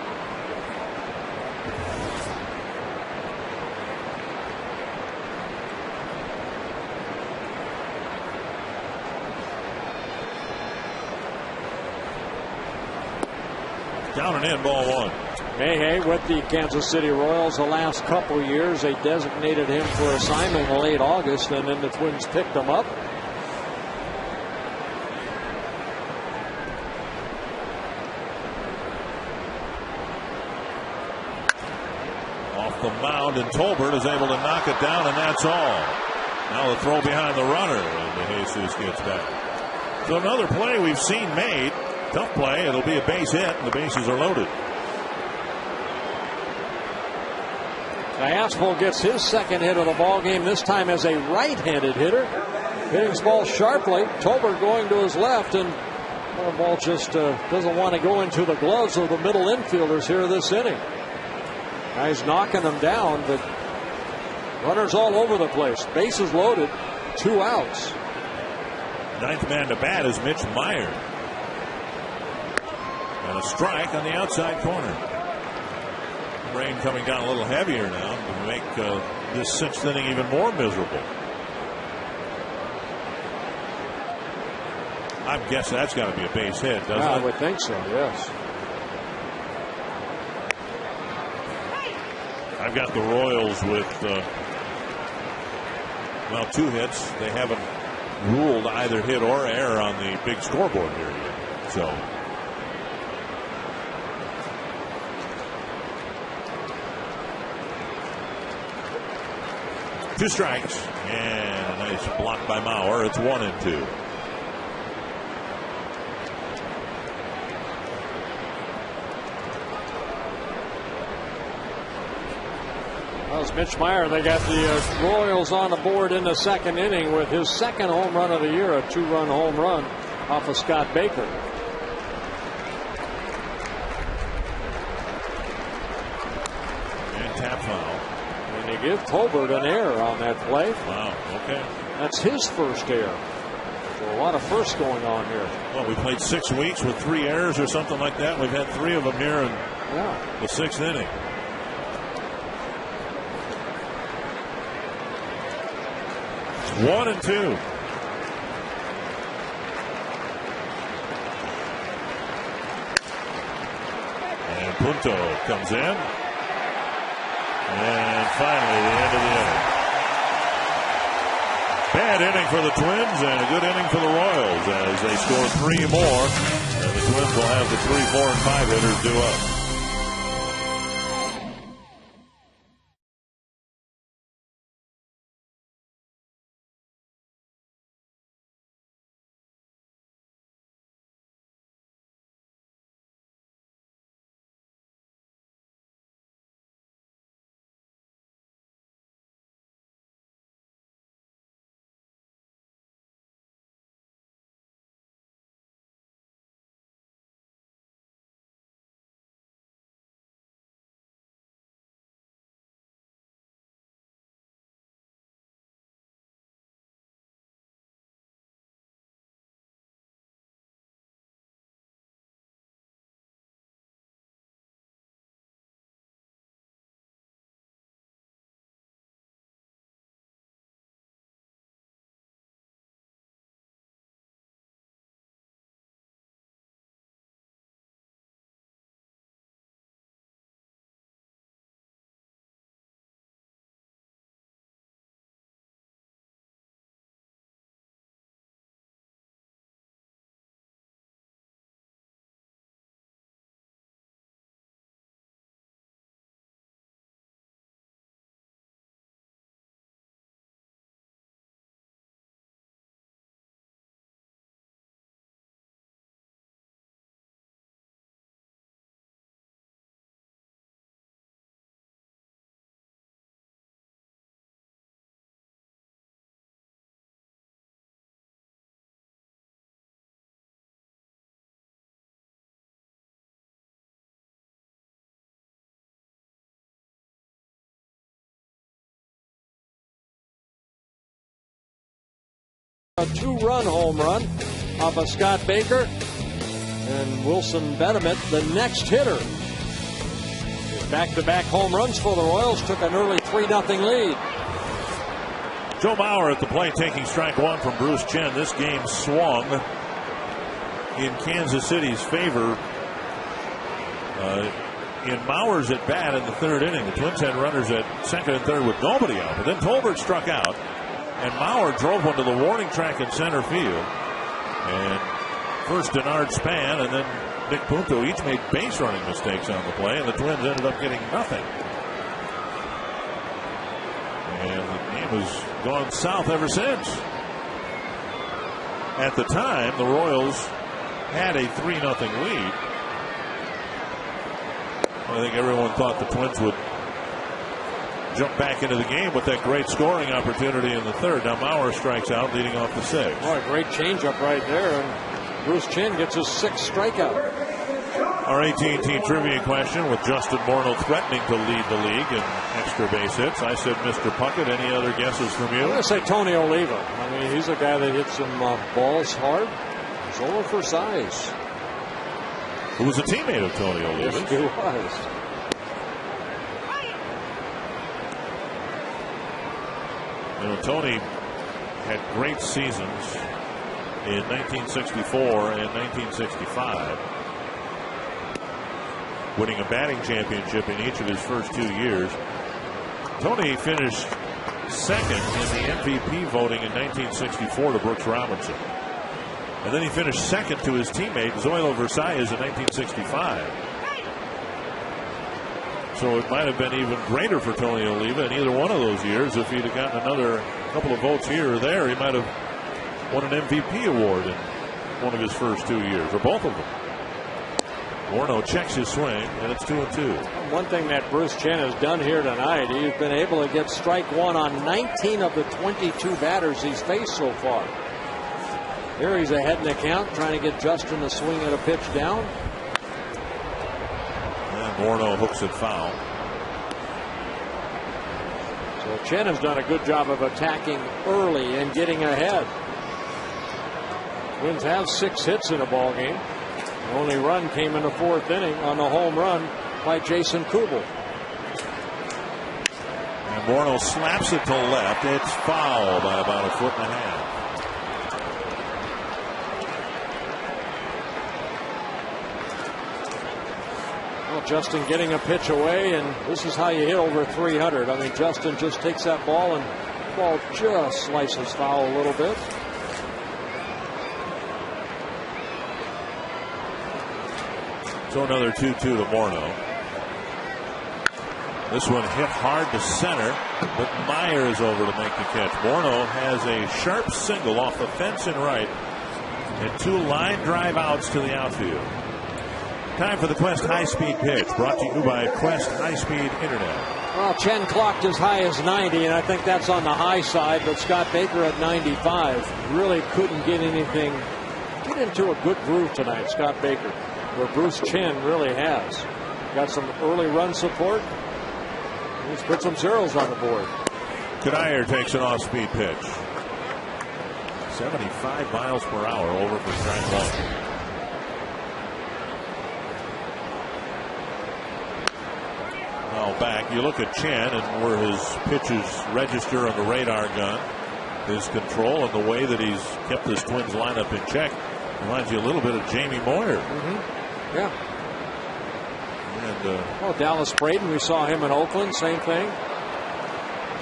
Down and in, ball 1. Mayhay with the Kansas City Royals the last couple years. They designated him for assignment in late August, and then the Twins picked him up. The mound, and Tolbert is able to knock it down, and that's all. Now the throw behind the runner, and DeJesus gets back. So another play we've seen made. Tough play. It'll be a base hit, and the bases are loaded. Callasmo gets his 2nd hit of the ball game, this time as a right-handed hitter. Hitting his ball sharply. Tolbert going to his left, and the ball just doesn't want to go into the gloves of the middle infielders here this inning. Guys knocking them down, but runners all over the place. Bases loaded, 2 outs. 9th man to bat is Mitch Meyer. And a strike on the outside corner. Rain coming down a little heavier now to make this 6th inning even more miserable. I guess that's got to be a base hit, doesn't it? I would think so, yes. I've got the Royals with, well, 2 hits. They haven't ruled either hit or error on the big scoreboard here yet. So. 2 strikes and a nice block by Mauer. It's 1-2. That was Mitch Meyer. They got the Royals on the board in the 2nd inning with his 2nd home run of the year, a 2-run home run off of Scott Baker. And tap foul. And they give Tolbert an error on that play. Wow, okay. That's his first error. So a lot of firsts going on here. Well, we played 6 weeks with 3 errors or something like that. We've had 3 of them here in the 6th inning. It's 1-2. And Punto comes in. And finally, the end of the inning. Bad inning for the Twins and a good inning for the Royals as they score 3 more. And the Twins will have the 3, 4, and 5 hitters due up. A 2-run home run off of Scott Baker. And Wilson Betemet, the next hitter. Back-to-back home runs for the Royals. Took an early 3-0 lead. Joe Mauer at the plate taking strike 1 from Bruce Chen. This game swung in Kansas City's favor. In Mauer's at bat in the 3rd inning, the Twins had runners at 2nd and 3rd with nobody out. But then Tolbert struck out. And Mauer drove one to the warning track in center field. And first Denard Span and then Nick Punto each made base running mistakes on the play. And the Twins ended up getting nothing. And the game has gone south ever since. At the time, the Royals had a 3-0 lead. I think everyone thought the Twins would jump back into the game with that great scoring opportunity in the 3rd. Now Mauer strikes out, leading off the 6th. Boy, great changeup right there, and Bruce Chen gets his 6th strikeout. Our AT&T trivia question with Justin Morneau threatening to lead the league in extra base hits. I said Mr. Puckett. Any other guesses from you? I'm going to say Tony Oliva. I mean, he's a guy that hits some balls hard. He's over for size. Who was a teammate of Tony Oliva? Yes, he was. You know, Tony had great seasons in 1964 and 1965, winning a batting championship in each of his first 2 years. Tony finished second in the MVP voting in 1964 to Brooks Robinson. And then he finished second to his teammate Zoilo Versailles in 1965. So it might have been even greater for Tony Oliva in either one of those years. If he'd have gotten another couple of votes here or there, he might have won an MVP award in one of his first 2 years, or both of them. Morneau checks his swing, and it's 2-2. One thing that Bruce Chen has done here tonight, he's been able to get strike one on 19 of the 22 batters he's faced so far. Here he's ahead in the count, trying to get Justin to swing at a pitch down. And Morneau hooks it foul. So Chen has done a good job of attacking early and getting ahead. Twins have 6 hits in a ball game. The only run came in the 4th inning on the home run by Jason Kubel. And Morneau slaps it to left. It's foul by about 1.5 feet. Well, Justin getting a pitch away, and this is how you hit over 300. I mean, Justin just takes that ball, and the ball just slices foul a little bit. So another 2-2 to Morneau. This one hit hard to center, but Meyer is over to make the catch. Morneau has a sharp single off the fence and right, and 2 line drive outs to the outfield. Time for the Quest high-speed pitch, brought to you by Quest High-Speed Internet. Well, Chen clocked as high as 90, and I think that's on the high side, but Scott Baker at 95 really couldn't get into a good groove tonight, Scott Baker, where Bruce Chen really has. Got some early run support. He's put some zeros on the board. Kadair takes an off-speed pitch. 75 miles per hour over for strike one. Now back, you look at Chen and where his pitches register on the radar gun, his control, and the way that he's kept this Twins lineup in check. Reminds you a little bit of Jamie Moyer. Yeah. And Dallas Braden, we saw him in Oakland, same thing.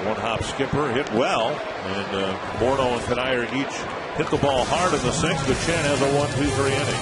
One hop skipper hit well, and Morneau and Kadair each hit the ball hard in the 6th, but Chen has a 1-2-3 inning.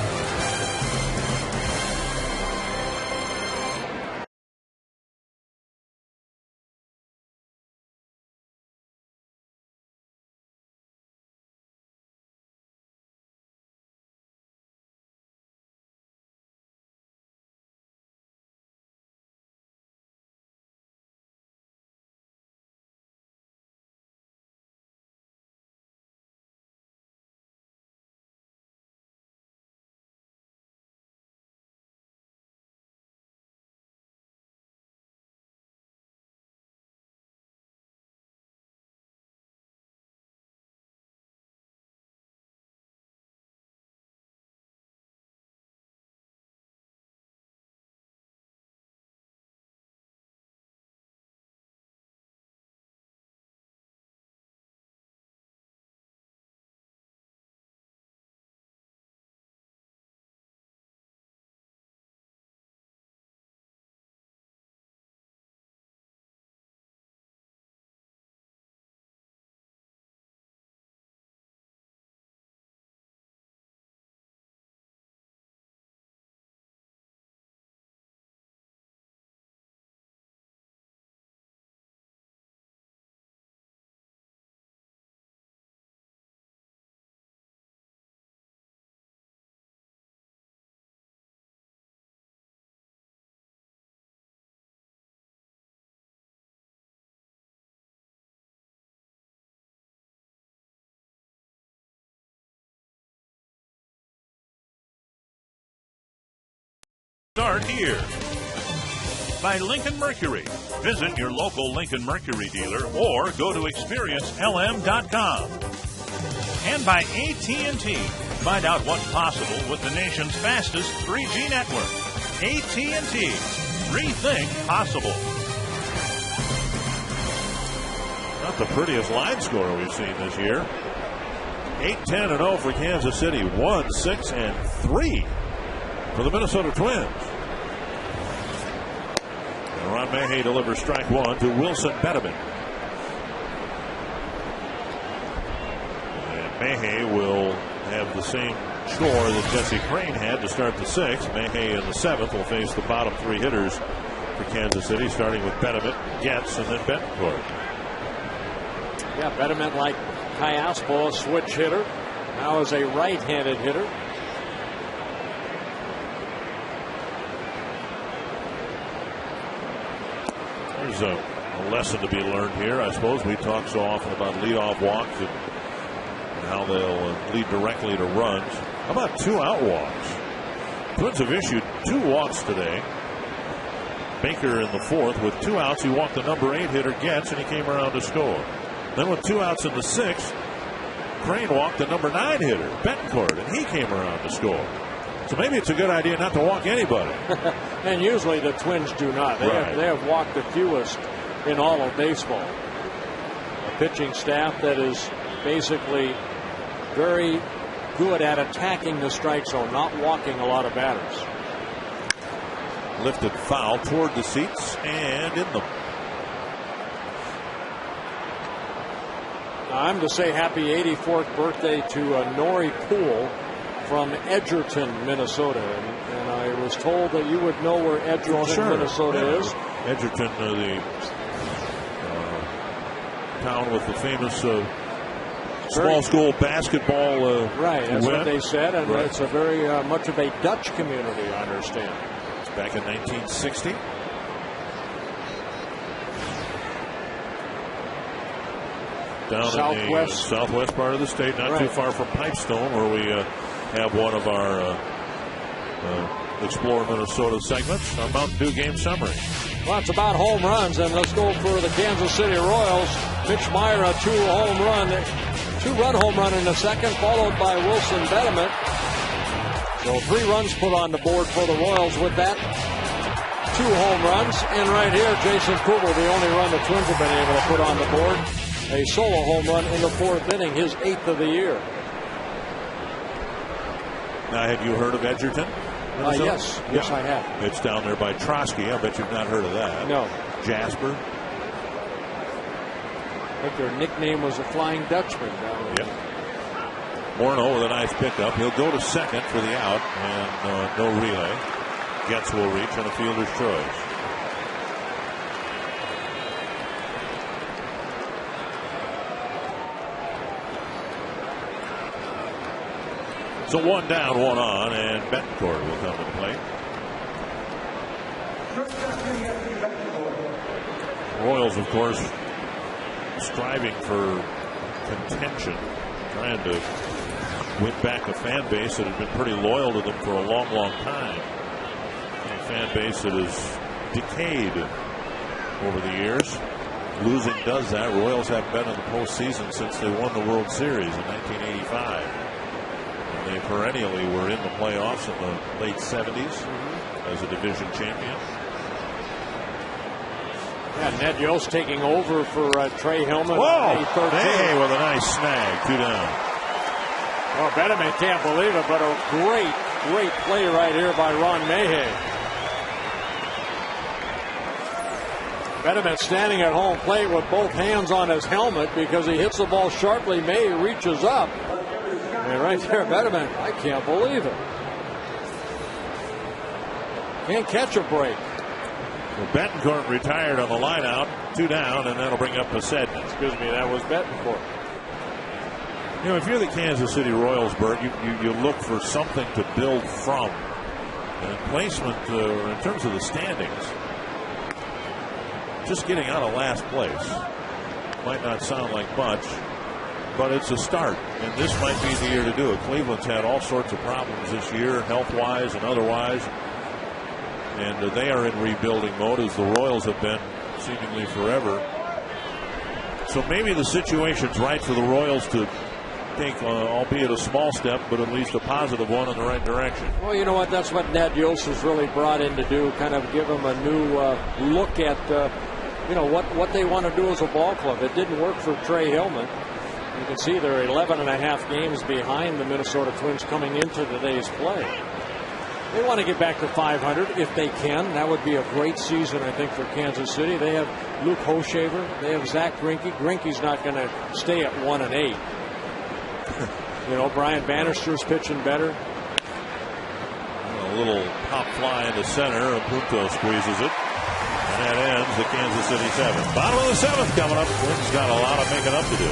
Start here. By Lincoln Mercury. Visit your local Lincoln Mercury dealer or go to experiencelm.com. And by AT&T. Find out what's possible with the nation's fastest 3G network. AT&T. Rethink possible. Not the prettiest line score we've seen this year. 8-10-0 for Kansas City. 1-6-3 for the Minnesota Twins. Ron Mayhay delivers strike one to Wilson Betterman. And Mayhay will have the same chore that Jesse Crane had to start the sixth. Mayhay in the seventh will face the bottom three hitters for Kansas City, starting with Betterman, Getz, and then Betancourt. Yeah, Betterman, like Cayaspo, a switch hitter. Now is a right-handed hitter. There's a lesson to be learned here. I suppose we talk so often about leadoff walks and how they'll lead directly to runs. How about 2 out walks? Twins have issued 2 walks today. Baker in the fourth with 2 outs. He walked the number 8 hitter Getz, and he came around to score. Then with 2 outs in the sixth, Crane walked the number 9 hitter Betancourt, and he came around to score. So maybe it's a good idea not to walk anybody. And usually the Twins do not. They have walked the fewest in all of baseball. A pitching staff that is basically very good at attacking the strike zone, not walking a lot of batters. Lifted foul toward the seats and in them. I'm to say happy 84th birthday to Nori Poole from Edgerton, Minnesota. And I was told that you would know where Edgerton, Minnesota is. Edgerton, the town with the famous small school basketball right, that's win. what they said, and it's a very much of a Dutch community, I understand. It's back in 1960. Down in the southwest part of the state, not too far from Pipestone, where we have one of our Explore Minnesota segments, our Mountain Dew game summary. Well, it's about home runs, and let's go for the Kansas City Royals. Mitch Meyer, a two-run home run in the second, followed by Wilson Betterman. So 3 runs put on the board for the Royals with that. 2 home runs, and right here, Jason Kubel, the only run the Twins have been able to put on the board. A solo home run in the 4th inning, his 8th of the year. Now, have you heard of Edgerton? Yes, I have. It's down there by Trotsky. I bet you've not heard of that. No. Jasper. I think their nickname was the Flying Dutchman down there. Yep. Morneau with a nice pickup. He'll go to second for the out, and no relay. Getz will reach on a fielder's choice. So 1 down, 1 on, and Betancourt will come to the plate. Royals, of course, striving for contention, trying to win back a fan base that had been pretty loyal to them for a long, long time. A fan base that has decayed over the years. Losing does that. Royals haven't been in the postseason since they won the World Series in 1985. They perennially were in the playoffs in the late 70s as a division champion. Yeah, Ned Yost taking over for Trey Hillman. Whoa! Hey, with a nice snag. 2 down. Well, Betterman can't believe it, but a great play right here by Ron Mayhay. Betterman standing at home plate with both hands on his helmet because he hits the ball sharply. Mayhay reaches up. And right there, Betterman, I can't believe it. Can't catch a break. Well, Betancourt retired on the line out, 2 down, and that'll bring up Pasedna. Excuse me, that was Betancourt. You know, if you're the Kansas City Royals, Bert, you look for something to build from. And placement, in terms of the standings, just getting out of last place might not sound like much, but it's a start, and this might be the year to do it. Cleveland's had all sorts of problems this year, health-wise and otherwise, and they are in rebuilding mode, as the Royals have been seemingly forever. So maybe the situation's right for the Royals to take, albeit a small step, but at least a positive one in the right direction. Well, you know what? That's what Ned Yost has really brought in to do, kind of give them a new look at, what they want to do as a ball club. It didn't work for Trey Hillman. You can see they're 11.5 games behind the Minnesota Twins coming into today's play. They want to get back to 500 if they can. That would be a great season, I think, for Kansas City. They have Luke Hoshaver. They have Zach Greinke. Greinke's not going to stay at 1-8. You know, Brian Bannister's pitching better. A little pop fly into center. Punto squeezes it. And that ends the Kansas City 7th. Bottom of the 7th coming up. Twins got a lot of making up to do.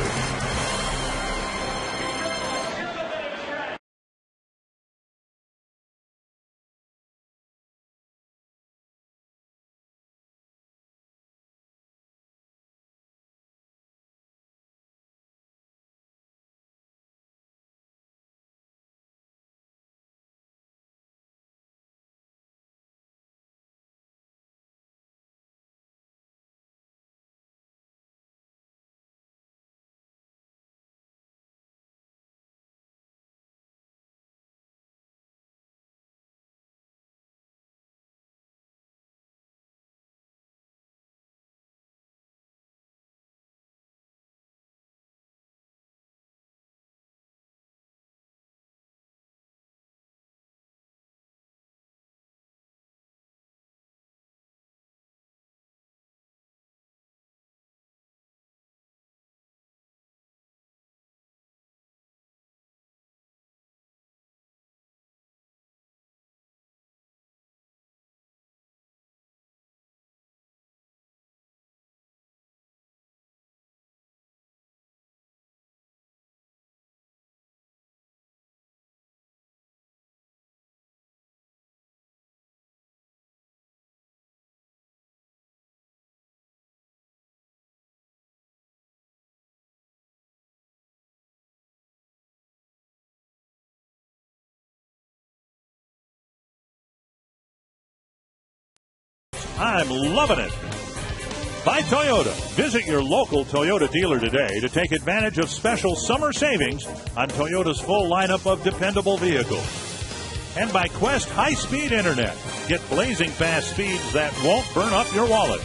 I'm loving it. By Toyota. Visit your local Toyota dealer today to take advantage of special summer savings on Toyota's full lineup of dependable vehicles. And by Quest high-speed internet. Get blazing fast speeds that won't burn up your wallet.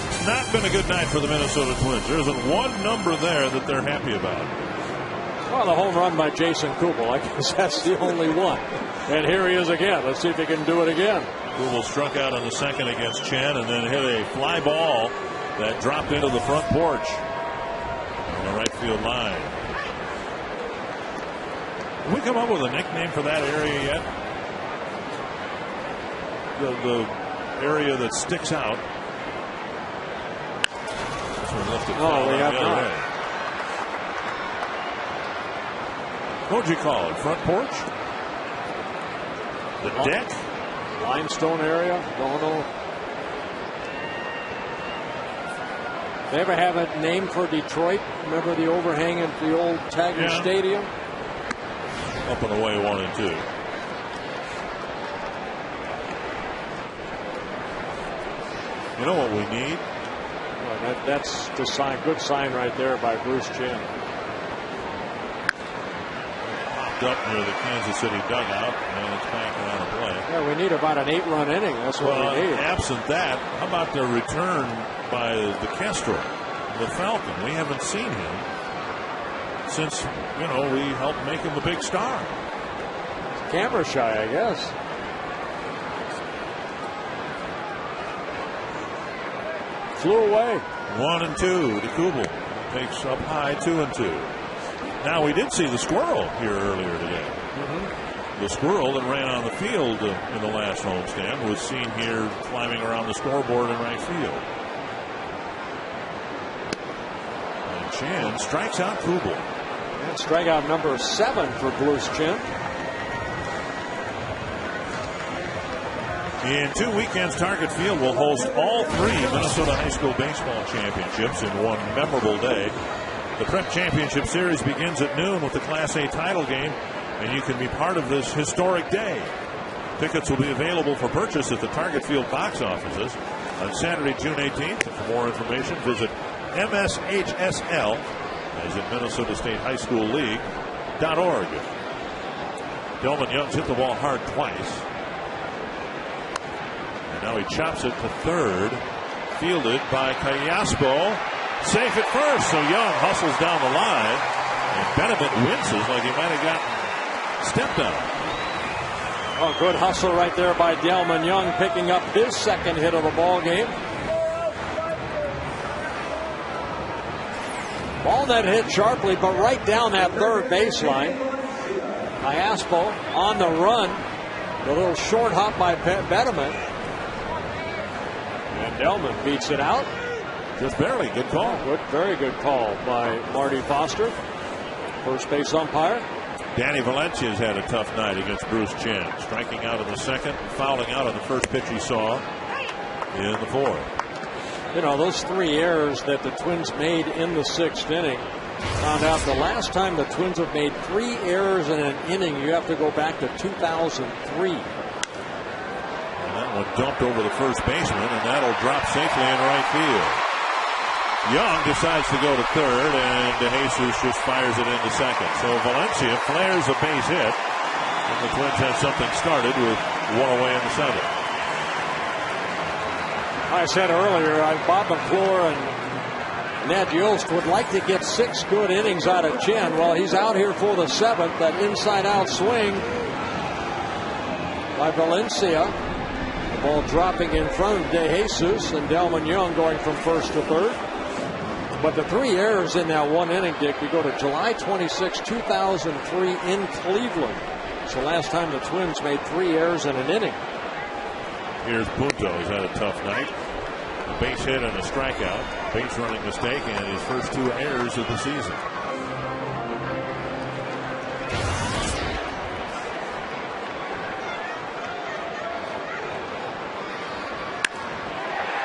It's not been a good night for the Minnesota Twins. There isn't one number there that they're happy about. Well, the home run by Jason Kubel. I guess that's the only one. And here he is again. Let's see if he can do it again. Kubel struck out on the second against Chen and then hit a fly ball that dropped into the front porch on the right field line. Have we come up with a nickname for that area yet? The area that sticks out. This one lifted no, we have not. What would you call it? Front porch? The deck? Limestone area? Don't know. They ever have a name for Detroit? Remember the overhang at the old Tiger Stadium? Up and away 1-2. You know what we need? Well, that's the sign. Good sign right there by Bruce Chen. Up near the Kansas City dugout, and it's back around the play. Yeah, we need about an 8-run inning. That's what we need. Absent that, how about the return by the Castro, the Falcon? We haven't seen him since, we helped make him a big star. Camera shy, I guess. Flew away. 1-2 to Kubel. Takes up high 2-2. Now, we did see the squirrel here earlier today. The squirrel that ran on the field in the last homestand was seen here climbing around the scoreboard in right field. And Chen strikes out Kubel. And strikeout number 7 for Bruce Chen. In 2 weekends, Target Field will host all 3 Minnesota High School Baseball Championships in one memorable day. The Prep Championship Series begins at noon with the Class A title game, and you can be part of this historic day. Tickets will be available for purchase at the Target Field box offices on Saturday, June 18th. And for more information, visit MSHSL, as in Minnesota State High School League.org. Delman Young's hit the ball hard twice. And now he chops it to third. Fielded by Callaspo. Safe at first, so Young hustles down the line, and Benevent winces like he might have gotten stepped up. Oh, good hustle right there by Delman Young, picking up his second hit of the ball game. Ball that hit sharply, but right down that third baseline. Iaspo on the run. The little short hop by Betterman. And Delman beats it out. Just barely. Good call. Good, very good call by Marty Foster, first base umpire. Danny Valencia's had a tough night against Bruce Chen, striking out in the second, fouling out on the first pitch he saw in the fourth. You know, those 3 errors that the Twins made in the 6th inning, found out the last time the Twins have made 3 errors in an inning, you have to go back to 2003. And that one dumped over the first baseman, and that'll drop safely in right field. Young decides to go to third, and DeJesus just fires it into second. So Valencia flares a base hit, and the Twins have something started with 1 away in the 7th. I said earlier, Bob McClure and Ned Yost would like to get 6 good innings out of Chen. Well, he's out here for the 7th. That inside-out swing by Valencia. The ball dropping in front of DeJesus, and Delman Young going from first to third. But the 3 errors in that 1 inning, Dick, we go to July 26, 2003 in Cleveland. It's the last time the Twins made 3 errors in an inning. Here's Punto, who's had a tough night. A base hit and a strikeout. Base running mistake and his first 2 errors of the season.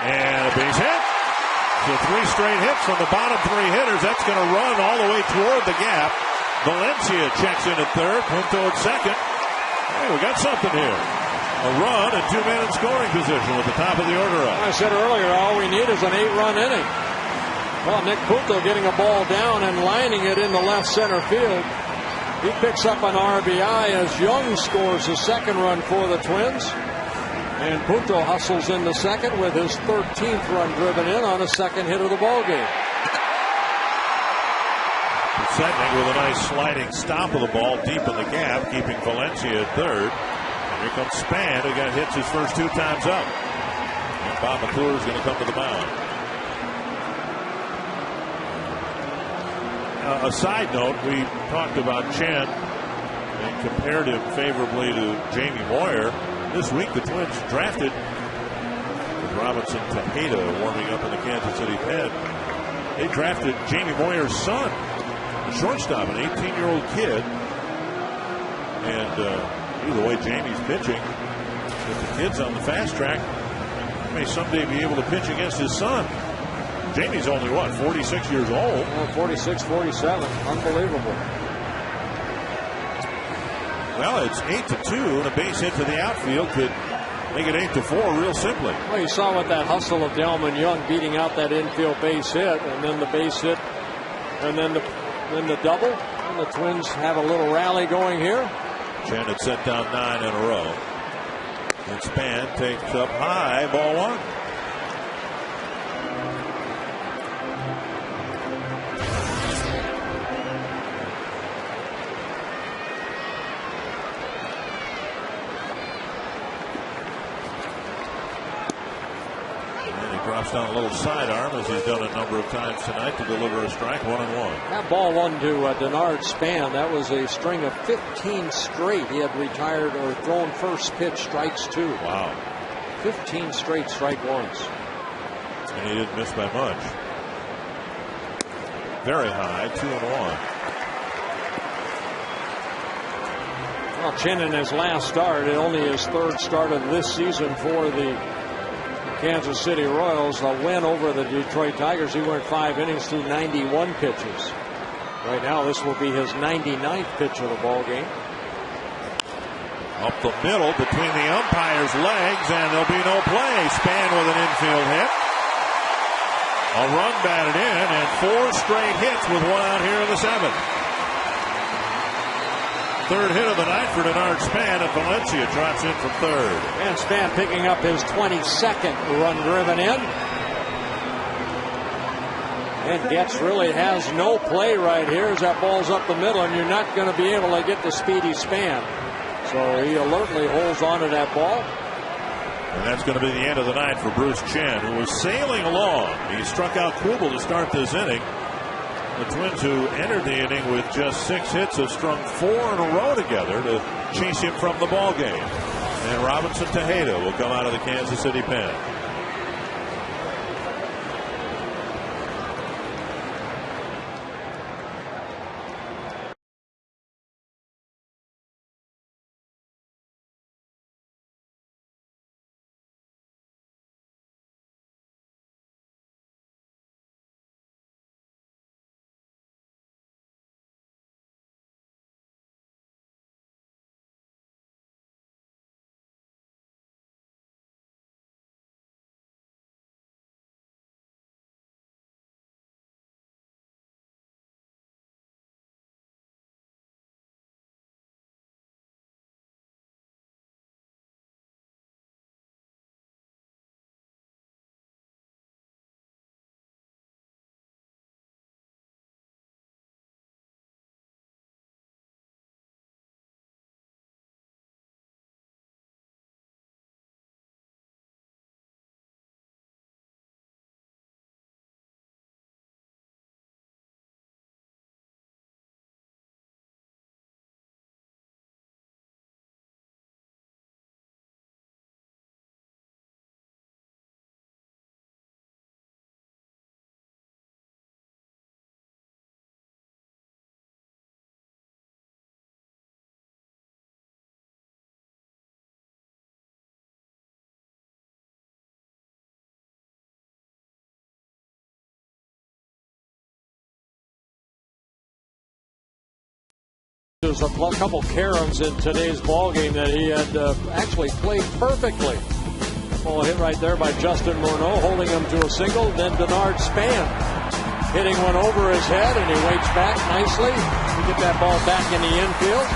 And a base hit. So 3 straight hits from the bottom 3 hitters. That's going to run all the way toward the gap. Valencia checks in at third. Punto at second. Hey, we got something here. A run and 2 men in scoring position with the top of the order up. I said earlier, all we need is an 8-run inning. Well, Nick Punto getting a ball down and lining it in the left center field. He picks up an RBI as Young scores his 2nd run for the Twins. And Punto hustles in the second with his 13th run driven in on a 2nd hit of the ball game. Setting with a nice sliding stop of the ball deep in the gap, keeping Valencia at third. Here comes Span, who got hits his first 2 times up. And Bob McClure is going to come to the mound. A side note, we talked about Chen and compared him favorably to Jamie Moyer. This week the Twins drafted with Robinson Tejeda warming up in the Kansas City pen. They drafted Jamie Moyer's son, a shortstop, an 18-year-old kid. And the way Jamie's pitching, if the kid's on the fast track, he may someday be able to pitch against his son. Jamie's only, 46 years old? 46, 47. Unbelievable. Well, it's 8-2, and a base hit to the outfield could make it 8-4 real simply. Well, you saw with that hustle of Delman Young beating out that infield base hit, and then the base hit, and then the double. And the Twins have a little rally going here. Chen had set down 9 in a row. And Span takes up high, ball 1. Drops down a little sidearm, as he's done a number of times tonight, to deliver a strike. 1-1. That ball 1 to Denard Span. That was a string of 15 straight. He had retired or thrown first pitch strikes 2. Wow. 15 straight strike ones. And he didn't miss by much. Very high, 2-1. Well, Chen in his last start, only his 3rd start of this season for the Kansas City Royals, a win over the Detroit Tigers. He went 5 innings through 91 pitches. Right now, this will be his 99th pitch of the ball game. Up the middle between the umpire's legs, and there'll be no play. Span with an infield hit. A run batted in, and 4 straight hits with 1 out here in the 7th. 3rd hit of the night for Denard Span, and Valencia drops in from 3rd. And Span picking up his 22nd run driven in. And Getz really has no play right here as that ball's up the middle, and you're not going to be able to get the speedy span. So he alertly holds on to that ball. And that's going to be the end of the night for Bruce Chen, who was sailing along. He struck out Kubel to start this inning. The Twins, who entered the inning with just 6 hits, have strung 4 in a row together to chase him from the ball game. And Robinson Tejeda will come out of the Kansas City pen. There's a couple caroms in today's ball game that he had actually played perfectly. Ball hit right there by Justin Morneau, holding him to a single. Then Denard Span hitting one over his head, and he waits back nicely to get that ball back in the infield.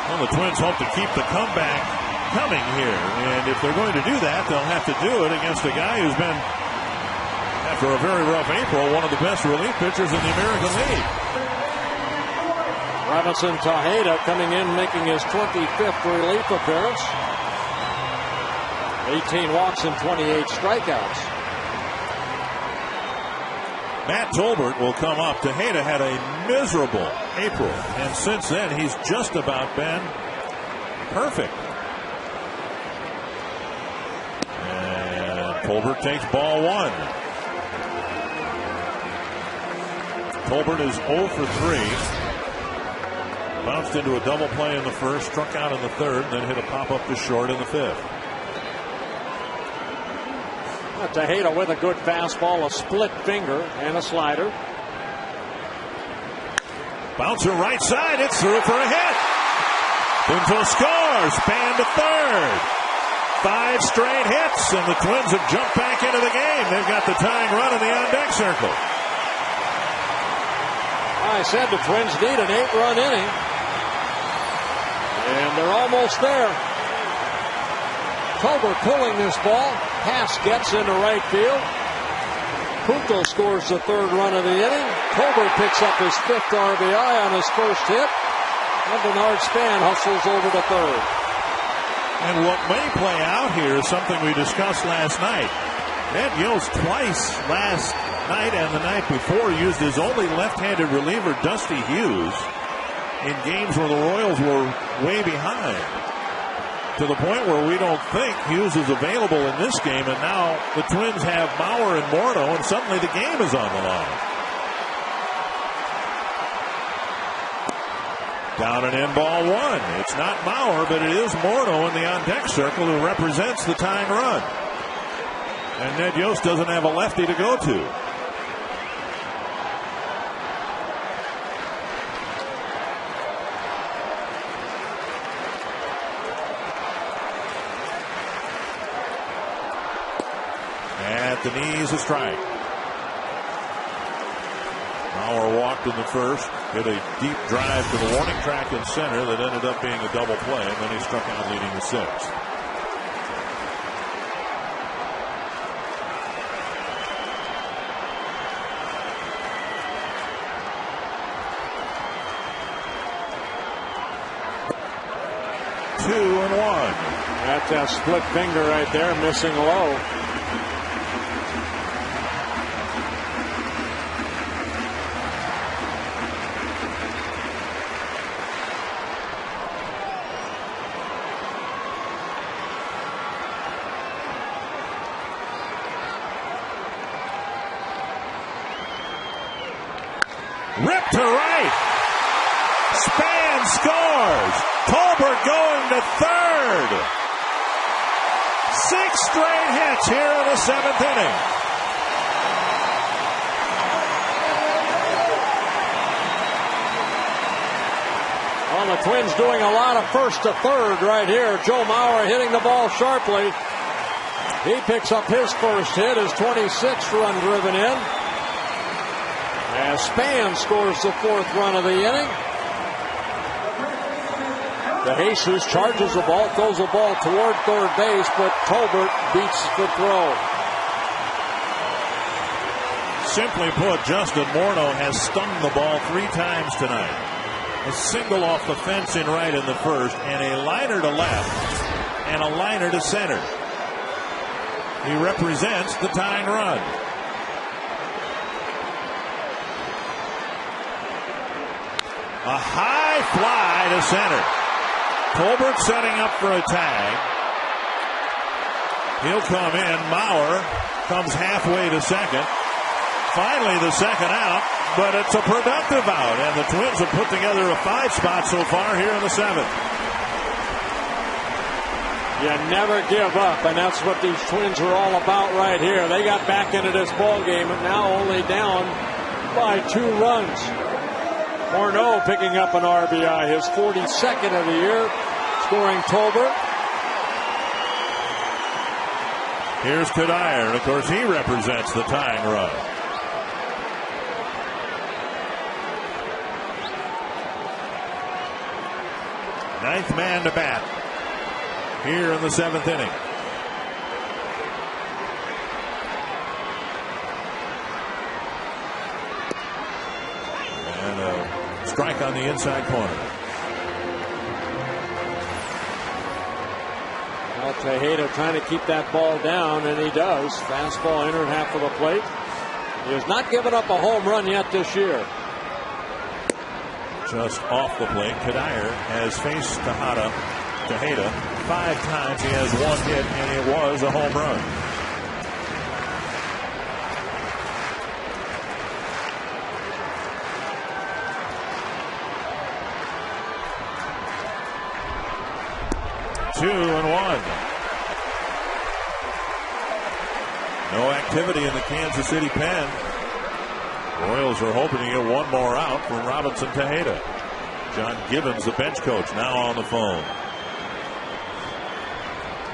Well, the Twins hope to keep the comeback coming here, and if they're going to do that, they'll have to do it against a guy who's been, after a very rough April, one of the best relief pitchers in the American League. Robinson Tejeda coming in, making his 25th relief appearance. 18 walks and 28 strikeouts. Matt Tolbert will come up. Tejeda had a miserable April, and since then he's just about been perfect. And Tolbert takes ball 1. Tolbert is 0 for 3. Bounced into a double play in the first, struck out in the third, and then hit a pop-up to short in the 5th. Tejeda with a good fastball, a split finger, and a slider. Bouncer right side, it's through for a hit. Pinto scores, Span to third. 5 straight hits, and the Twins have jumped back into the game. They've got the tying run in the on-deck circle. I said the Twins need an 8-run inning. And they're almost there. Tolbert pulling this ball. Pass gets into right field. Pinto scores the 3rd run of the inning. Tolbert picks up his 5th RBI on his first hit. And Denard Span hustles over to 3rd. And what may play out here is something we discussed last night. Ned Yost twice last night and the night before used his only left-handed reliever, Dusty Hughes, in games where the Royals were way behind, to the point where we don't think Hughes is available in this game, and now the Twins have Mauer and Morneau, and suddenly the game is on the line. Down and in, ball 1. It's not Mauer, but it is Morneau in the on-deck circle who represents the tying run. And Ned Yost doesn't have a lefty to go to. At the knees, a strike. Mauer walked in the first, hit a deep drive to the warning track in center that ended up being a double play, and then he struck out leading the 6th. 2-1. That's a split finger right there, missing low. Ripped to right. Span scores. Tolbert going to third. 6 straight hits here in the 7th inning. Well, the Twins doing a lot of first to third right here. Joe Mauer hitting the ball sharply. He picks up his first hit, his 26th run driven in. As Span scores the 4th run of the inning. De Jesus charges the ball, throws the ball toward third base, but Tolbert beats the throw. Simply put, Justin Morneau has stung the ball 3 times tonight. A single off the fence in right in the first, and a liner to left, and a liner to center. He represents the tying run. A high fly to center. Tolbert setting up for a tag. He'll come in. Mauer comes halfway to second. Finally the second out, but it's a productive out, and the Twins have put together a 5 spot so far here in the 7th. You never give up, and that's what these Twins are all about right here. They got back into this ball game and now only down by 2 runs. Morneau picking up an RBI, his 42nd of the year, scoring Tolbert. Here's Kadire, and of course he represents the tying run. Ninth man to bat here in the 7th inning. And a strike on the inside corner. Well, Tejeda trying to keep that ball down, and he does. Fastball entered half of the plate. He has not given up a home run yet this year. Just off the plate, Kadire has faced Tejeda 5 times. He has 1 hit, and it was a home run. Two and 1. No activity in the Kansas City pen. Royals are hoping to get 1 more out from Robinson Tejeda. John Gibbons, the bench coach, now on the phone.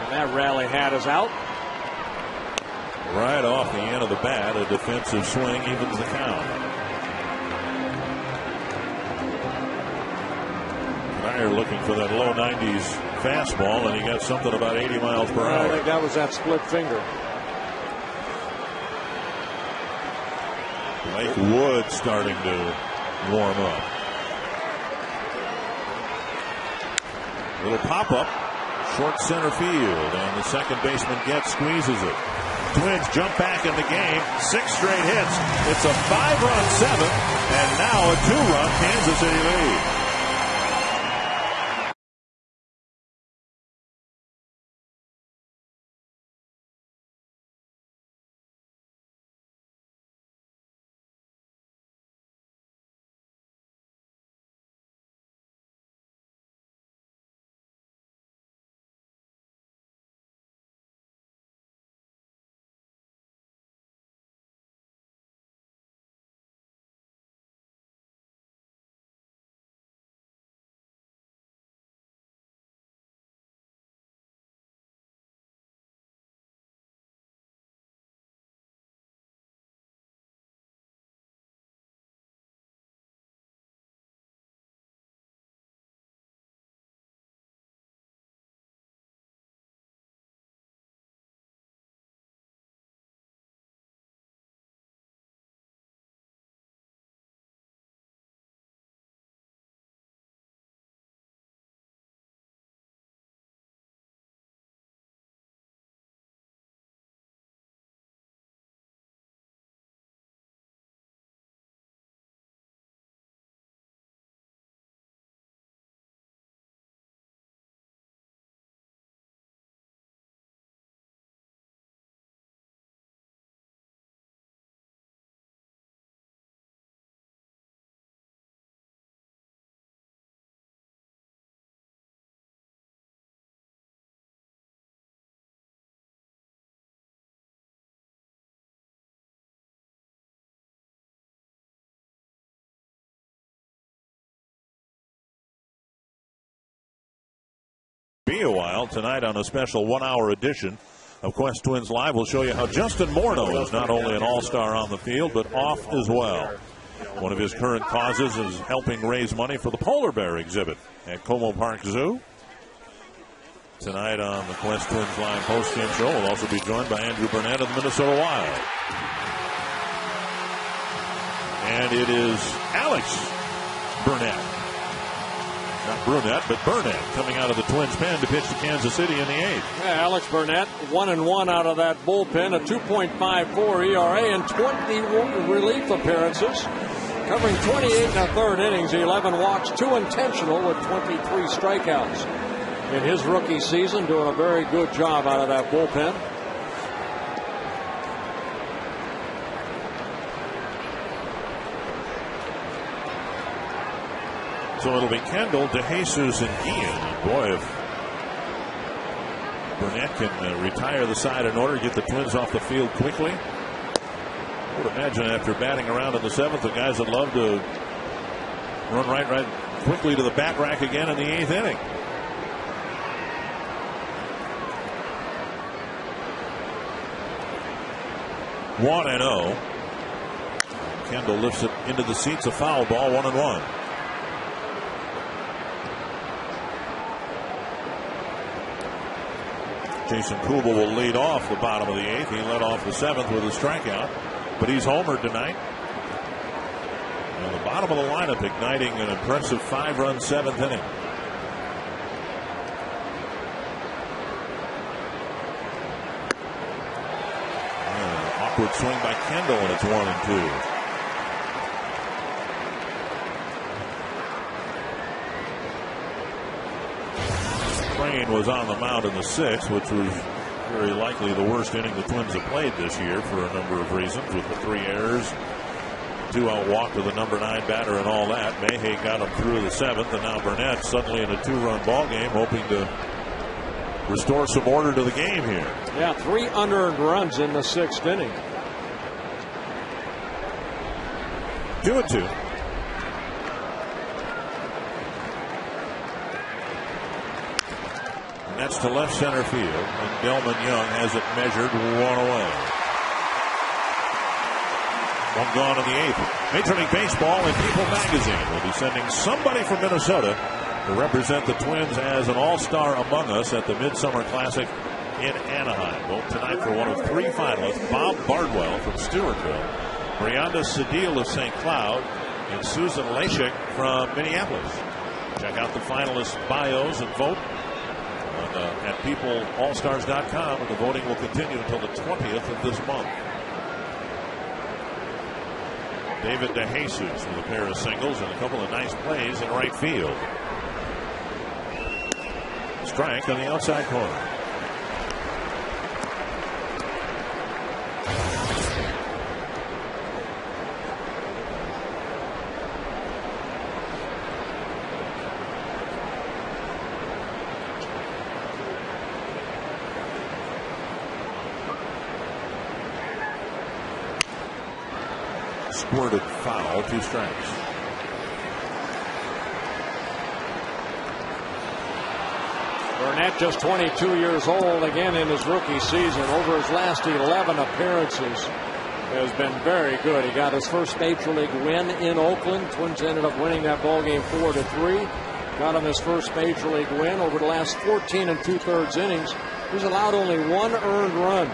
And that rally hat is out. Right off the end of the bat, a defensive swing evens the count. Dyer looking for that low 90s fastball, and he got something about 80 miles per hour. I think that was that split finger. Blake Wood starting to warm up. Little pop-up, short center field, and the second baseman squeezes it. Twins jump back in the game, 6 straight hits. It's a 5-run 7th, and now a 2-run Kansas City lead. held tonight on a special 1-hour edition of Quest Twins Live. We'll show you how Justin Morneau is not only an all-star on the field, but off as well. One of his current causes is helping raise money for the polar bear exhibit at Como Park Zoo. Tonight on the Quest Twins Live post-game show, we'll also be joined by Andrew Burnett of the Minnesota Wild. And it is Alex Burnett. Not Brunette, but Burnett coming out of the Twins pen to pitch to Kansas City in the 8th. Yeah, Alex Burnett, 1-1 out of that bullpen, a 2.54 ERA and 20 relief appearances, covering 28 1/3 innings, 11 walks, 2 intentional with 23 strikeouts. In his rookie season, doing a very good job out of that bullpen. So it'll be Kendall, DeJesus, and Guillen. Boy, if Burnett can retire the side in order, get the Twins off the field quickly. I would imagine after batting around in the 7th, the guys would love to run right quickly to the bat rack again in the 8th inning. One and 0. Kendall lifts it into the seats, a foul ball, 1-1. Jason Kubel will lead off the bottom of the 8th. He led off the 7th with a strikeout, but he's homered tonight. And the bottom of the lineup igniting an impressive 5-run 7th inning. Awkward swing by Kendall, and it's 1-2. Crane was on the mound in the 6th, which was very likely the worst inning the Twins have played this year for a number of reasons, with the 3 errors, 2-out walk to the number 9 batter and all that. Mayhay got him through the 7th, and now Burnett suddenly in a 2-run ball game, hoping to restore some order to the game here. Yeah, 3 unearned runs in the 6th inning. 2-2. And that's to left center field, and Delman Young has it measured 1 away. 1 gone in the 8th. Major League Baseball and People Magazine will be sending somebody from Minnesota to represent the Twins as an all-star among us at the Midsummer Classic in Anaheim. Vote tonight for one of 3 finalists: Bob Bardwell from Stewartville, Brianda Sedil of St. Cloud, and Susan Lashik from Minneapolis. Check out the finalists' bios and vote at peopleallstars.com, and the voting will continue until the 20th of this month. David DeJesus with a pair of singles and a couple of nice plays in right field. Strike on the outside corner. Squirted foul, 2 strikes. Burnett, just 22 years old, again in his rookie season. Over his last 11 appearances, has been very good. He got his first Major League win in Oakland. Twins ended up winning that ball game 4-3. Got him his first Major League win. Over the last 14 2/3 innings, he's allowed only 1 earned run.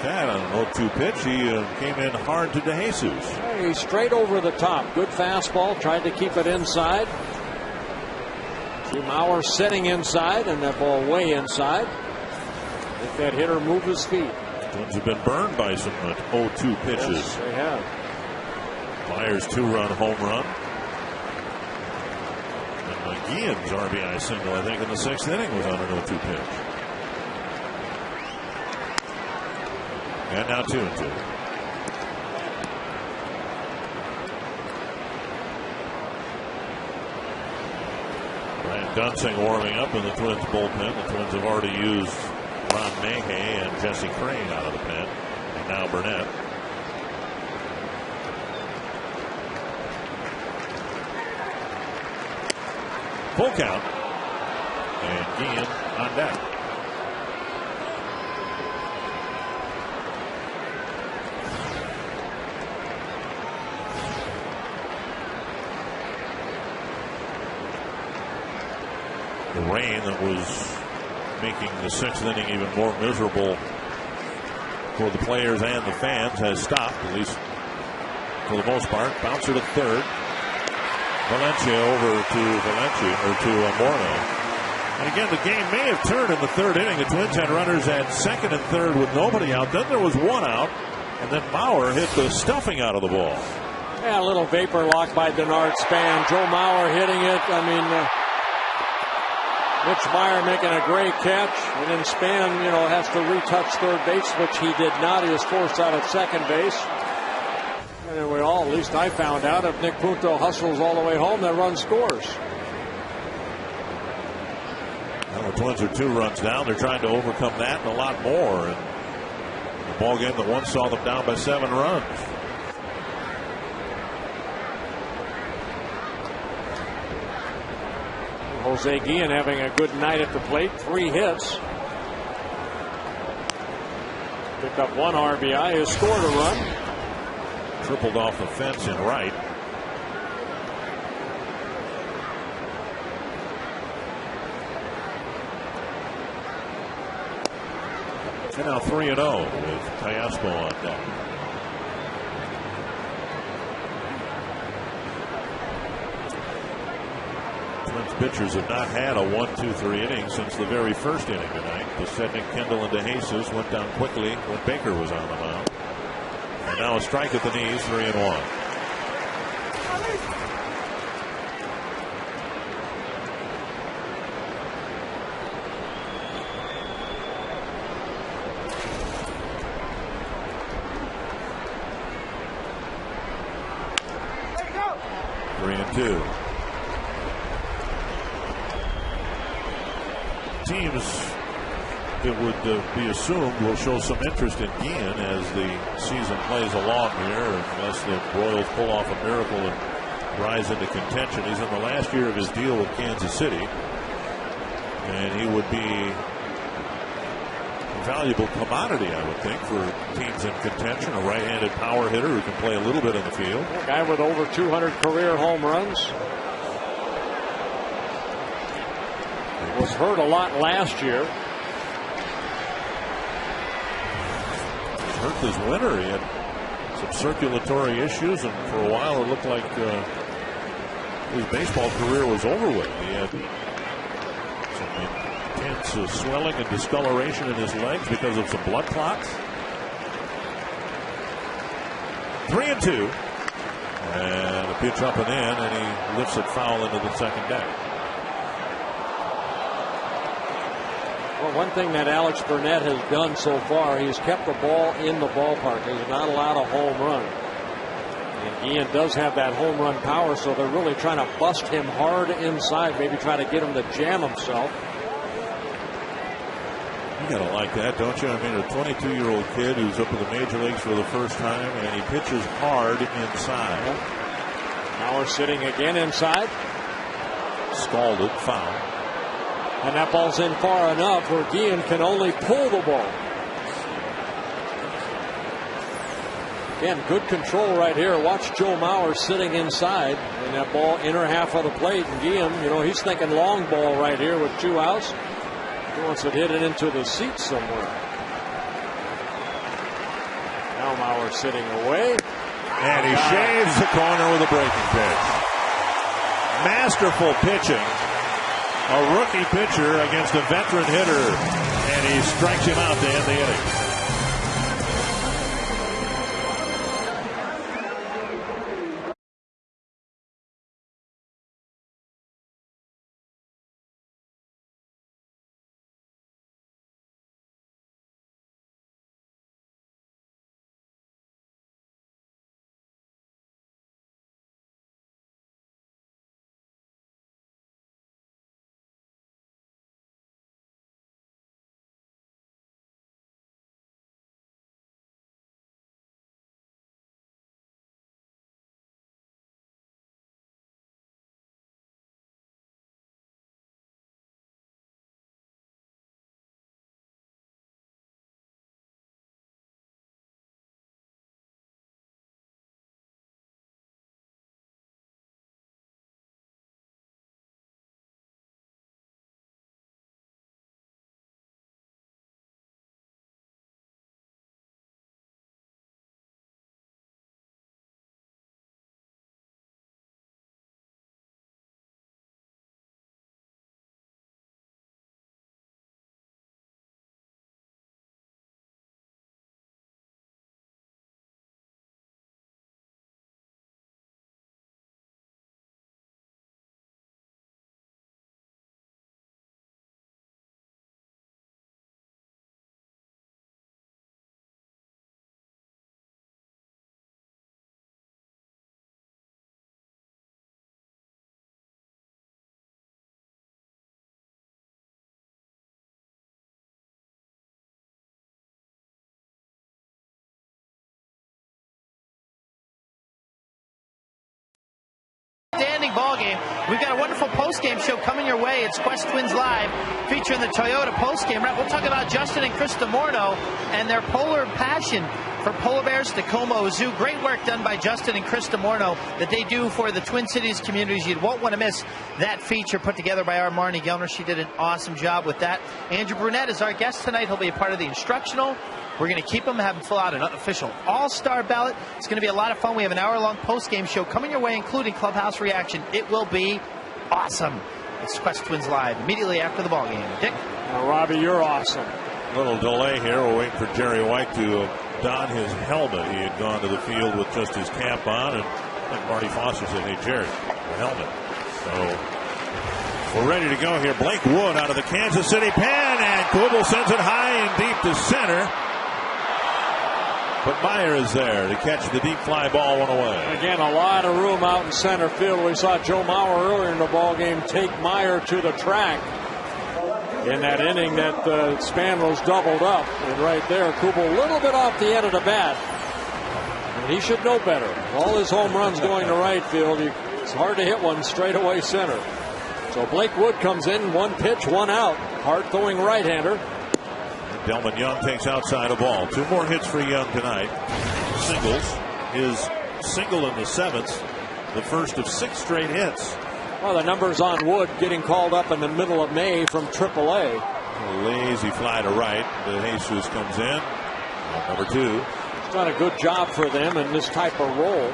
That on an 0-2 pitch, he came in hard to DeJesus. He's straight over the top. Good fastball. Tried to keep it inside. Mauer sitting inside, and that ball way inside. If that hitter move his feet. Twins have been burned by some 0-2 pitches. Yes, they have. Myers' 2-run home run. And McGeehan's RBI single, I think, in the 6th inning was on an 0-2 pitch. And now 2-2. Brian Dunsing warming up in the Twins bullpen. The Twins have already used Ron Mayhay and Jesse Crane out of the pen. And now Burnett. Full count. And Guillen on deck. The rain that was making the sixth inning even more miserable for the players and the fans has stopped, at least for the most part. Bouncer to third. Valencia over to Morneau. And again, the game may have turned in the third inning. The Twins had runners at second and third with nobody out. Then there was one out, and then Mauer hit the stuffing out of the ball. Yeah, a little vapor lock by Denard Span. Joe Mauer hitting it. I mean, Mitch Meyer making a great catch, and then Span, has to retouch third base, which he did not. He was forced out at second base. And at least I found out, if Nick Punto hustles all the way home, that run scores. Well, the Twins are 2 runs down. They're trying to overcome that and a lot more. And the ball game that once saw them down by 7 runs. Jose Guillen having a good night at the plate. 3 hits. Picked up 1 RBI. Has scored a run. Tripled off the fence in right. And now 3-0 with Teoscar on deck. Twins pitchers have not had a 1-2-3 inning since the very first inning tonight. Desednik, Kendall, and DeJesus went down quickly when Baker was on the mound. And now a strike at the knees, 3-1. Two. Teams, it would be assumed, will show some interest in Guillen as the season plays along here, unless the Royals pull off a miracle and rise into contention. He's in the last year of his deal with Kansas City, and he would be a valuable commodity, I would think, for teams in contention. A right-handed power hitter who can play a little bit in the field. A guy with over 200 career home runs. Was hurt a lot last year. Hurt this winter. He had some circulatory issues, and for a while it looked like his baseball career was over with. He had some intense swelling and discoloration in his legs because of some blood clots. 3-2. And a pitch up and in, and he lifts it foul into the second deck. Well, one thing that Alex Burnett has done so far, he's kept the ball in the ballpark. He's not allowed a home run. And Guillen does have that home run power, so they're really trying to bust him hard inside, maybe try to get him to jam himself. You gotta like that, don't you? I mean, a 22-year-old kid who's up in the major leagues for the first time, and he pitches hard inside. Now we're sitting again inside. Scalded, foul. And that ball's in far enough where Guillen can only pull the ball. Again, good control right here. Watch Joe Mauer sitting inside, and that ball inner half of the plate. And Guillen, he's thinking long ball right here with 2 outs. He wants to hit it into the seats somewhere. Now Mauer sitting away. And he shaves the corner with a breaking pitch. Masterful pitching. A rookie pitcher against a veteran hitter, and he strikes him out to end the inning. big ball game. We've got a wonderful post-game show coming your way. It's Quest Twins Live, featuring the Toyota post-game wrap. We'll talk about Justin and Krista Morneau and their polar passion for polar bears, Tacoma Zoo. Great work done by Justin and Krista Morneau that they do for the Twin Cities communities. You won't want to miss that feature put together by our Marnie Gelner. She did an awesome job with that. Andrew Brunette is our guest tonight. He'll be a part of the instructional. We're going to keep him, have him fill out an official all-star ballot. It's going to be a lot of fun. We have an hour-long post-game show coming your way, including clubhouse reaction. It will be awesome. It's Quest Twins Live immediately after the ball game. Dick? Now, Robbie, you're awesome. Little delay here. We're waiting for Jerry White to don his helmet. He had gone to the field with just his cap on, and like Marty Foster said, hey, Jerry, the helmet. So we're ready to go here. Blake Wood out of the Kansas City pen, and Kubel sends it high and deep to center. But Meyer is there to catch the deep fly ball one away. Again, a lot of room out in center field. We saw Joe Mauer earlier in the ball game take Meyer to the track in that inning that Spanlos doubled up. And right there, Kubel a little bit off the end of the bat. And he should know better. All his home runs going to right field. It's hard to hit one straight away center. So Blake Wood comes in, one pitch, one out. Hard throwing right-hander. Delman Young takes outside a ball. 2 more hits for Young tonight. Singles. His single in the 7th. The first of 6 straight hits. Well, the numbers on Wood getting called up in the middle of May from AAA. A lazy fly to right. The Jesus comes in. Number 2. He's done a good job for them in this type of role.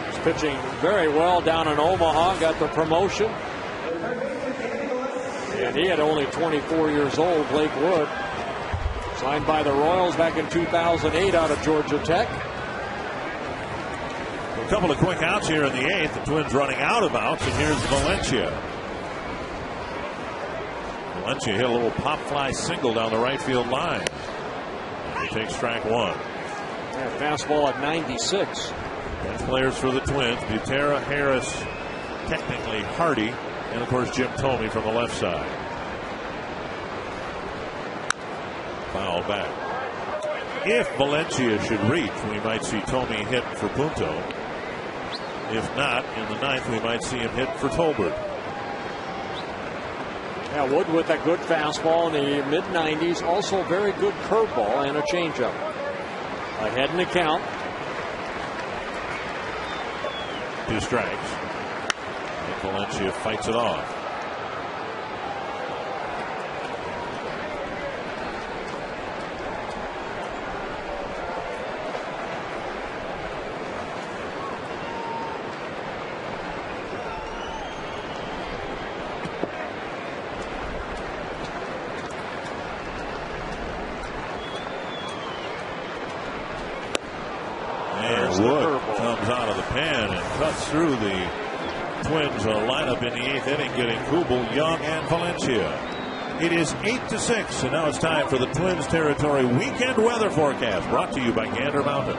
He's pitching very well down in Omaha. Got the promotion. And he had only 24 years old, Blake Wood. Signed by the Royals back in 2008 out of Georgia Tech. A couple of quick outs here in the 8th. The Twins running out of outs, and here's Valencia. Valencia hit a little pop fly single down the right field line. He takes strike 1. Yeah, fastball at 96. Bench players for the Twins: Butera, Harris, technically Hardy, and of course Jim Thome from the left side. Foul back. If Valencia should reach, we might see Thome hit for Punto. If not, in the 9th, we might see him hit for Tolbert. Yeah, Wood with a good fastball in the mid-90s. Also very good curveball and a changeup. Ahead in the count. 2 strikes. And Valencia fights it off. Wood comes out of the pen and cuts through the Twins lineup in the 8th inning, getting Kubel, Young, and Valencia. It is 8-6, and now it's time for the Twins territory weekend weather forecast, brought to you by Gander Mountain.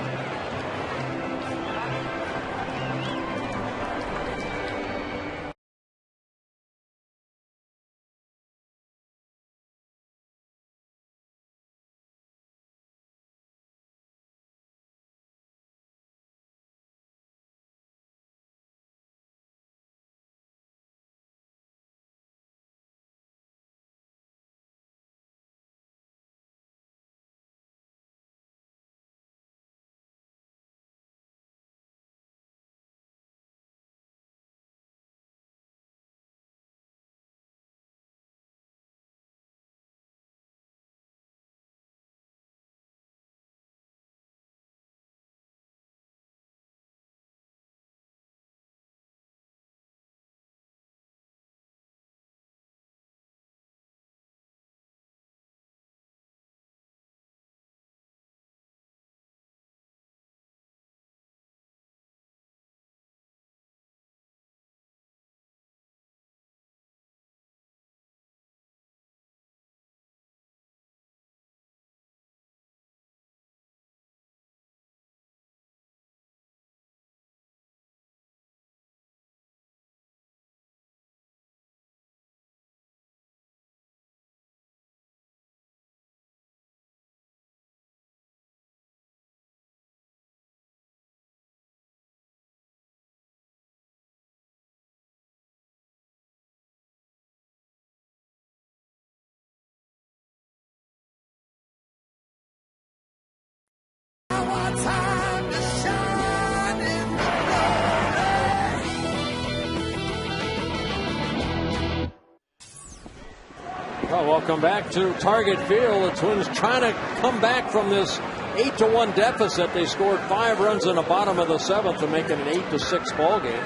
Welcome back to Target Field. The Twins trying to come back from this 8-1 deficit. They scored 5 runs in the bottom of the 7th to make it an 8-6 ball game.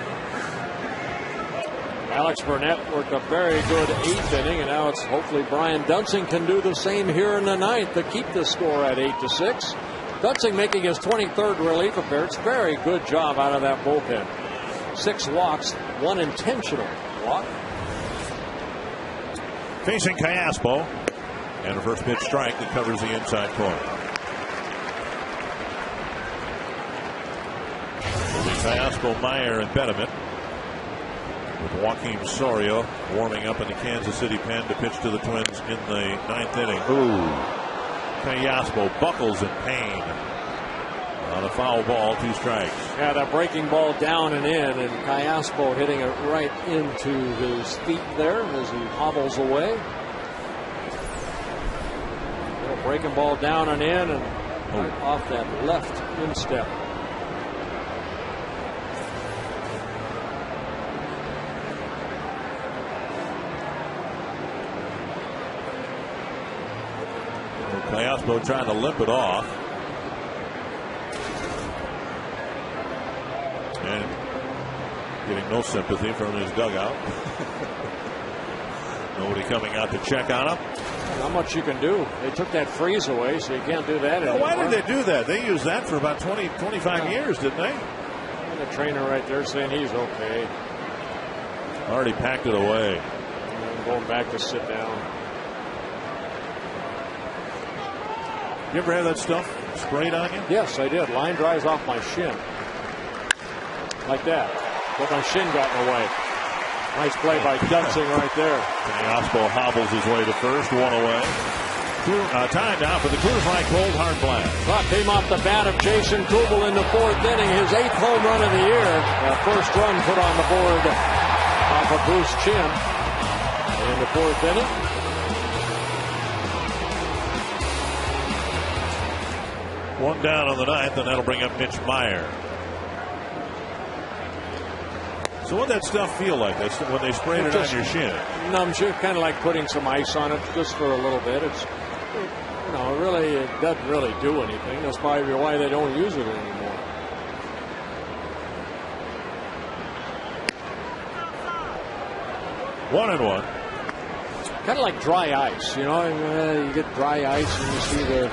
Alex Burnett worked a very good 8th inning, and now it's hopefully Brian Dunsing can do the same here in the 9th to keep the score at 8-6. Dunsing making his 23rd relief appearance. Very good job out of that bullpen. 6 walks, 1 intentional walk. Facing Cayaspo, and a first pitch strike that covers the inside corner. It'll be Cayaspo, Meyer, and Betterman, with Joaquin Soria warming up in the Kansas City pen to pitch to the Twins in the 9th inning. Cayaspo buckles in pain on a foul ball, 2 strikes. Yeah, that breaking ball down and in, and Cayaspo hitting it right into his feet there as he hobbles away. Little breaking ball down and in, and right off that left instep. Cayaspo trying to limp it off. And getting no sympathy from his dugout. Nobody coming out to check on him. Not much you can do. They took that freeze away, so you can't do that anymore. Why did they do that? They used that for about 25 years, didn't they? And the trainer right there saying he's okay. Already packed it away. And going back to sit down. You ever have that stuff sprayed on you? Yes, I did. Line drives off my shin. Like that. But my shin got in the way. Nice play by Dunsing right there. Cayaspo hobbles his way to first, 1 away. Time now for the Coors Light Cold Hard Blast. Puck came off the bat of Jason Kubel in the 4th inning. His 8th home run of the year. First run put on the board off of Bruce Chin in the 4th inning. One down on the 9th, and that'll bring up Mitch Meyer. So what that stuff feel like when they sprayed it on your shin? Numbs you, kind of like putting some ice on it just for a little bit. It doesn't really do anything. That's probably why they don't use it anymore. One and one. Kind of like dry ice, you know. You get dry ice and you see the.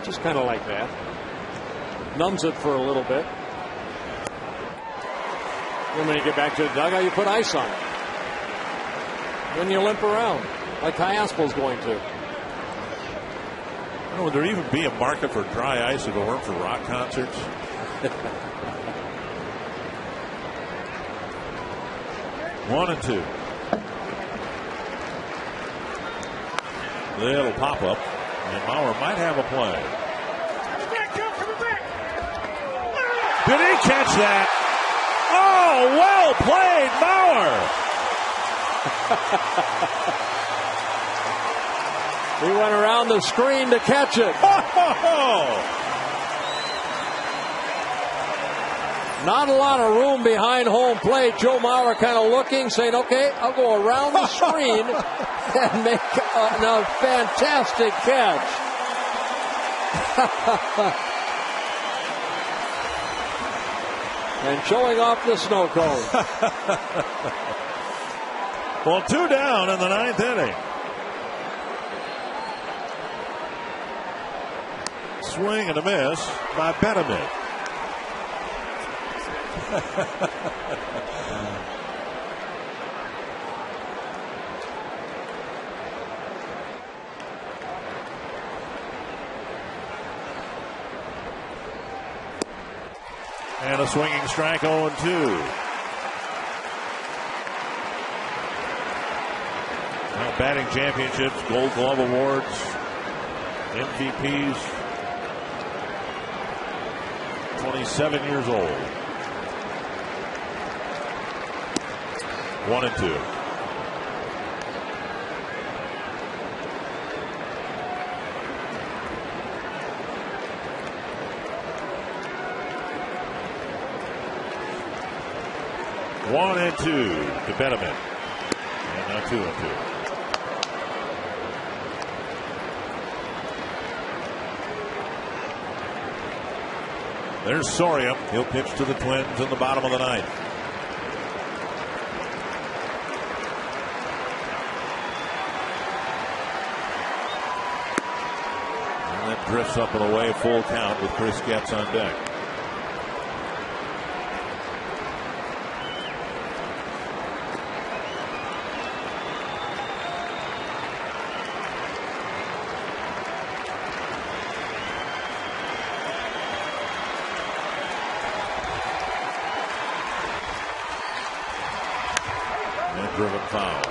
Just kind of like that. Numbs it for a little bit. And when you get back to the dugout, you put ice on it. Then you limp around, like Cayaspo's going to. Would there even be a market for dry ice if it weren't for rock concerts? One and two. It'll pop up, and Mauer might have a play. Did he catch that? Oh, well played, Mauer. He went around the screen to catch it. Not a lot of room behind home plate. Joe Mauer kind of looking, saying, okay, I'll go around the screen and make a fantastic catch. And showing off the snow cone. Well, 2 down in the 9th inning. Swing and a miss by Betterman. And a swinging strike, 0-2. Now batting championships, Gold Glove Awards, MVPs. 27 years old. 1-2. One and two to Betterman. And now Now 2-2. There's Soria. He'll pitch to the Twins in the bottom of the ninth. And that drifts up and away, full count with Chris Getz on deck. Driven foul.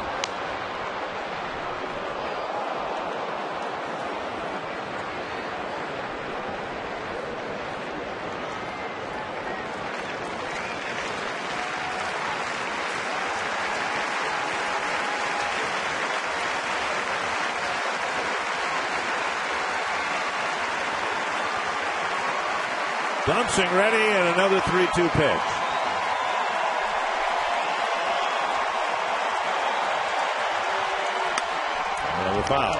Dunsing ready and another 3-2 pitch. Foul.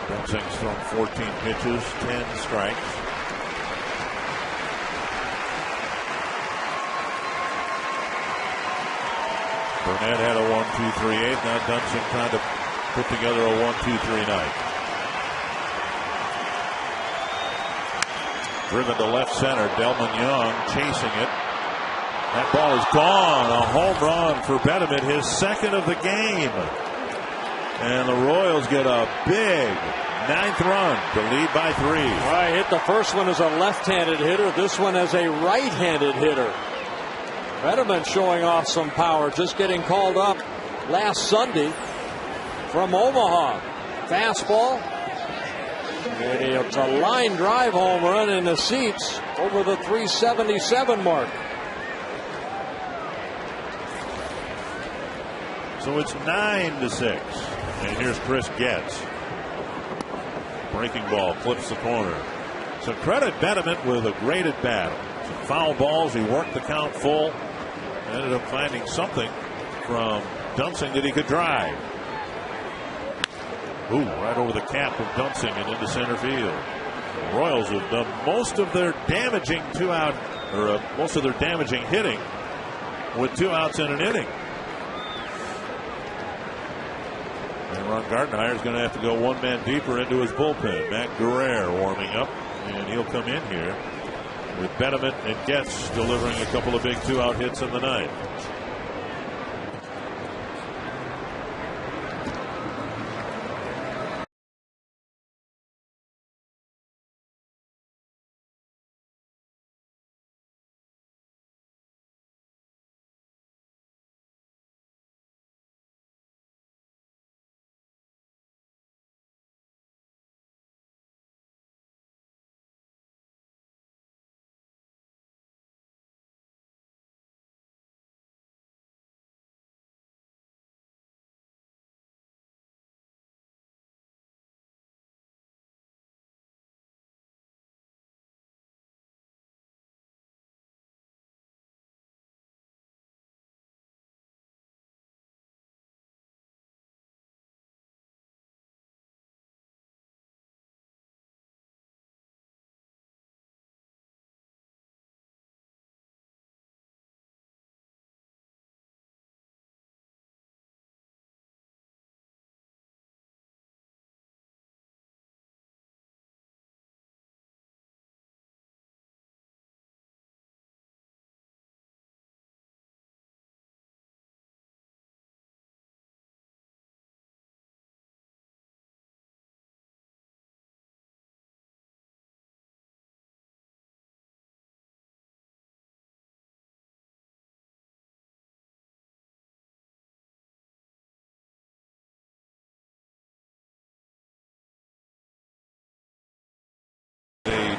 Dunsing's thrown 14 pitches, 10 strikes. Burnett had a 1-2-3-8. Now Dunsing trying to put together a 1-2-3-9. Driven to left center. Delman Young chasing it. That ball is gone. A home run for Betterman, his second of the game. And the Royals get a big 9th run to lead by 3. Right, hit the first one as a left-handed hitter. This one as a right-handed hitter. Betterman showing off some power, just getting called up last Sunday from Omaha. Fastball. And it's a line drive home run in the seats over the 377 mark. So it's 9-6. And here's Chris Getz. Breaking ball, clips the corner. So credit Betterman with a great at bat. Some foul balls. He worked the count full. Ended up finding something from Dunsing that he could drive. Ooh, right over the cap of Dunsing and into center field. The Royals have done most of their damaging most of their damaging hitting with 2 outs in an inning. And Ron Gardenhire is going to have to go one man deeper into his bullpen. Matt Guerrero warming up, and he'll come in here with Betterman and Getz delivering a couple of big 2-out hits in the ninth.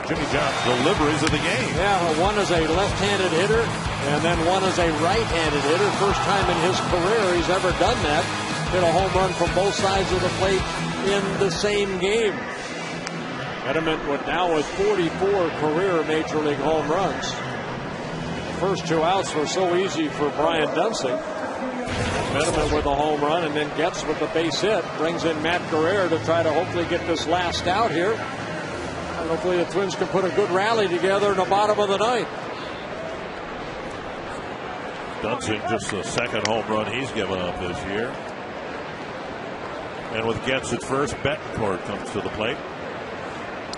Jimmy John deliveries of the game. Yeah, one is a left-handed hitter, and then one is a right-handed hitter. First time in his career he's ever done that. Hit a home run from both sides of the plate in the same game. Betterman now with 44 career Major League home runs. The first 2 outs were so easy for Brian Dunsing. Betterman with a home run, and then Getz with the base hit. Brings in Matt Guerrero to try to hopefully get this last out here. And hopefully the Twins can put a good rally together in the bottom of the ninth. Dunsing just the second home run he's given up this year. And with Getz at first, Betancourt comes to the plate,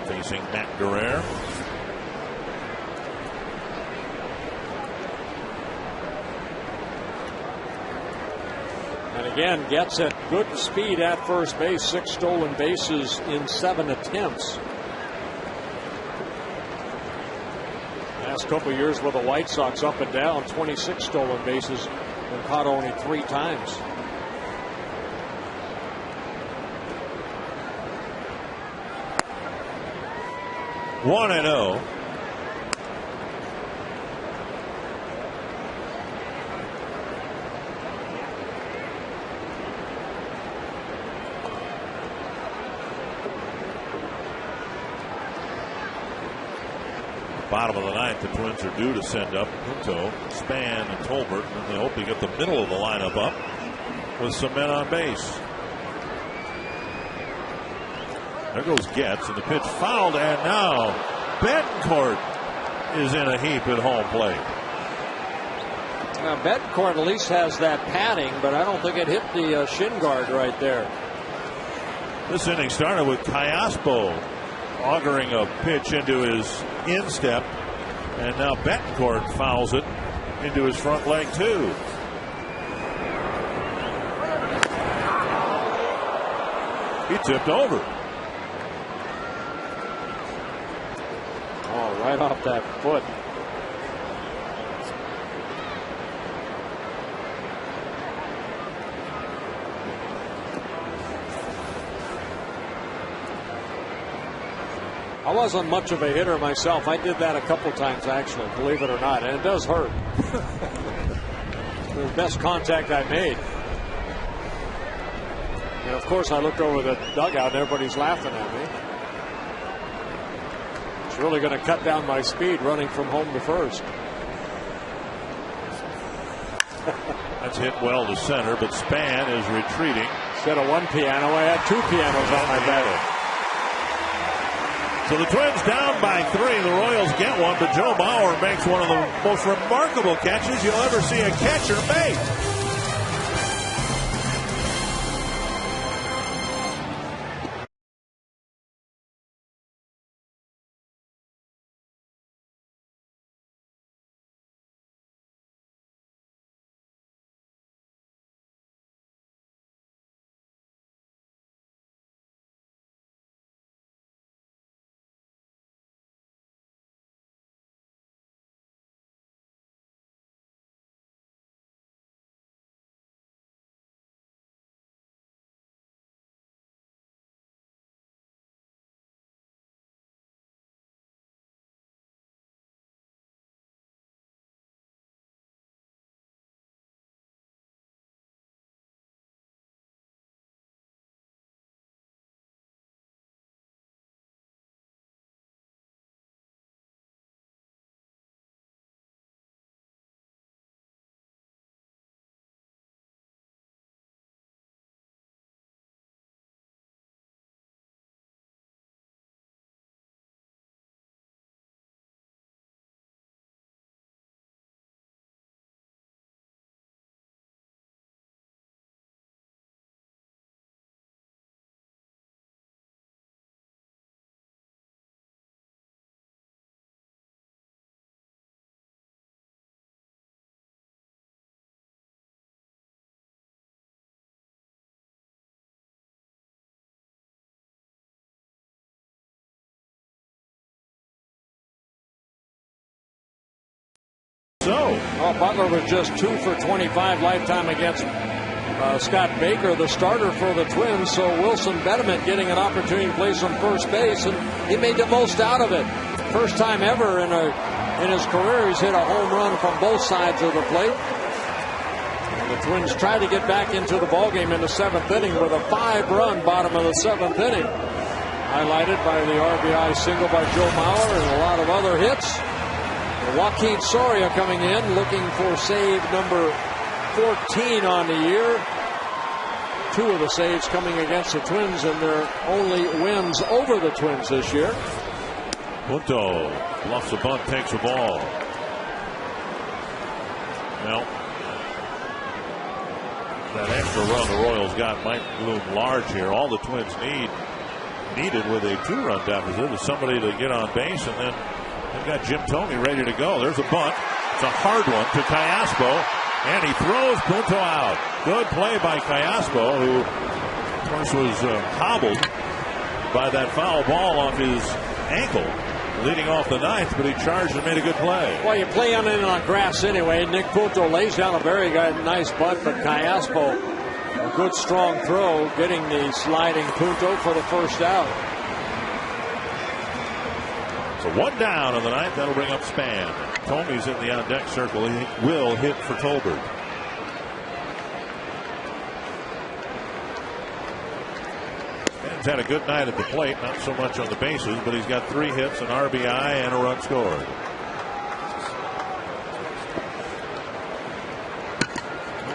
facing Matt Guerrero. And again, Getz at good speed at first base. 6 stolen bases in 7 attempts. Last couple years with the White Sox, up and down, 26 stolen bases and caught only 3 times. One and 0. Bottom of the ninth, the Twins are due to send up Pinto, Span, and Tolbert, and they hope to get the middle of the lineup up with some men on base. There goes Getz, and the pitch fouled, and now Betancourt is in a heap at home plate. Now Betancourt at least has that padding, but I don't think it hit the shin guard right there. This inning started with Callaspo auguring a pitch into his instep, and now Betancourt fouls it into his front leg too. He tipped over. Oh, right off that foot. I wasn't much of a hitter myself. I did that a couple times, actually, believe it or not, and it does hurt. The best contact I made. And of course, I looked over the dugout, and everybody's laughing at me. It's really going to cut down my speed running from home to first. That's hit well to center, but Span is retreating. Instead of one piano, I had 2 pianos on my bat. So the Twins down by 3. The Royals get one, but Joe Mauer makes one of the most remarkable catches you'll ever see a catcher make. Butler was just 2 for 25 lifetime against Scott Baker, the starter for the Twins. So Wilson Betterman getting an opportunity to play some first base, and he made the most out of it. First time ever in his career he's hit a home run from both sides of the plate. And the Twins tried to get back into the ballgame in the 7th inning with a 5-run bottom of the 7th inning. highlighted by the RBI single by Joe Mauer and a lot of other hits. Joaquin Soria coming in, looking for save number 14 on the year. 2 of the saves coming against the Twins, and their only wins over the Twins this year. Punto bluffs a bunt, takes a ball. Well, that extra run the Royals got might loom large here. All the Twins needed with a 2-run deficit is somebody to get on base, and then they've got Jim Thome ready to go. There's a bunt. It's a hard one to Callaspo, and he throws Punto out. Good play by Callaspo, who of course was hobbled by that foul ball off his ankle leading off the ninth, but he charged and made a good play. Well, you play on it on grass anyway. Nick Punto lays down a very nice bunt, but Callaspo, a good strong throw, getting the sliding Punto for the first out. So 1 down in the ninth. That'll bring up Span. Tome's in the on-deck circle. He will hit for Tolbert. Span's had a good night at the plate, not so much on the bases, but he's got 3 hits, an RBI, and a run scored.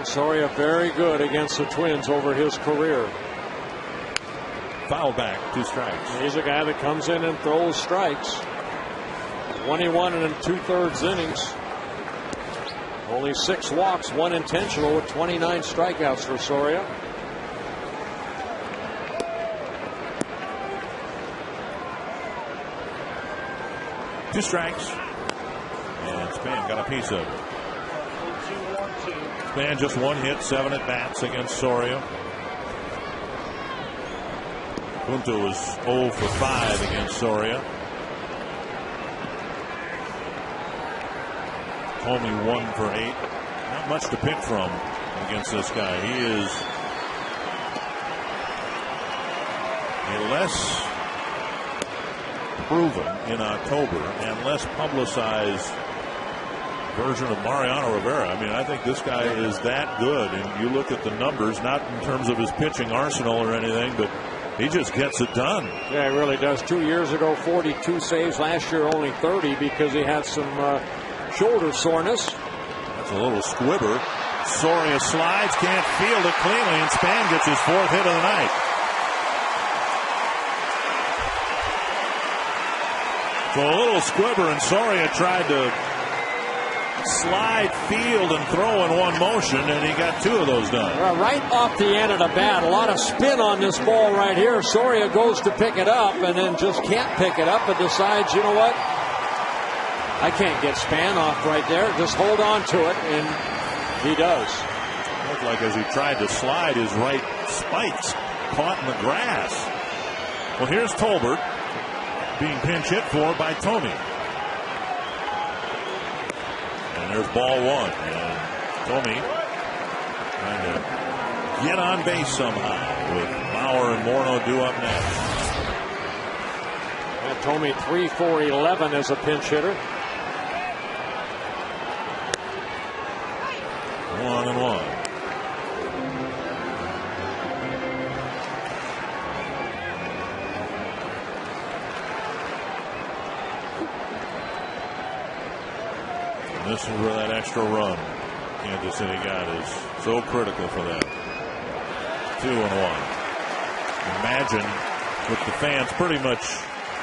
Soria very good against the Twins over his career. Foul back, 2 strikes. He's a guy that comes in and throws strikes. 21 2/3 innings. Only 6 walks, 1 intentional, with 29 strikeouts for Soria. Two strikes. And Span got a piece of it. Span just 1 hit, 7 at bats against Soria. Punto was 0 for 5 against Soria. Thome 1 for 8. Not much to pick from against this guy. He is a less proven in October and less publicized version of Mariano Rivera. I mean, I think this guy is that good, and you look at the numbers, not in terms of his pitching arsenal or anything, but he just gets it done. Yeah, he really does. 2 years ago, 42 saves. Last year, only 30 because he had some shoulder soreness. That's a little squibber. Soria slides, can't field it cleanly, and Span gets his 4th hit of the night. So a little squibber, and Soria tried to slide, field, and throw in one motion, and he got 2 of those done. Right off the end of the bat, a lot of spin on this ball right here. Soria goes to pick it up and then just can't pick it up, but decides, you know what? I can't get Span off right there. Just hold on to it, and he does. Looked like as he tried to slide, his right spikes caught in the grass. Well, here's Tolbert being pinch hit for by Thome. And there's ball 1. And Thome trying to get on base somehow with Bauer and Morneau due up next. And Thome 3 for 11 as a pinch hitter. 1-1. This is where that extra run Kansas City got is so critical for them. 2-1. Imagine, with the fans pretty much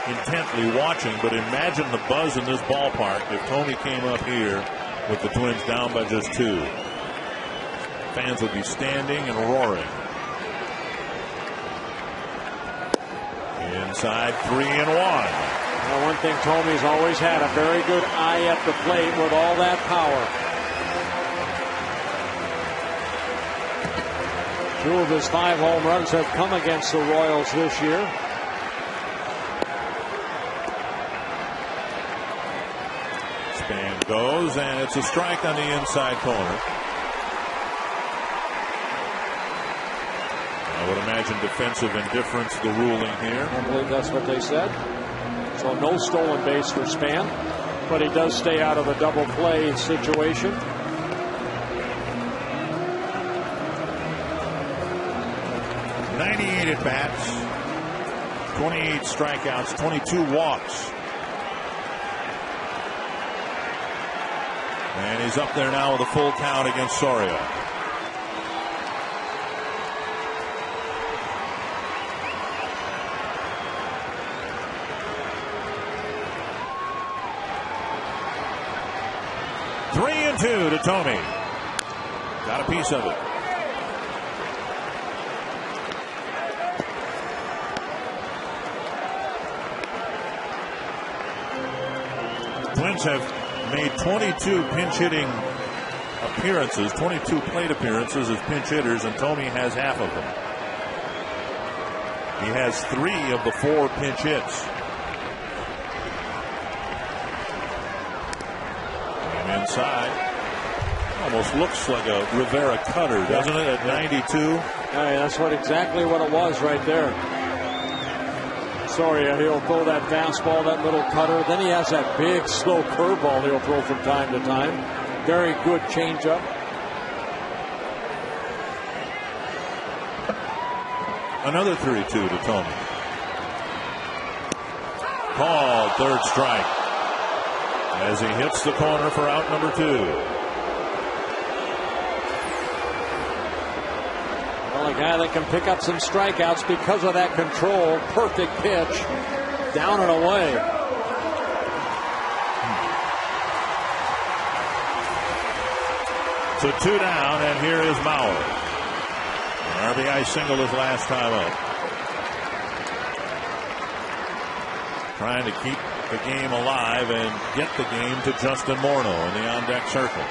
intently watching, but imagine the buzz in this ballpark if Thome came up here with the Twins down by just 2. Fans would be standing and roaring. Inside, 3-1. Well, one thing Thome's always had, a very good eye at the plate with all that power. 2 of his 5 home runs have come against the Royals this year. Span goes, and it's a strike on the inside corner. I would imagine defensive indifference the ruling here. I believe that's what they said. So no stolen base for Span, but he does stay out of a double play situation. ...98 at bats, 28 strikeouts, 22 walks. And he's up there now with a full count against Soria. Three and two to Tony. Got a piece of it. Twins have made 22 pinch hitting appearances, 22 plate appearances as pinch hitters, and Tony has half of them. He has 3 of the 4 pinch hits. And inside, almost looks like a Rivera cutter, doesn't it, at 92? Yeah, that's exactly what it was right there. Soria, he'll throw that fastball, that little cutter. Then he has that big, slow curveball he'll throw from time to time. Very good changeup. Another 3-2 to Tony. Called, third strike. As he hits the corner for out number 2. A guy that can pick up some strikeouts because of that control. Perfect pitch. Down and away. So 2 down, and here is Mauer. An RBI single his last time up. Trying to keep the game alive and get the game to Justin Morneau in the on-deck circle.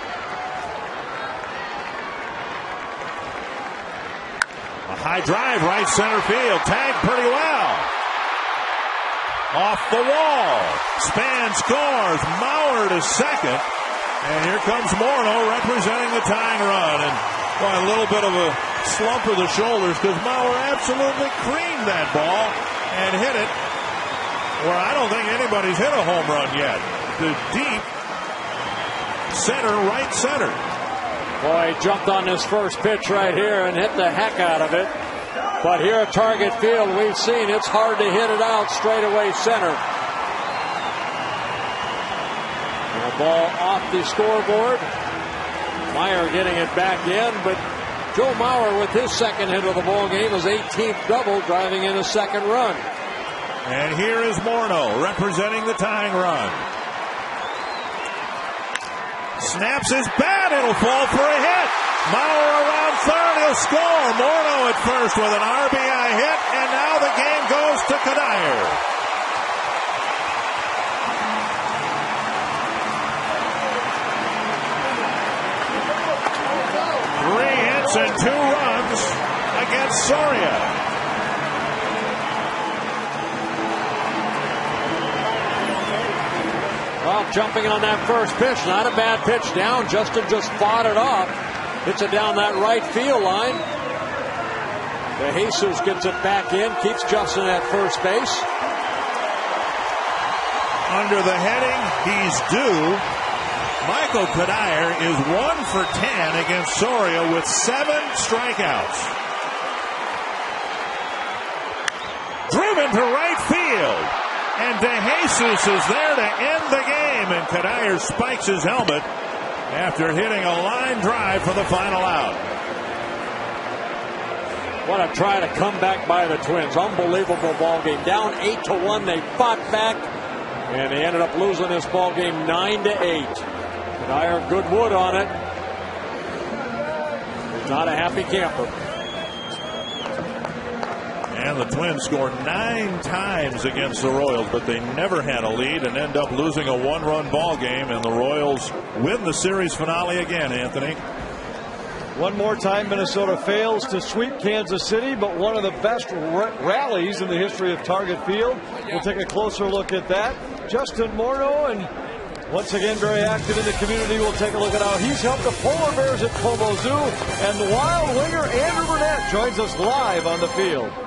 High drive, right center field, tagged pretty well. Off the wall, Span scores, Mauer to second, and here comes Morneau representing the tying run. And boy, a little bit of a slump of the shoulders because Mauer absolutely creamed that ball and hit it where I don't think anybody's hit a home run yet. The deep center, right center. Boy, he jumped on this first pitch right here and hit the heck out of it. But here at Target Field, we've seen it's hard to hit it out straight away center. And the ball off the scoreboard. Meyer getting it back in, but Joe Mauer with his second hit of the ball game, his 18th double, driving in a second run. And here is Morneau representing the tying run. Snaps his bat, it'll fall for a hit. Mauer around third, he'll score. Morneau at first with an RBI hit, and now the game goes to Kadire. Three hits and 2 runs against Soria. Well, jumping on that first pitch, not a bad pitch down. Justin just fought it off. Hits it down that right field line. De Jesus gets it back in, keeps Justin at first base. Under the heading, he's due. Michael Kadire is 1 for 10 against Soria with 7 strikeouts. Driven to right field. And De Jesus is there to end the game, and Kadire spikes his helmet after hitting a line drive for the final out. What a try to come back by the Twins. Unbelievable ball game. Down 8-1, they fought back, and they ended up losing this ball game 9-8. Kadire, good wood on it. He's not a happy camper. And the Twins scored 9 times against the Royals, but they never had a lead and end up losing a 1-run ball game, and the Royals win the series finale again, Anthony. One more time, Minnesota fails to sweep Kansas City, but one of the best rallies in the history of Target Field. We'll take a closer look at that. Justin Morneau, and once again very active in the community. We'll take a look at how he's helped the Polar Bears at Como Zoo. And the Wild winger Andrew Burnett joins us live on the field.